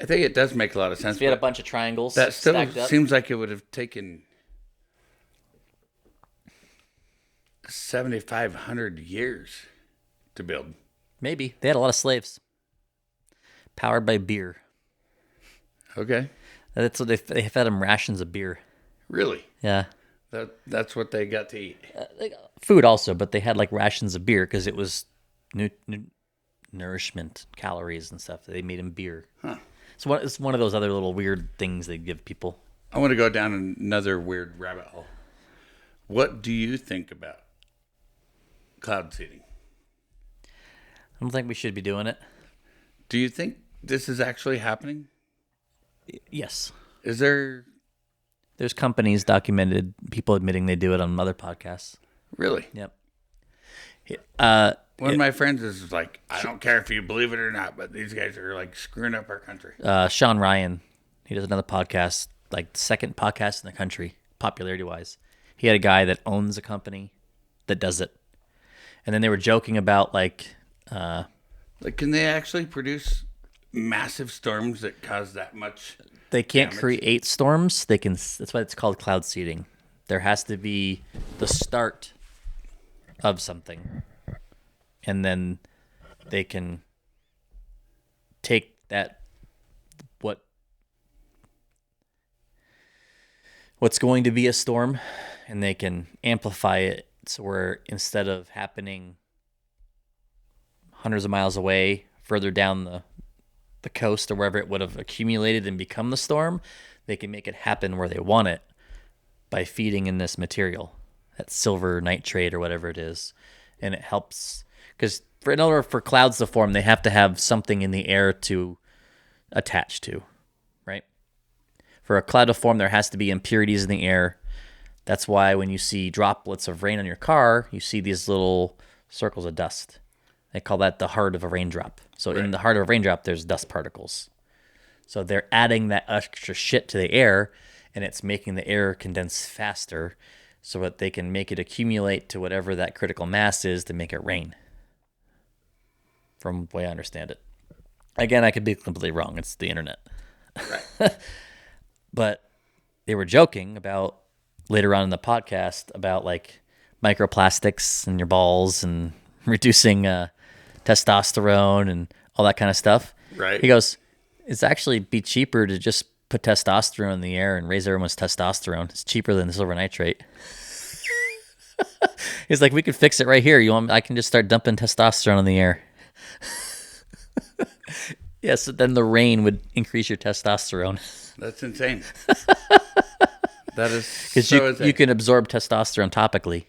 S2: I think it does make a lot of sense.
S1: we had a
S2: but
S1: bunch of triangles
S2: that still
S1: stacked up.
S2: seems like it would have taken 7,500 years to build.
S1: Maybe. They had a lot of slaves. Powered by beer.
S2: Okay.
S1: That's what they fed them rations of beer.
S2: Really?
S1: Yeah.
S2: That's what they got to eat.
S1: Food also, but they had like rations of beer because it was nourishment, calories and stuff. They made in beer.
S2: Huh.
S1: So it's one of those other little weird things they give people.
S2: I want to go down another weird rabbit hole. What do you think about cloud seeding?
S1: I don't think we should be doing it.
S2: Do you think this is actually happening?
S1: Yes.
S2: Is there
S1: There's companies documented, people admitting they do it on other podcasts.
S2: really?
S1: Yep.
S2: One of my friends is like, I don't care if you believe it or not, but these guys are like screwing up our country.
S1: Sean Ryan, he does another podcast, like the second podcast in the country, popularity-wise. He had a guy that owns a company that does it. And then they were joking about like
S2: can they actually produce massive storms that cause that much?
S1: they can't
S2: damage?
S1: create storms. They can. That's why it's called cloud seeding. There has to be the start of something, and then they can take that what's going to be a storm, and they can amplify it so where instead of happening hundreds of miles away, further down the coast or wherever it would have accumulated and become the storm, they can make it happen where they want it by feeding in this material, that silver nitrate or whatever it is. And it helps because in order for clouds to form, they have to have something in the air to attach to, right? For a cloud to form, there has to be impurities in the air. That's why when you see droplets of rain on your car, you see these little circles of dust. They call that the heart of a raindrop. So in the heart of a raindrop, there's dust particles. So they're adding that extra shit to the air, and it's making the air condense faster so that they can make it accumulate to whatever that critical mass is to make it rain. From the way I understand it. Again, I could be completely wrong. It's the internet.
S2: Right.
S1: But they were joking about later on in the podcast about like microplastics in your balls and reducing testosterone and all that kind of stuff.
S2: Right.
S1: He goes, it's actually be cheaper to just put testosterone in the air and raise everyone's testosterone. It's cheaper than the silver nitrate. He's like, we could fix it right here. I can just start dumping testosterone in the air. Yeah, so then the rain would increase your testosterone.
S2: That's insane. That is
S1: Because
S2: so insane.
S1: you can absorb testosterone topically.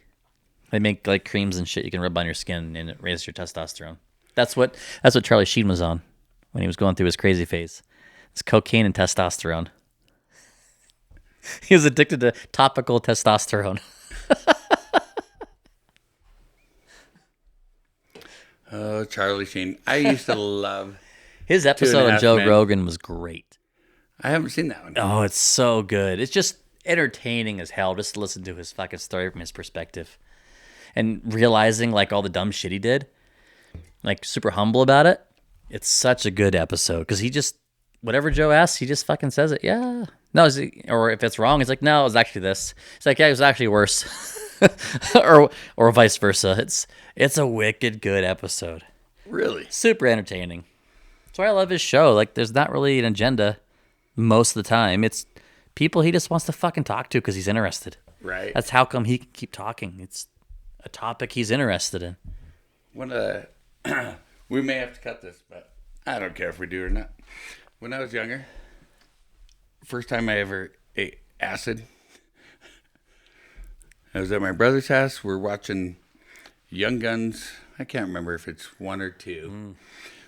S1: They make like creams and shit you can rub on your skin and it raises your testosterone. That's what Charlie Sheen was on when he was going through his crazy phase. It's cocaine and testosterone. He was addicted to topical testosterone.
S2: Oh, Charlie Sheen. I used to love.
S1: His episode on
S2: Half
S1: Joe
S2: Men.
S1: Rogan was great.
S2: I haven't seen that one.
S1: Oh, it's so good. It's just entertaining as hell just to listen to his fucking story from his perspective. And realizing like all the dumb shit he did. Like super humble about it. It's such a good episode because he just, whatever Joe asks, he just fucking says it. Yeah. No, or if it's wrong, he's like, no, it was actually this. It's like, yeah, it was actually worse. or vice versa. It's a wicked good episode.
S2: Really?
S1: Super entertaining. That's why I love his show. Like, there's not really an agenda most of the time. It's people he just wants to fucking talk to because he's interested.
S2: Right.
S1: That's how come he can keep talking. It's a topic he's interested in.
S2: We may have to cut this, but I don't care if we do or not. When I was younger, first time I ever ate acid, I was at my brother's house. We're watching Young Guns. I can't remember if it's 1 or 2.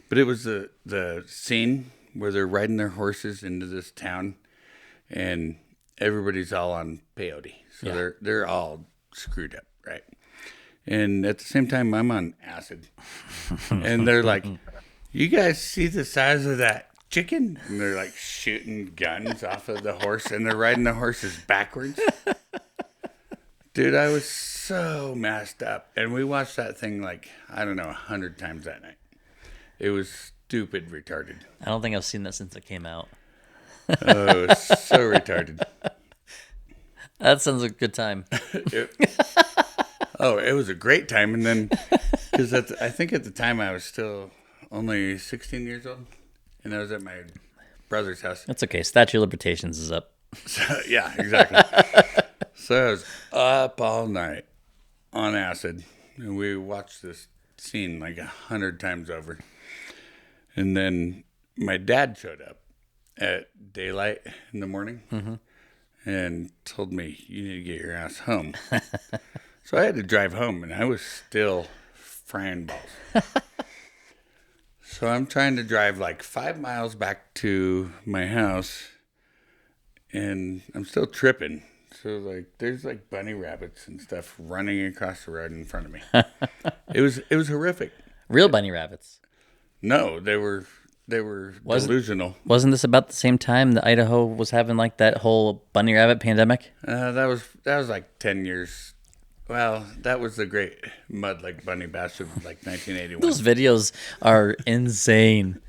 S2: But it was the scene where they're riding their horses into this town, and everybody's all on peyote. So they're all screwed up, right? And at the same time, I'm on acid. And they're like, you guys see the size of that chicken? And they're like shooting guns off of the horse, and they're riding the horses backwards. Dude, I was so messed up. And we watched that thing like, I don't know, 100 times that night. It was stupid retarded.
S1: I don't think I've seen that since it came out.
S2: Oh, it was so retarded.
S1: That sounds like a good time.
S2: It was a great time. And then, because I think at the time I was still only 16 years old, and I was at my brother's house.
S1: That's okay. Statute of Limitations is up.
S2: So, yeah, exactly. So I was up all night on acid, and we watched this scene like 100 times over. And then my dad showed up at daylight in the morning and told me, "You need to get your ass home." So I had to drive home, and I was still frying balls. So I'm trying to drive like 5 miles back to my house, and I'm still tripping. So like, there's like bunny rabbits and stuff running across the road in front of me. It was horrific.
S1: Real bunny rabbits.
S2: No, they were delusional.
S1: Wasn't this about the same time that Idaho was having like that whole bunny rabbit pandemic?
S2: That was like 10 years. Well, that was the great mud like bunny bash of like 1981.
S1: Those videos are insane.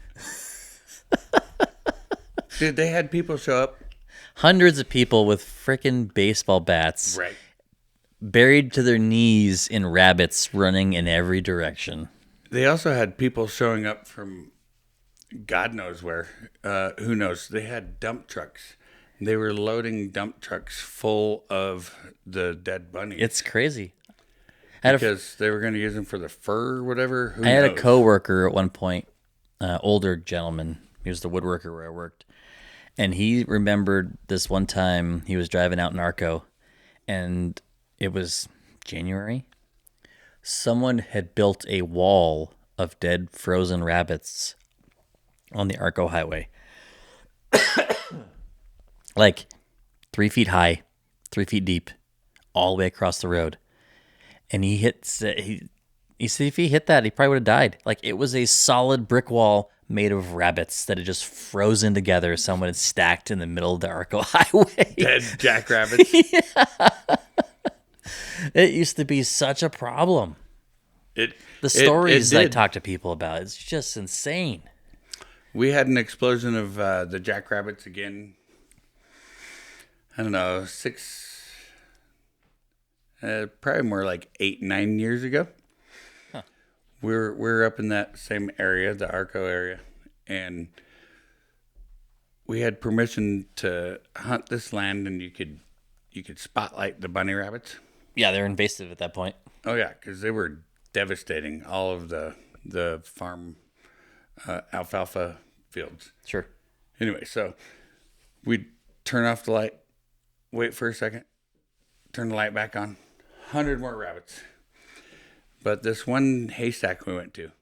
S2: Dude, they had people show up.
S1: Hundreds of people with frickin' baseball bats
S2: Right.
S1: buried to their knees in rabbits running in every direction.
S2: They also had people showing up from God knows where. Who knows? They had dump trucks. They were loading dump trucks full of the dead bunnies.
S1: It's crazy.
S2: Because they were going to use them for the fur or whatever. Who
S1: I had a
S2: knows?
S1: coworker at one point, older gentleman. He was the woodworker where I worked. And he remembered this one time he was driving out in Arco, and it was January. Someone had built a wall of dead frozen rabbits on the Arco Highway. Like 3 feet high, 3 feet deep, all the way across the road. And he said if he hit that, he probably would have died. Like, it was a solid brick wall made of rabbits that had just frozen together. Someone had stacked in the middle of the Arco Highway.
S2: Dead jackrabbits.
S1: It used to be such a problem. The stories I talk to people about, it's just insane.
S2: We had an explosion of the jackrabbits again. I don't know, probably more like 8-9 years ago.
S1: Huh.
S2: We're up in that same area, the Arco area, and we had permission to hunt this land, and you could spotlight the bunny rabbits.
S1: Yeah, they're invasive at that point.
S2: Oh yeah, because they were devastating all of the farm alfalfa fields.
S1: Sure.
S2: Anyway, so we'd turn off the light, wait for a second, turn the light back on, 100 more rabbits. But this one haystack we went to,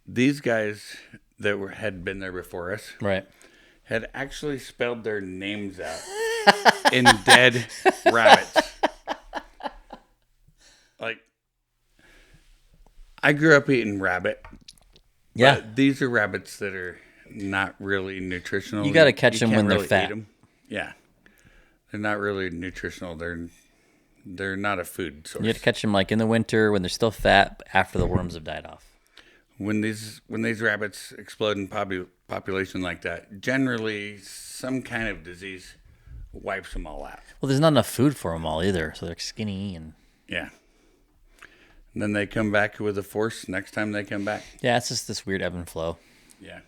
S2: these guys that had been there before us,
S1: Right.
S2: had actually spelled their names out in dead rabbits. Like, I grew up eating rabbit.
S1: Yeah.
S2: But these are rabbits that are not really nutritional.
S1: You got to catch them
S2: can't
S1: when they're
S2: really
S1: fat.
S2: eat 'em. Yeah. They're not really nutritional. They're not a food source.
S1: You have to catch them like in the winter when they're still fat after the worms have died off.
S2: When these rabbits explode in population like that, generally some kind of disease wipes them all out.
S1: Well, there's not enough food for them all either, so they're skinny and
S2: Yeah. And then they come back with a force next time they come back.
S1: yeah, it's just this weird ebb and flow.
S2: Yeah.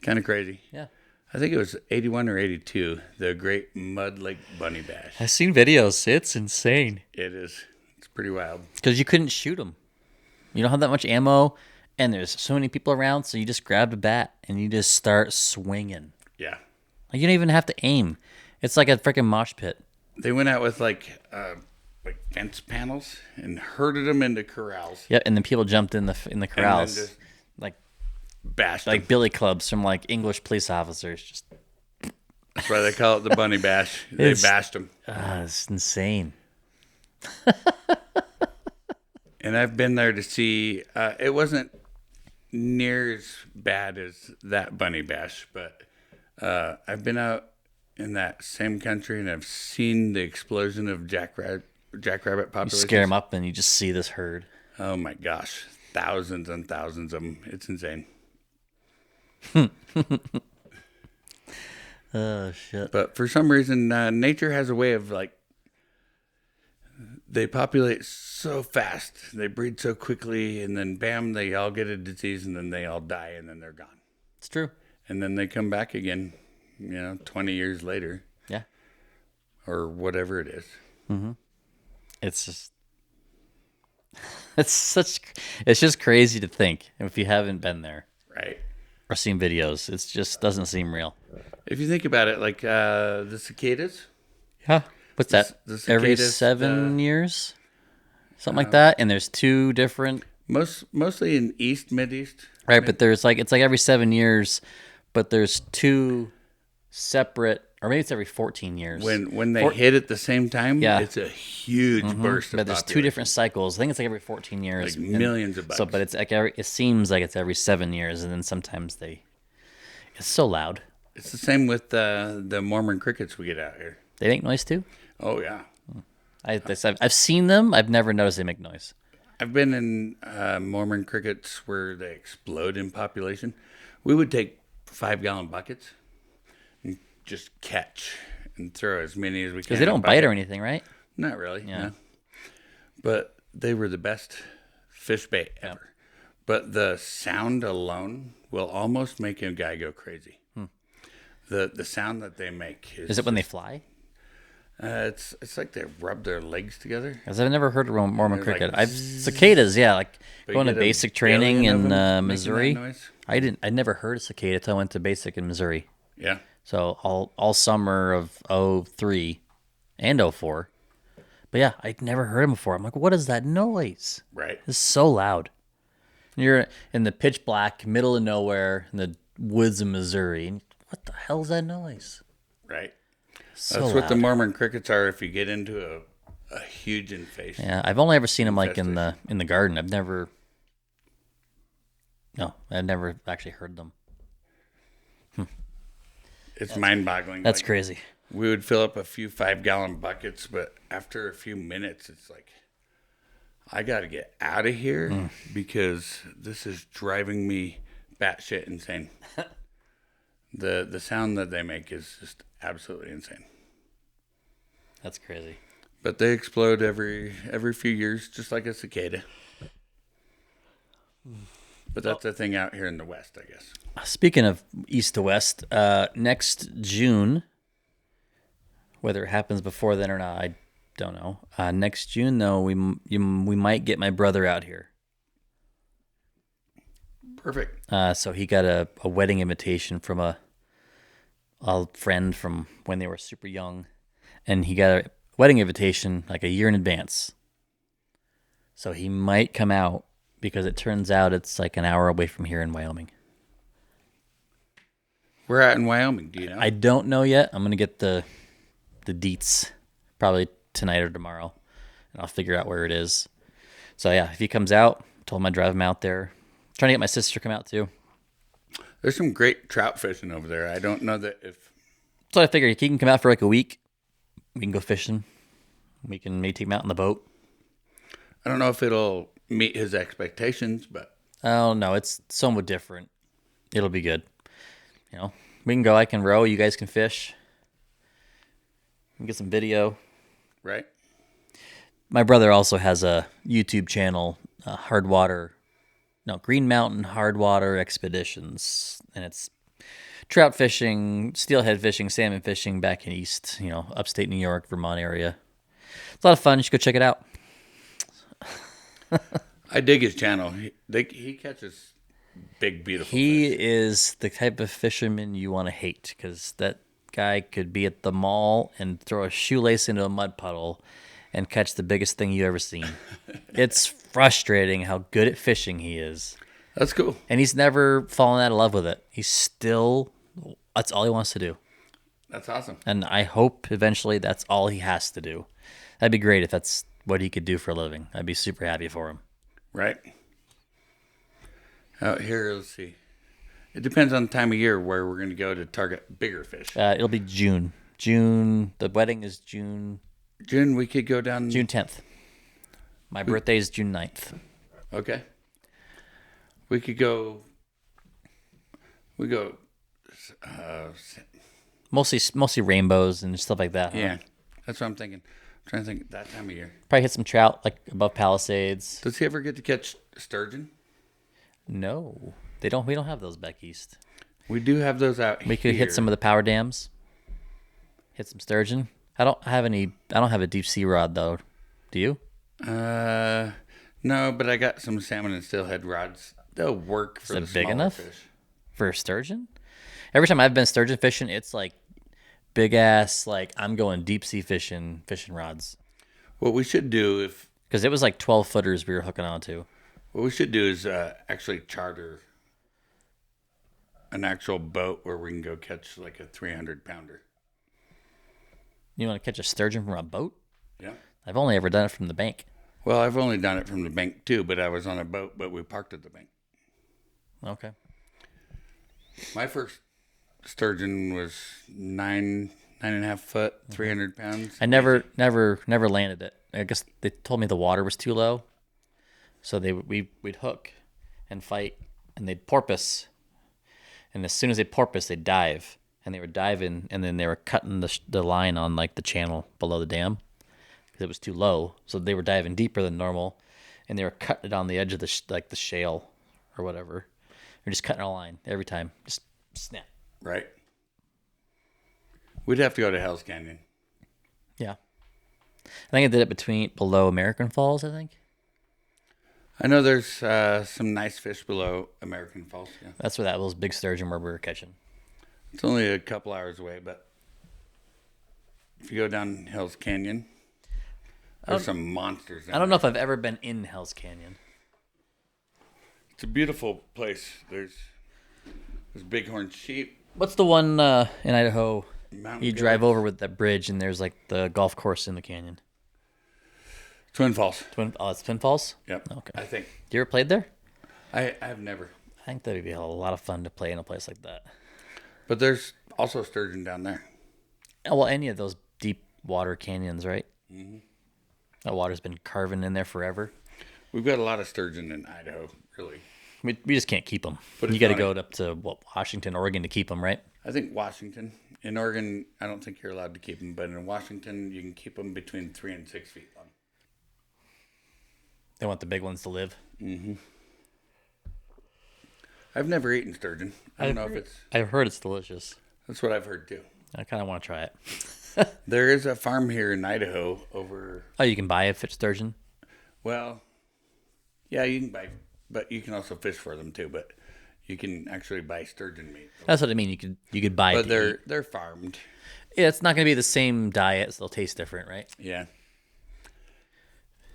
S2: Kind of crazy.
S1: Yeah.
S2: I think it was 81 or 82, the Great Mud Lake Bunny Bash.
S1: I've seen videos. It's insane.
S2: It is. It's pretty wild.
S1: Because you couldn't shoot them. You don't have that much ammo, and there's so many people around, so you just grab a bat and you just start swinging.
S2: Yeah.
S1: Like, you don't even have to aim. It's like a freaking mosh pit.
S2: They went out with like fence panels and herded them into corrals.
S1: Yep, and then people jumped in the corrals,
S2: just
S1: like
S2: bashed them.
S1: billy clubs from like English police officers. Just
S2: That's why they call it the Bunny Bash. They
S1: It's-
S2: bashed them.
S1: it's insane.
S2: And I've been there to see, it wasn't near as bad as that Bunny Bash, but I've been out in that same country and I've seen the explosion of jackrabbit
S1: You
S2: populations.
S1: scare them up, and you just see this herd.
S2: Oh my gosh. thousands and thousands of them. It's insane.
S1: Oh shit.
S2: But for some reason, nature has a way of like, they populate so fast, they breed so quickly, and then bam, they all get a disease, and then they all die, and then they're gone.
S1: It's true.
S2: And then they come back again, 20 years later.
S1: Yeah.
S2: Or whatever it is.
S1: It's just it's just crazy to think if you haven't been there
S2: Right.
S1: or seen videos. It just doesn't seem real.
S2: If you think about it, like the cicadas,
S1: Yeah. What's that?
S2: The
S1: Every
S2: cicadas,
S1: 7 years? Something like that. And there's 2 different.
S2: mostly in East, Mid-East.
S1: Right, but there's it's like every 7 years, but there's 2 separate, or maybe it's every 14 years.
S2: When they hit at the same time,
S1: Yeah.
S2: it's a huge burst of
S1: But there's 2
S2: population.
S1: different cycles. I think it's like every 14 years.
S2: Like millions of bugs.
S1: So, but it's like it seems like it's every 7 years, and then sometimes it's so loud.
S2: It's the same with the Mormon crickets we get out here.
S1: They make noise too.
S2: Oh, yeah.
S1: I've seen them. I've never noticed they make noise.
S2: I've been in Mormon crickets where they explode in population. We would take 5-gallon buckets and just catch and throw as many as we can.
S1: Because they don't bite or anything, right?
S2: Not really,
S1: Yeah.
S2: no. But they were the best fish bait ever. But the sound alone will almost make a guy go crazy. The sound that they make
S1: Is it when they fly?
S2: it's like they rub their legs together.
S1: Because I've never heard of Mormon
S2: They're like
S1: cricket. I've cicadas, yeah, like
S2: But
S1: going to
S2: you get a
S1: basic training
S2: billion of
S1: in
S2: them making
S1: Missouri.
S2: that noise?
S1: I never heard of cicada until I went to basic in Missouri.
S2: Yeah.
S1: So all summer of 03 and 04. But yeah, I'd never heard them before. I'm like, what is that noise?
S2: Right.
S1: It's so loud. You're in the pitch black middle of nowhere in the woods of Missouri. And what the hell's that noise?
S2: Right.
S1: So
S2: That's what the
S1: loud.
S2: Mormon crickets are if you get into a huge infestation.
S1: Yeah, I've only ever seen them like in the garden. I've never actually heard them.
S2: It's mind-boggling.
S1: That's
S2: Like,
S1: crazy.
S2: we would fill up a few 5-gallon buckets, but after a few minutes, it's like, I got to get out of here because this is driving me batshit insane. The sound that they make is just absolutely insane.
S1: That's crazy.
S2: But they explode every few years, just like a cicada. But that's a thing out here in the West, I guess.
S1: Speaking of east to west, next June, whether it happens before then or not, I don't know. Next June, though, we might get my brother out here.
S2: Perfect.
S1: So he got a wedding invitation from a friend from when they were super young, and he got a wedding invitation like a year in advance. So he might come out because it turns out it's like an hour away from here in Wyoming.
S2: We're out in Wyoming, do you know?
S1: I don't know yet. I'm gonna get the deets probably tonight or tomorrow, and I'll figure out where it is. So yeah, if he comes out, told him I'd drive him out there. Trying to get my sister to come out too.
S2: There's some great trout fishing over there. I don't know that if...
S1: So I figured he can come out for like a week. We can go fishing. We can maybe take him out in the boat.
S2: I don't know if it'll meet his expectations, but...
S1: Oh no, it's somewhat different. It'll be good. You know, we can go. I can row. You guys can fish. We can get some video.
S2: Right?
S1: My brother also has a YouTube channel, Green Mountain Hardwater Expeditions, and it's trout fishing, steelhead fishing, salmon fishing back in east, upstate New York, Vermont area. It's a lot of fun. You should go check it out.
S2: I dig his channel. He catches big, beautiful
S1: He
S2: fish.
S1: is the type of fisherman you want to hate because that guy could be at the mall and throw a shoelace into a mud puddle and catch the biggest thing you ever seen. It's frustrating how good at fishing he is.
S2: That's cool.
S1: And he's never fallen out of love with it. That's all he wants to do.
S2: That's awesome.
S1: And I hope eventually that's all he has to do. That'd be great if that's what he could do for a living. I'd be super happy for him.
S2: Right? Out here, let's see. It depends on the time of year where we're going to go to target bigger fish.
S1: It'll be June. The wedding is June
S2: June, we could go down...
S1: June 10th. My birthday is June 9th.
S2: Okay. We could go. We go.
S1: Mostly rainbows and stuff like that. Huh?
S2: Yeah, that's what I'm thinking. I'm trying to think that time of year.
S1: Probably hit some trout like above Palisades.
S2: Does he ever get to catch sturgeon?
S1: No, they don't. We don't have those back east.
S2: We do have those out here.
S1: We could hit some of the power dams. Hit some sturgeon. I don't have a deep sea rod though. Do you?
S2: No, but I got some salmon and steelhead rods. They'll work for
S1: Is it
S2: the
S1: big
S2: smaller
S1: enough?
S2: fish.
S1: For sturgeon? Every time I've been sturgeon fishing, it's like big ass, like I'm going deep sea fishing rods.
S2: What we should do
S1: Because it was like 12 footers we were hooking onto.
S2: what we should do is actually charter an actual boat where we can go catch like a 300-pounder.
S1: You want to catch a sturgeon from a boat?
S2: Yeah.
S1: I've only ever done it from the bank.
S2: Well, I've only done it from the bank too, but I was on a boat, but we parked at the bank.
S1: Okay.
S2: My first sturgeon was 9.5 foot, 300 pounds.
S1: I never landed it. I guess they told me the water was too low. So we'd hook and fight, and they'd porpoise. And as soon as they porpoise, they'd dive. And they were diving, and then they were cutting the line on like the channel below the dam because it was too low. So they were diving deeper than normal, and they were cutting it on the edge of the the shale or whatever. They're just cutting a line every time, just snap.
S2: Right. We'd have to go to Hell's Canyon.
S1: Yeah, I think I did it below American Falls. I think
S2: I know there's some nice fish below American Falls. Yeah.
S1: that's where those big sturgeon were we were catching.
S2: It's only a couple hours away, but if you go down Hell's Canyon, there's some monsters down
S1: I don't
S2: there.
S1: know if I've ever been in Hell's Canyon.
S2: It's a beautiful place. There's bighorn sheep.
S1: What's the one in Idaho?
S2: Mountain
S1: You drive
S2: goats.
S1: over with that bridge, and there's like the golf course in the canyon.
S2: Twin Falls.
S1: It's Twin Falls?
S2: Yep.
S1: Okay.
S2: I think
S1: You ever played there?
S2: I've never.
S1: I think that'd be a lot of fun to play in a place like that.
S2: But there's also sturgeon down there.
S1: Well, any of those deep water canyons, right? Mm-hmm. That water's been carving in there forever.
S2: We've got a lot of sturgeon in Idaho, really.
S1: We just can't keep them.
S2: But
S1: You
S2: it's
S1: got to
S2: funny.
S1: go up to Washington, Oregon to keep them, right?
S2: I think Washington. In Oregon, I don't think you're allowed to keep them, but in Washington, you can keep them between 3 and 6 feet long.
S1: They want the big ones to live.
S2: I've never eaten sturgeon. I don't know if it's.
S1: I've heard it's delicious.
S2: That's what I've heard too.
S1: I kind of want to try it.
S2: There is a farm here in Idaho over.
S1: Oh, you can buy a fish sturgeon?
S2: Well, yeah, you can buy, but you can also fish for them too. But you can actually buy sturgeon meat.
S1: That's what I mean. You could buy it.
S2: But
S1: to eat.
S2: they're farmed.
S1: Yeah, it's not going to be the same diet. So they'll taste different, right?
S2: Yeah.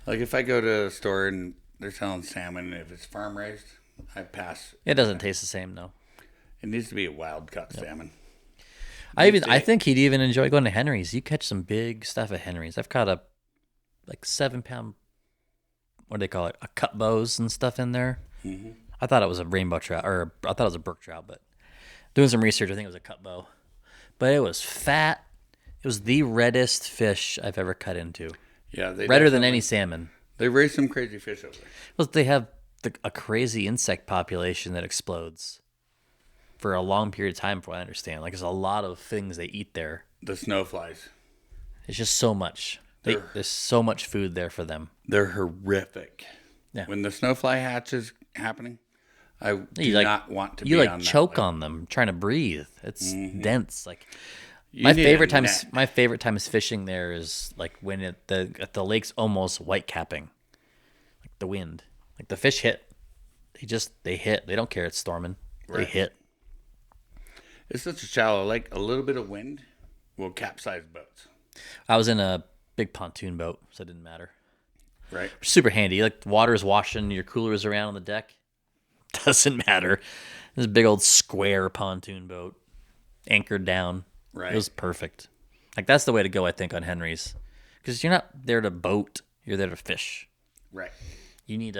S2: Like if I go to a store and they're selling salmon, if it's farm raised, I pass.
S1: It doesn't taste the same, though.
S2: It needs to be a wild caught salmon.
S1: I think he'd even enjoy going to Henry's. You catch some big stuff at Henry's. I've caught a 7-pound. What do they call it? A cut bows and stuff in there. Mm-hmm. I thought it was a rainbow trout, or I thought it was a brook trout. But doing some research, I think it was a cut bow. But it was fat. It was the reddest fish I've ever cut into.
S2: Yeah, they
S1: Redder than
S2: definitely-
S1: any salmon.
S2: They raise some crazy fish over there.
S1: Well, they have a crazy insect population that explodes for a long period of time, from what I understand. Like, there's a lot of things they eat there.
S2: The snowflies.
S1: It's just so much. There's so much food there for them.
S2: They're horrific.
S1: Yeah.
S2: When the snowfly hatch is happening, I do
S1: You, like-
S2: not want to
S1: You
S2: be
S1: like
S2: on
S1: choke
S2: that.
S1: on them trying to breathe. It's dense. Like
S2: You
S1: my
S2: need a
S1: favorite times.
S2: net.
S1: My favorite times fishing there is like when the lake's almost white capping, like the wind. Like the fish hit. They hit. They don't care it's storming. They
S2: Right.
S1: hit.
S2: It's such a shallow lake. A little bit of wind will capsize boats.
S1: I was in a big pontoon boat, so it didn't matter.
S2: Right.
S1: Super handy. Like the water's washing your coolers around on the deck. Doesn't matter. This big old square pontoon boat, anchored down.
S2: Right.
S1: It was perfect. Like that's the way to go, I think, on Henry's, because you're not there to boat. You're there to fish.
S2: Right.
S1: You need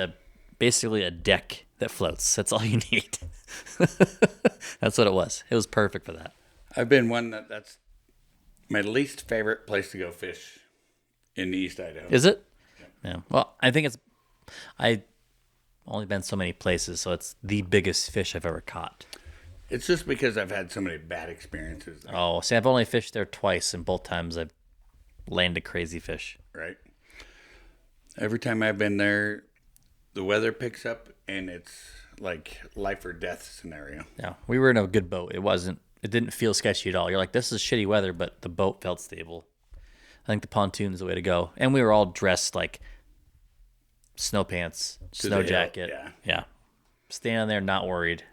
S1: basically a deck that floats. That's all you need. That's what it was. It was perfect for that.
S2: I've been one that's my least favorite place to go fish in East Idaho.
S1: Is it? Yeah. Well, I think it's. only been so many places, so it's the biggest fish I've ever caught.
S2: It's just because I've had so many bad experiences there,
S1: Oh, see, I've only fished there twice, and both times I've landed crazy fish.
S2: right? Every time I've been there, the weather picks up and it's like life or death scenario.
S1: Yeah, we were in a good boat. It didn't feel sketchy at all. You're like, this is shitty weather, but the boat felt stable. I think the pontoon's the way to go. And we were all dressed like snow pants, snow
S2: the hill,
S1: jacket.
S2: yeah.
S1: Yeah. Standing there, not worried.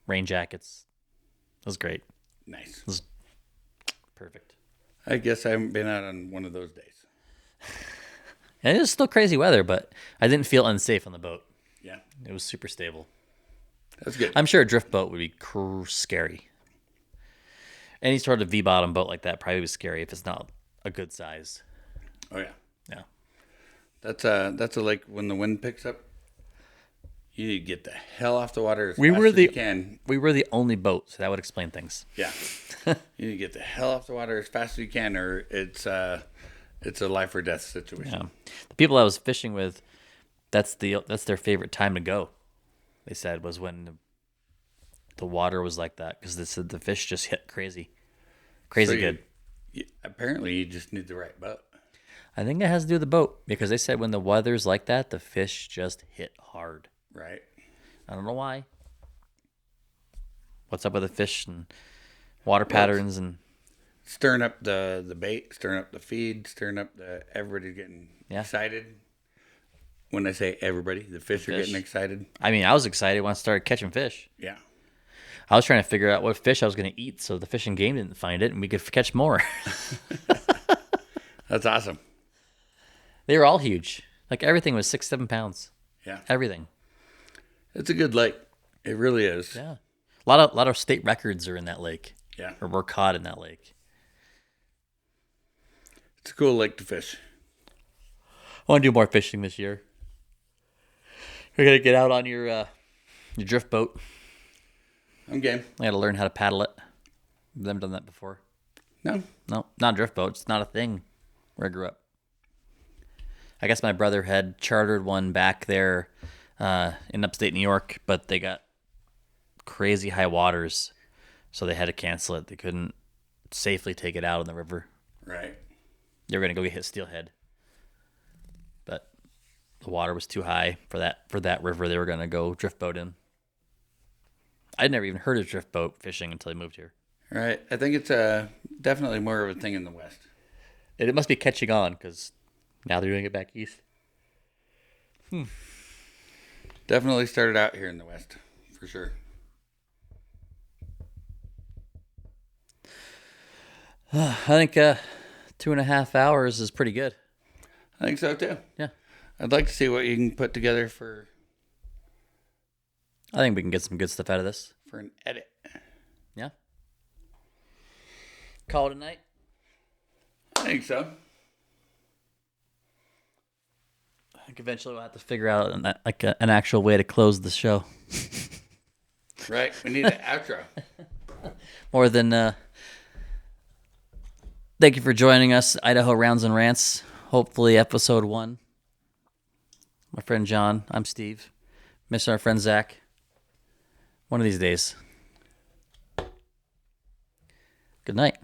S1: Rain jackets. It was great.
S2: Nice.
S1: Perfect.
S2: I guess I haven't been out on one of those days.
S1: And it was still crazy weather, but I didn't feel unsafe on the boat.
S2: Yeah,
S1: It was super stable.
S2: that's good.
S1: I'm sure a drift boat would be scary. Any sort of V-bottom boat like that probably was scary if it's not a good size.
S2: Oh yeah,
S1: Yeah.
S2: that's a like when the wind picks up, you need to get the hell off the water as
S1: We
S2: fast
S1: were
S2: as
S1: the-
S2: you can.
S1: We were the only boat, so that would explain things.
S2: Yeah, you need to get the hell off the water as fast as you can, or it's a life or death situation.
S1: Yeah. The people I was fishing with, that's their favorite time to go. They said was when the water was like that because they said the fish just hit crazy
S2: So
S1: good.
S2: Apparently, you just need the right boat.
S1: I think it has to do with the boat because they said when the weather's like that, the fish just hit hard.
S2: Right.
S1: I don't know why. What's up with the fish and water patterns and
S2: Stirring up the bait, stirring up the feed, stirring up everybody getting
S1: Yeah.
S2: excited. When I say everybody, the fish are
S1: fish.
S2: getting excited.
S1: I mean, I was excited when I started catching fish.
S2: Yeah.
S1: I was trying to figure out what fish I was going to eat so the fish and game didn't find it and we could catch more.
S2: That's awesome.
S1: They were all huge. Like everything was 6-7 pounds.
S2: Yeah.
S1: Everything.
S2: It's a good lake. It really is.
S1: Yeah. A lot of state records are in that lake.
S2: Yeah.
S1: Or were caught in that lake.
S2: It's a cool lake to fish.
S1: I want to do more fishing this year. We're going to get out on your drift boat.
S2: I'm game.
S1: I got to learn how to paddle it. I've never done that before.
S2: No.
S1: No, not drift boat. It's not a thing where I grew up. I guess my brother had chartered one back there in upstate New York, but they got crazy high waters, so they had to cancel it. They couldn't safely take it out in the river.
S2: Right.
S1: They were going to go get steelhead, but the water was too high for that river. They were going to go drift boat in. I'd never even heard of drift boat fishing until I moved here.
S2: Right. I think it's definitely more of a thing in the West.
S1: And it must be catching on because now they're doing it back east.
S2: Definitely started out here in the West, for sure.
S1: I think 2.5 hours is pretty good.
S2: I think so too.
S1: Yeah.
S2: I'd like to see what you can put together for
S1: I think we can get some good stuff out of this.
S2: an edit.
S1: Yeah. Call it a night.
S2: I think so.
S1: I think eventually we'll have to figure out an actual way to close the show.
S2: Right. We need an outro.
S1: More than thank you for joining us, Idaho Rounds and Rants. Hopefully episode 1. My friend John, I'm Steve. Miss our friend Zach. One of these days. Good night.